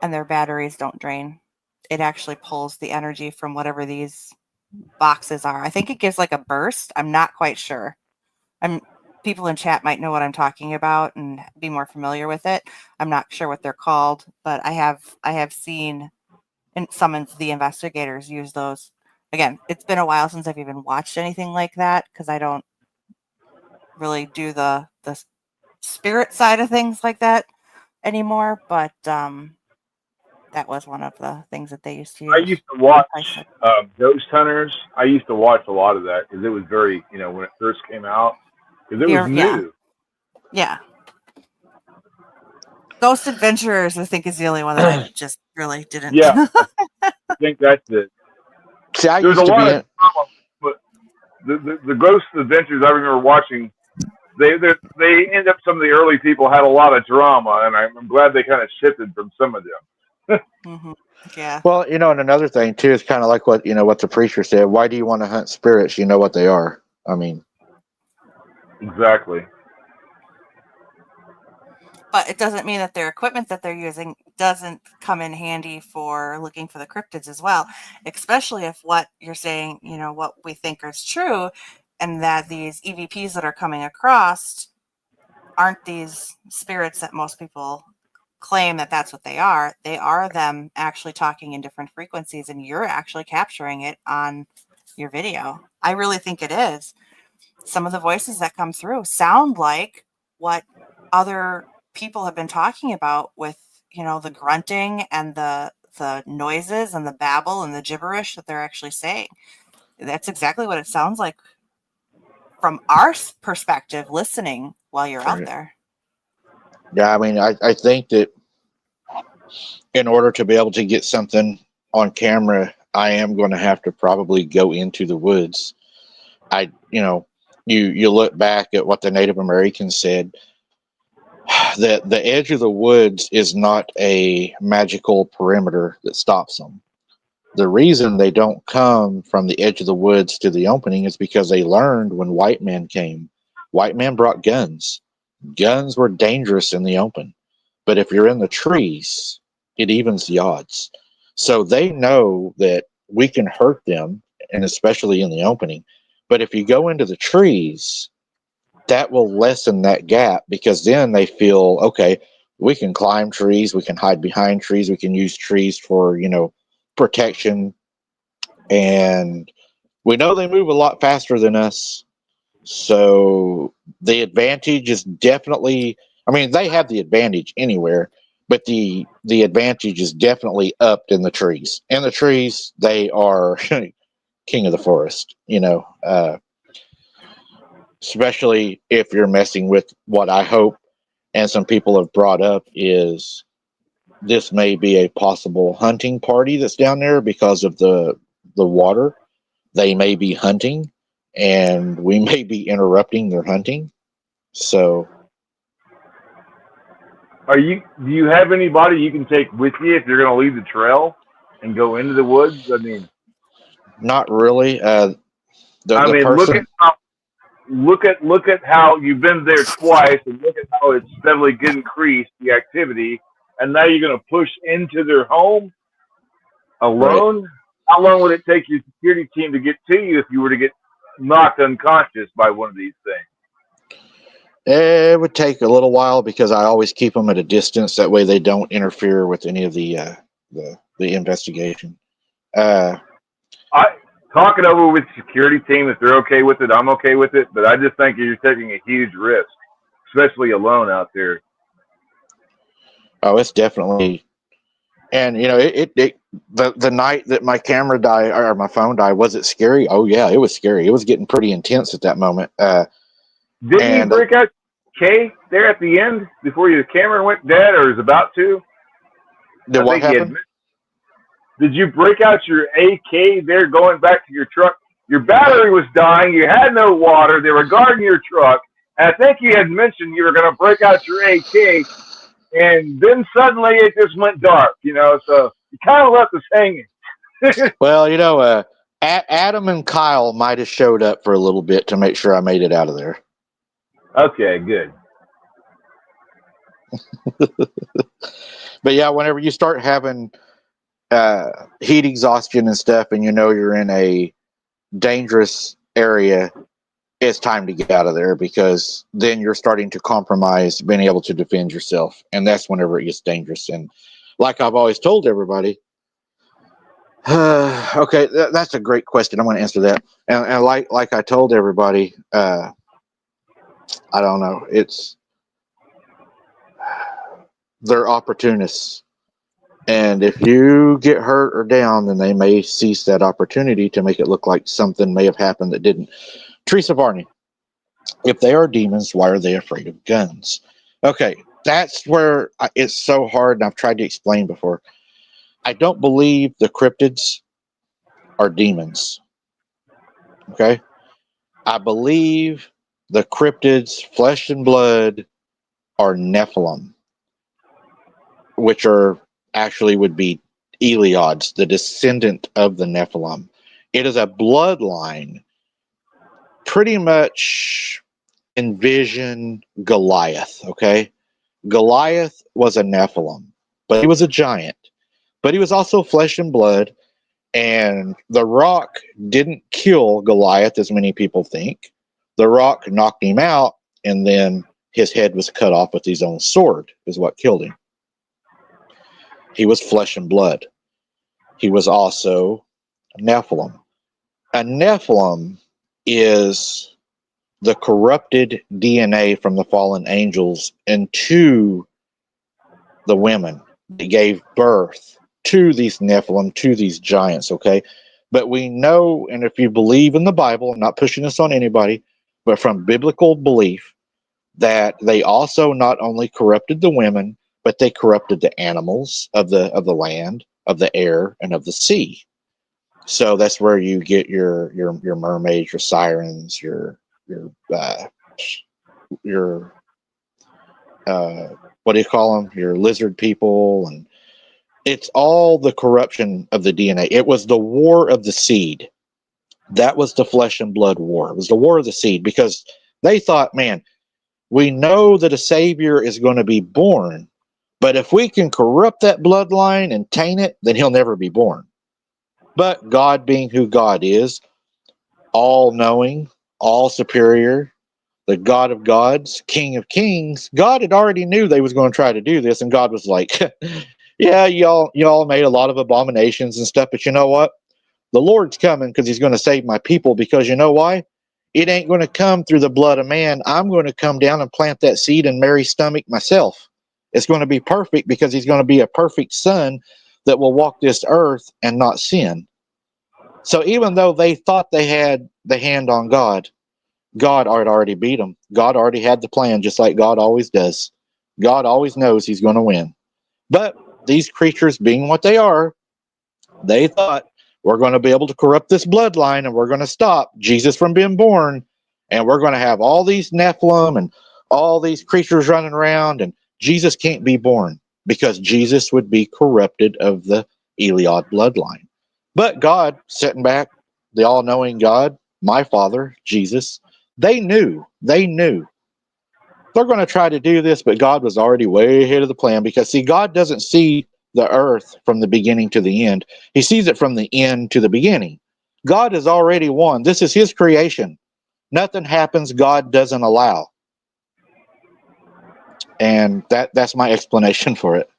and their batteries don't drain. It actually pulls the energy from whatever these boxes are. I think it gives like a burst. I'm not quite sure. People in chat might know what I'm talking about and be more familiar with it. I'm not sure what they're called, but I have seen and some of the investigators use those. Again, it's been a while since I've even watched anything like that because I don't really do the spirit side of things like that anymore. But that was one of the things that they used to I use. used to watch Ghost Hunters. I used to watch a lot of that because it was very, when it first came out, because it was new. Yeah. Ghost Adventurers, I think, is the only one that I just really didn't. Yeah, I think that's it. See, There's a lot of drama, but the Ghost Adventures I remember watching, they end up, some of the early people had a lot of drama, and I'm glad they kind of shifted from some of them. Mm-hmm. Yeah. Well, and another thing too is kind of like what what the preacher said. Why do you want to hunt spirits? You know what they are. I mean, exactly. But it doesn't mean that their equipment that they're using doesn't come in handy for looking for the cryptids as well, especially if what you're saying, what we think is true, and that these EVPs that are coming across aren't these spirits that most people claim that that's what they are. They are them actually talking in different frequencies, and you're actually capturing it on your video. I really think it is. Some of the voices that come through sound like what other people have been talking about with, the grunting and the noises and the babble and the gibberish that they're actually saying. That's exactly what it sounds like from our perspective, listening while you're out there. Yeah, I mean, I think that in order to be able to get something on camera, I am going to have to probably go into the woods. You look back at what the Native Americans said, that the edge of the woods is not a magical perimeter that stops them. The reason they don't come from the edge of the woods to the opening is because they learned when white men came. White men brought guns. Guns were dangerous in the open. But if you're in the trees, it evens the odds. So they know that we can hurt them, and especially in the opening. But if you go into the trees, that will lessen that gap, because then they feel, okay, we can climb trees, we can hide behind trees, we can use trees for, protection. And we know they move a lot faster than us. So the advantage is definitely, I mean, they have the advantage anywhere, but the advantage is definitely upped in the trees. In the trees, they are king of the forest, especially if you're messing with what I hope and some people have brought up is this may be a possible hunting party that's down there because of the water. They may be hunting, and we may be interrupting their hunting. So, Do you have anybody you can take with you if you're going to leave the trail and go into the woods? I mean, not really. The person. Look at how you've been there twice, and look at how it's steadily increased the activity, and now you're going to push into their home alone. Right. How long would it take your security team to get to you if you were to get knocked unconscious by one of these things? It would take a little while because I always keep them at a distance. That way they don't interfere with any of the investigation. Talk it over with the security team. If they're okay with it, I'm okay with it. But I just think you're taking a huge risk, especially alone out there. Oh, it's definitely. And the night that my camera died or my phone died, was it scary? Oh yeah, it was scary. It was getting pretty intense at that moment. Didn't you break out K there at the end before your camera went dead, or is about to? What happened? Did you break out your AK there going back to your truck? Your battery was dying. You had no water. They were guarding your truck. And I think you had mentioned you were going to break out your AK and then suddenly it just went dark, so you kind of left us hanging. Well, Adam and Kyle might have showed up for a little bit to make sure I made it out of there. Okay, good. But yeah, whenever you start having heat exhaustion and stuff, and you're in a dangerous area, it's time to get out of there, because then you're starting to compromise being able to defend yourself, and that's whenever it gets dangerous. And like I've always told everybody, okay, that's a great question. I'm going to answer that. And like I told everybody, I don't know. They're opportunists. And if you get hurt or down, then they may seize that opportunity to make it look like something may have happened that didn't. Teresa Varney, if they are demons, why are they afraid of guns? Okay, that's where it's so hard, and I've tried to explain before. I don't believe the cryptids are demons. Okay? I believe the cryptids, flesh and blood, are Nephilim, which would be Eliads, the descendant of the Nephilim. It is a bloodline. Pretty much envision Goliath, okay? Goliath was a Nephilim, but he was a giant. But he was also flesh and blood, and the rock didn't kill Goliath, as many people think. The rock knocked him out, and then his head was cut off with his own sword, is what killed him. He was flesh and blood. He was also a Nephilim. A Nephilim is the corrupted DNA from the fallen angels into the women that gave birth to these Nephilim, to these giants, okay? But we know, and if you believe in the Bible, I'm not pushing this on anybody, but from biblical belief, that they also not only corrupted the women, but they corrupted the animals of the land, of the air, and of the sea. So that's where you get your mermaids, your sirens, your what do you call them? Your lizard people, and it's all the corruption of the DNA. It was the war of the seed. That was the flesh and blood war. It was the war of the seed, because they thought, man, we know that a savior is going to be born, but if we can corrupt that bloodline and taint it, then he'll never be born. But God, being who God is, all knowing, all superior, the God of gods, King of kings, God had already knew they was going to try to do this, and God was like, yeah, y'all made a lot of abominations and stuff, but you know what? The Lord's coming, because he's going to save my people, because you know why? It ain't going to come through the blood of man. I'm going to come down and plant that seed in Mary's stomach myself. It's going to be perfect, because he's going to be a perfect son that will walk this earth and not sin. So even though they thought they had the hand on God, God had already beat them. God already had the plan, just like God always does. God always knows he's going to win. But these creatures, being what they are, they thought, we're going to be able to corrupt this bloodline, and we're going to stop Jesus from being born, and we're going to have all these Nephilim and all these creatures running around, and Jesus can't be born, because Jesus would be corrupted of the Eliad bloodline. But God, sitting back, the all-knowing God, my Father, Jesus, they knew. They're going to try to do this, but God was already way ahead of the plan, because, see, God doesn't see the earth from the beginning to the end. He sees it from the end to the beginning. God has already won. This is his creation. Nothing happens God doesn't allow. And that's my explanation for it.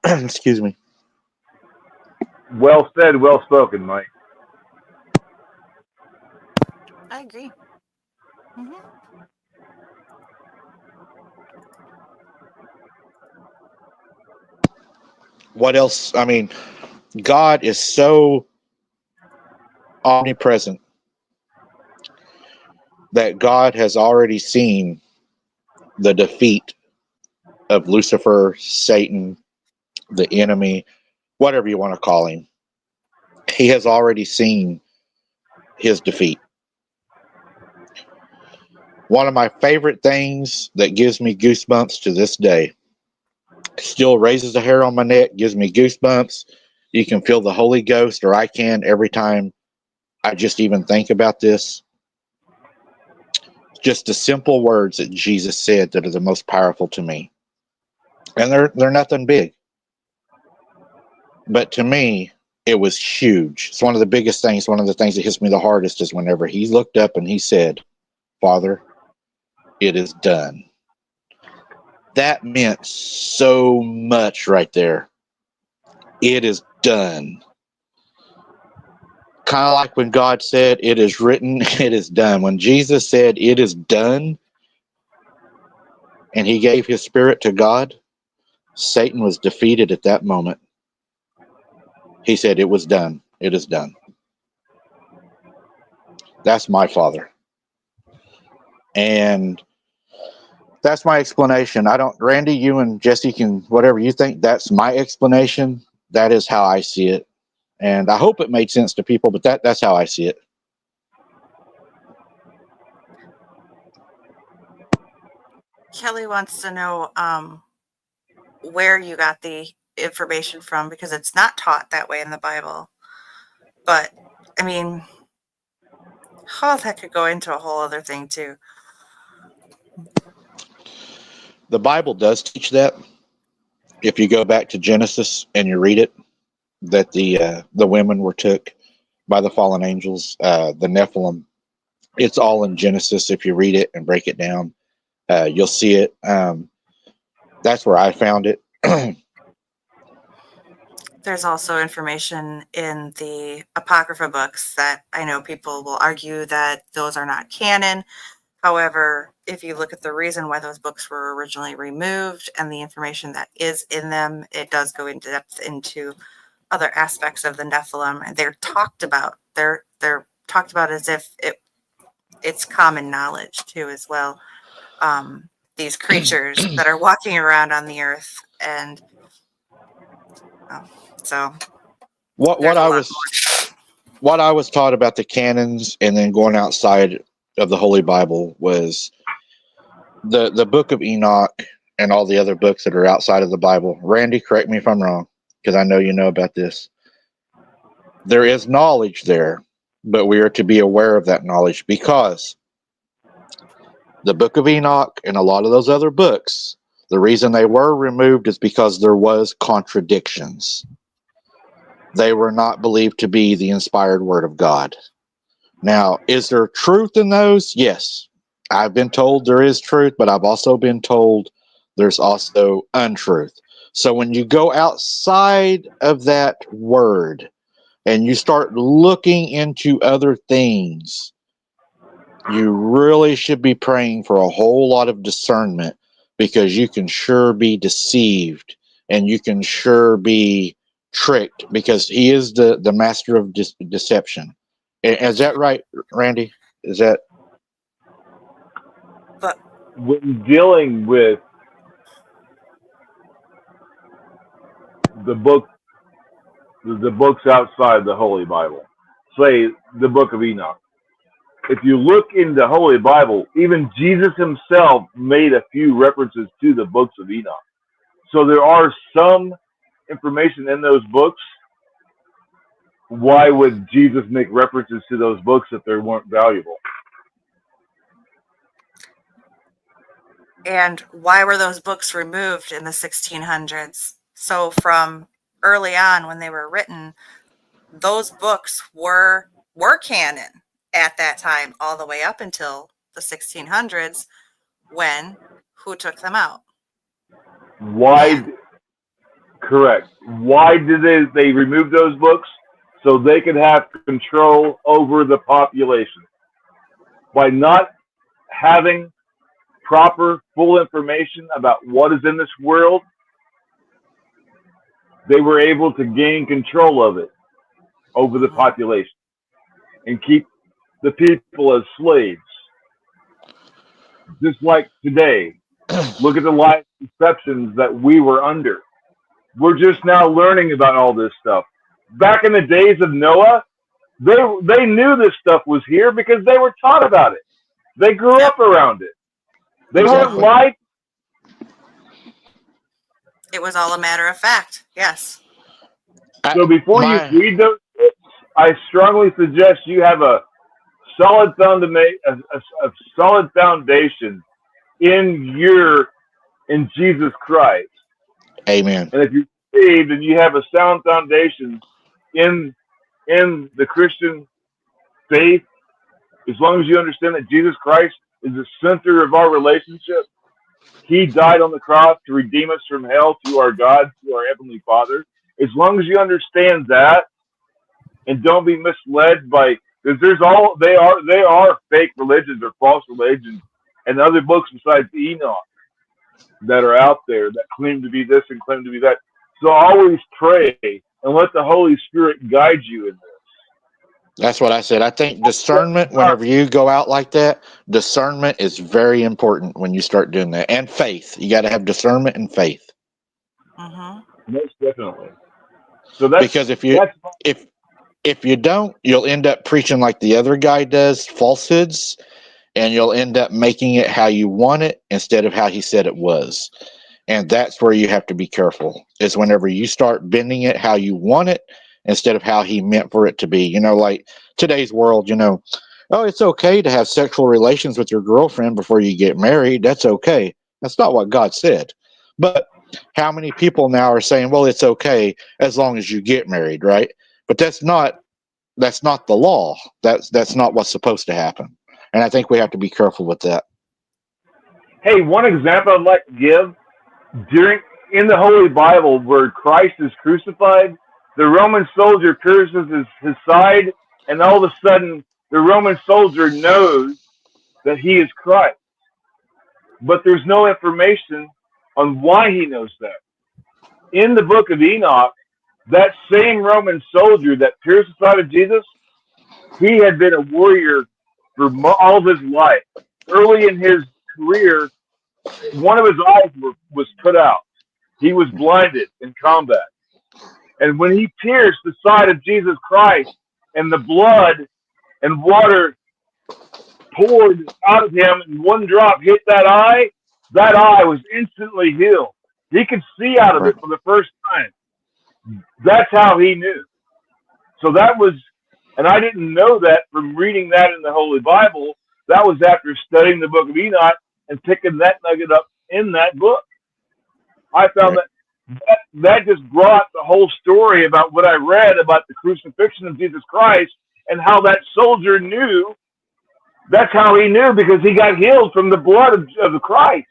Excuse me. Well said, well spoken, Mike. I agree. Hmm. What else? I mean, God is so omnipresent that God has already seen the defeat of Lucifer, Satan, the enemy, whatever you want to call him. He has already seen his defeat. One of my favorite things that gives me goosebumps to this day. Still raises a hair on my neck, gives me goosebumps. You can feel the Holy Ghost, or I can, every time I just even think about this. Just the simple words that Jesus said that are the most powerful to me. And they're nothing big. But to me, it was huge. It's one of the biggest things. One of the things that hits me the hardest is whenever he looked up and he said, "Father, it is done." That meant so much right there. It is done. Kind of like when God said, "It is written," it is done. When Jesus said, "It is done," and he gave his spirit to God, Satan was defeated at that moment. He said, "It was done. It is done." That's my Father. And that's my explanation. Randy, you and Jesse can, whatever you think, that's my explanation. That is how I see it. And I hope it made sense to people, but that's how I see it. Kelly wants to know where you got the information from, because it's not taught that way in the Bible. But, I mean, that could go into a whole other thing, too. The Bible does teach that. If you go back to Genesis and you read it, that the women were took by the fallen angels, the Nephilim. It's all in Genesis. If you read it and break it down, you'll see it. That's where I found it. There's also information in the Apocrypha books that I know people will argue that those are not canon. However, if you look at the reason why those books were originally removed and the information that is in them, it does go into depth into other aspects of the Nephilim, and they're talked about. They're talked about as if it's common knowledge too, as well. These creatures that are walking around on the earth, and so what I was taught about the canons, and then going outside of the Holy Bible, was the Book of Enoch and all the other books that are outside of the Bible. Randy, correct me if I'm wrong, because I know you know about this. There is knowledge there, but we are to be aware of that knowledge, because the Book of Enoch and a lot of those other books, the reason they were removed is because there was contradictions. They were not believed to be the inspired word of God. Now, is there truth in those? Yes. I've been told there is truth, but I've also been told there's also untruth. So when you go outside of that word and you start looking into other things, you really should be praying for a whole lot of discernment, because you can sure be deceived and you can sure be tricked, because he is the master of deception. Is that right, Randy? Is that? But when dealing with the books outside the Holy Bible, say the Book of Enoch, if you look in the Holy Bible, even Jesus himself made a few references to the books of Enoch. So there are some information in those books. Why would Jesus make references to those books if they weren't valuable? And why were those books removed in the 1600s? So from early on, when they were written, those books were canon at that time, all the way up until the 1600s, when who took them out? Why? Man. Correct. Why did they remove those books? So they could have control over the population. By not having proper, full information about what is in this world, they were able to gain control of it over the population and keep the people as slaves. Just like today, look at the lies and deceptions that we were under. We're just now learning about all this stuff. Back in the days of Noah, they knew this stuff was here because they were taught about it. They grew up around it. They weren't Exactly. lied. It was all a matter of fact. Yes. So before you read those books, I strongly suggest you have a solid a solid foundation in Jesus Christ. Amen. And if you're saved and you have a sound foundation in the Christian faith, as long as you understand that Jesus Christ is the center of our relationship, He died on the cross to redeem us from hell to our God, to our Heavenly Father. As long as you understand that, and don't be misled by, because they are fake religions or false religions, and other books besides Enoch that are out there that claim to be this and claim to be that. So always pray and let the Holy Spirit guide you in this. That's what I said. I think discernment, whenever you go out like that, discernment is very important when you start doing that. And faith. You got to have discernment and faith. Most definitely. So that's because if you don't, you'll end up preaching like the other guy does, falsehoods, and you'll end up making it how you want it instead of how he said it was. And that's where you have to be careful, is whenever you start bending it how you want it instead of how he meant for it to be. You know, like today's world, oh, it's okay to have sexual relations with your girlfriend before you get married. That's okay. That's not what God said. But how many people now are saying, well, it's okay as long as you get married, right? But that's not the law. That's not what's supposed to happen. And I think we have to be careful with that. Hey, one example I'd like to give in the Holy Bible where Christ is crucified, the Roman soldier pierces his side, and all of a sudden the Roman soldier knows that he is Christ. But there's no information on why he knows that. In the book of Enoch, that same Roman soldier that pierced the side of Jesus, he had been a warrior for all of his life. Early in his career, one of his eyes was put out. He was blinded in combat. And when he pierced the side of Jesus Christ and the blood and water poured out of him and one drop hit that eye was instantly healed. He could see out of it for the first time. That's how he knew. So that was, and I didn't know that from reading that in the Holy Bible. That was after studying the book of Enoch and picking that nugget up in that book. I found that just brought the whole story about what I read about the crucifixion of Jesus Christ and how that soldier knew. That's how he knew, because he got healed from the blood of the Christ.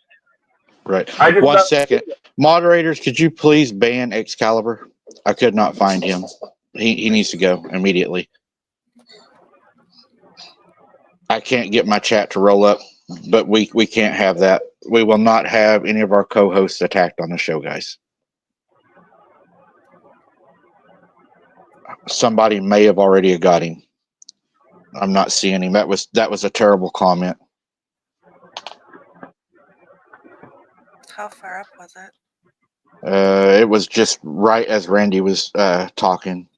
Right. 1 second. Moderators, could you please ban Excalibur? I could not find him. He needs to go immediately. I can't get my chat to roll up, but we can't have that. We will not have any of our co-hosts attacked on the show, guys. Somebody may have already got him. I'm not seeing him. That was a terrible comment. How far up was it? It was just right as Randy was talking.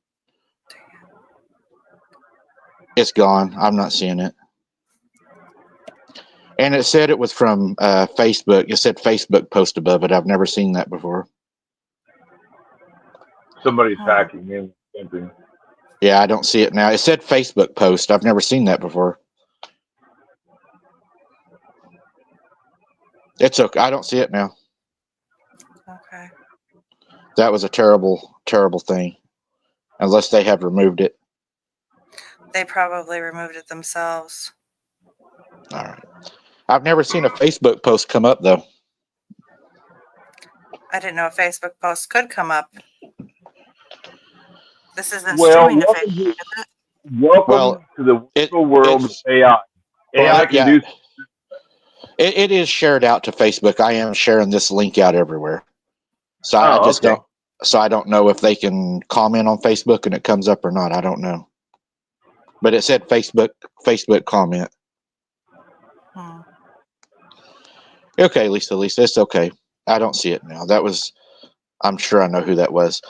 It's gone. I'm not seeing it. And it said it was from Facebook. It said Facebook post above it. I've never seen that before. Somebody's hacking in something. Yeah, I don't see it now. It said Facebook post. I've never seen that before. It's okay. I don't see it now. Okay. That was a terrible, terrible thing. Unless they have removed it. They probably removed it themselves. All right. I've never seen a Facebook post come up, though. I didn't know a Facebook post could come up. This isn't streaming to Facebook, is it? Welcome to the wonderful world of AI. AI can do. It is shared out to Facebook. I am sharing this link out everywhere. So I just don't. So I don't know if they can comment on Facebook and it comes up or not. I don't know. But it said Facebook comment. Okay, Lisa, it's okay. I don't see it now. I'm sure I know who that was.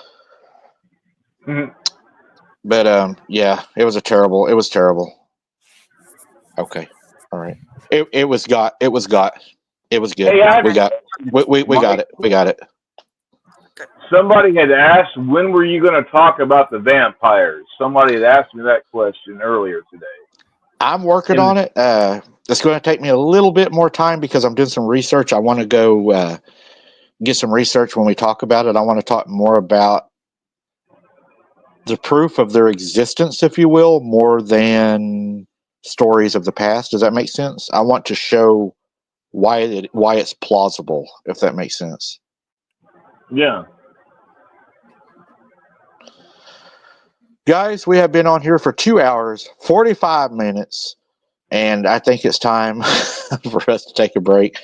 Mm-hmm. But yeah, it was terrible. Okay. All right. It was good. Hey, We got Mike, it. We got it. somebody had asked, when were you going to talk about the vampires? Somebody had asked me that question earlier today. I'm working And on it. It's going to take me a little bit more time because I'm doing some research. I want to go get some research when we talk about it. I want to talk more about the proof of their existence, if you will, more than stories of the past. Does that make sense? I want to show why it's plausible, if that makes sense. yeah. Guys, we have been on here for 2 hours, 45 minutes, and I think it's time for us to take a break.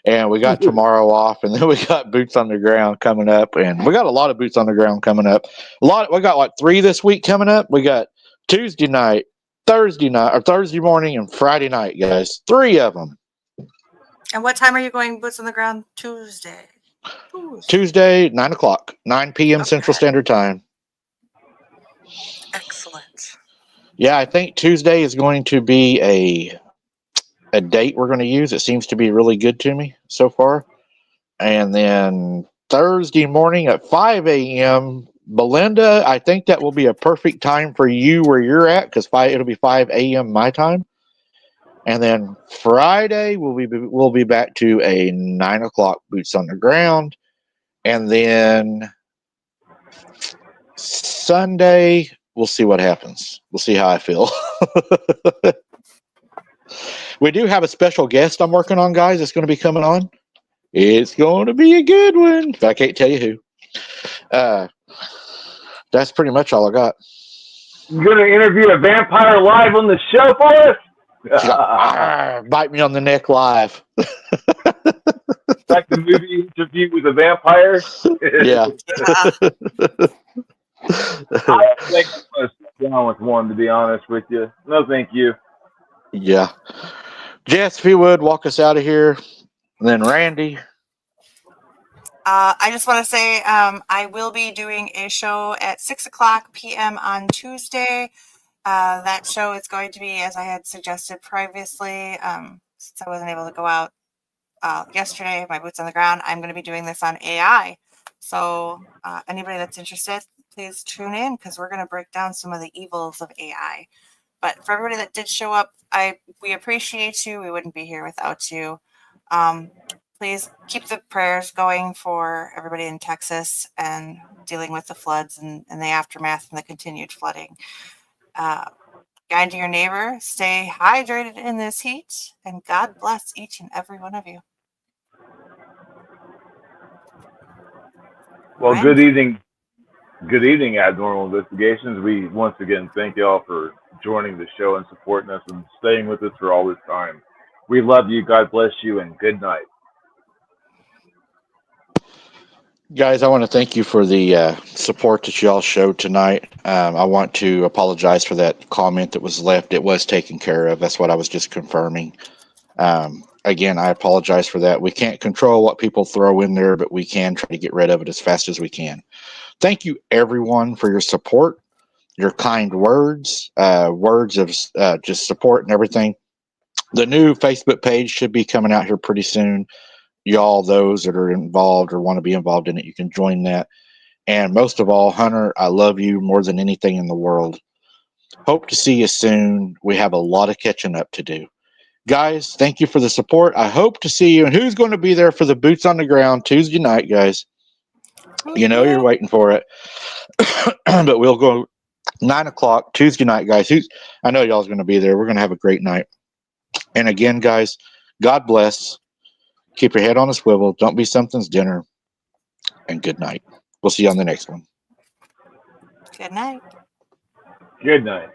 And we got tomorrow off, and then we got Boots on the Ground coming up, and we got a lot of Boots on the Ground coming up. We got like 3 this week coming up. We got Tuesday night, Thursday night, or Thursday morning, and Friday night, guys. 3 of them. And what time are you going Boots on the Ground Tuesday? Tuesday, 9 o'clock, 9 p.m. Okay. Central Standard Time. Excellent. Yeah, I think Tuesday is going to be a date we're going to use. It seems to be really good to me so far. And then Thursday morning at 5 a.m., Belinda, I think that will be a perfect time for you where you're at because it'll be 5 a.m. my time. And then Friday we'll be back to a 9 o'clock Boots on the Ground. And then Sunday, we'll see what happens. We'll see how I feel. We do have a special guest I'm working on, guys. It's going to be coming on. It's going to be a good one. I can't tell you who. That's pretty much all I got. You're going to interview a vampire live on the show for us? Bite me on the neck live. Like the movie Interview with a Vampire? Yeah. I think I'm going to sit down with one, to be honest with you. No, thank you. Yeah. Jess, if you would, walk us out of here. And then Randy. I just want to say I will be doing a show at 6 o'clock p.m. on Tuesday. That show is going to be, as I had suggested previously, since I wasn't able to go out yesterday, my boots on the ground, I'm going to be doing this on AI. So anybody that's interested, please tune in because we're going to break down some of the evils of AI. But for everybody that did show up, we appreciate you. We wouldn't be here without you. Please keep the prayers going for everybody in Texas and dealing with the floods and the aftermath and the continued flooding. Kind to your neighbor, stay hydrated in this heat, and God bless each and every one of you. Well, Right. good evening. Good evening, Abnormal Investigations. We once again thank y'all for joining the show and supporting us and staying with us for all this time. We love you. God bless you, and good night. Guys, I want to thank you for the support that y'all showed tonight. I want to apologize for that comment that was left. It was taken care of. That's what I was just confirming. Again, I apologize for that. We can't control what people throw in there, but we can try to get rid of it as fast as we can. Thank you, everyone, for your support, your kind words, words of just support and everything. The new Facebook page should be coming out here pretty soon. Y'all, those that are involved or want to be involved in it, you can join that. And most of all, Hunter, I love you more than anything in the world. Hope to see you soon. We have a lot of catching up to do. Guys, thank you for the support. I hope to see you. And who's going to be there for the Boots on the Ground Tuesday night, guys? You know you're waiting for it. But we'll go 9 o'clock Tuesday night, guys. I know y'all's going to be there. We're going to have a great night. And again, guys, God bless. Keep your head on a swivel. Don't be something's dinner. And good night. We'll see you on the next one. Good night. Good night.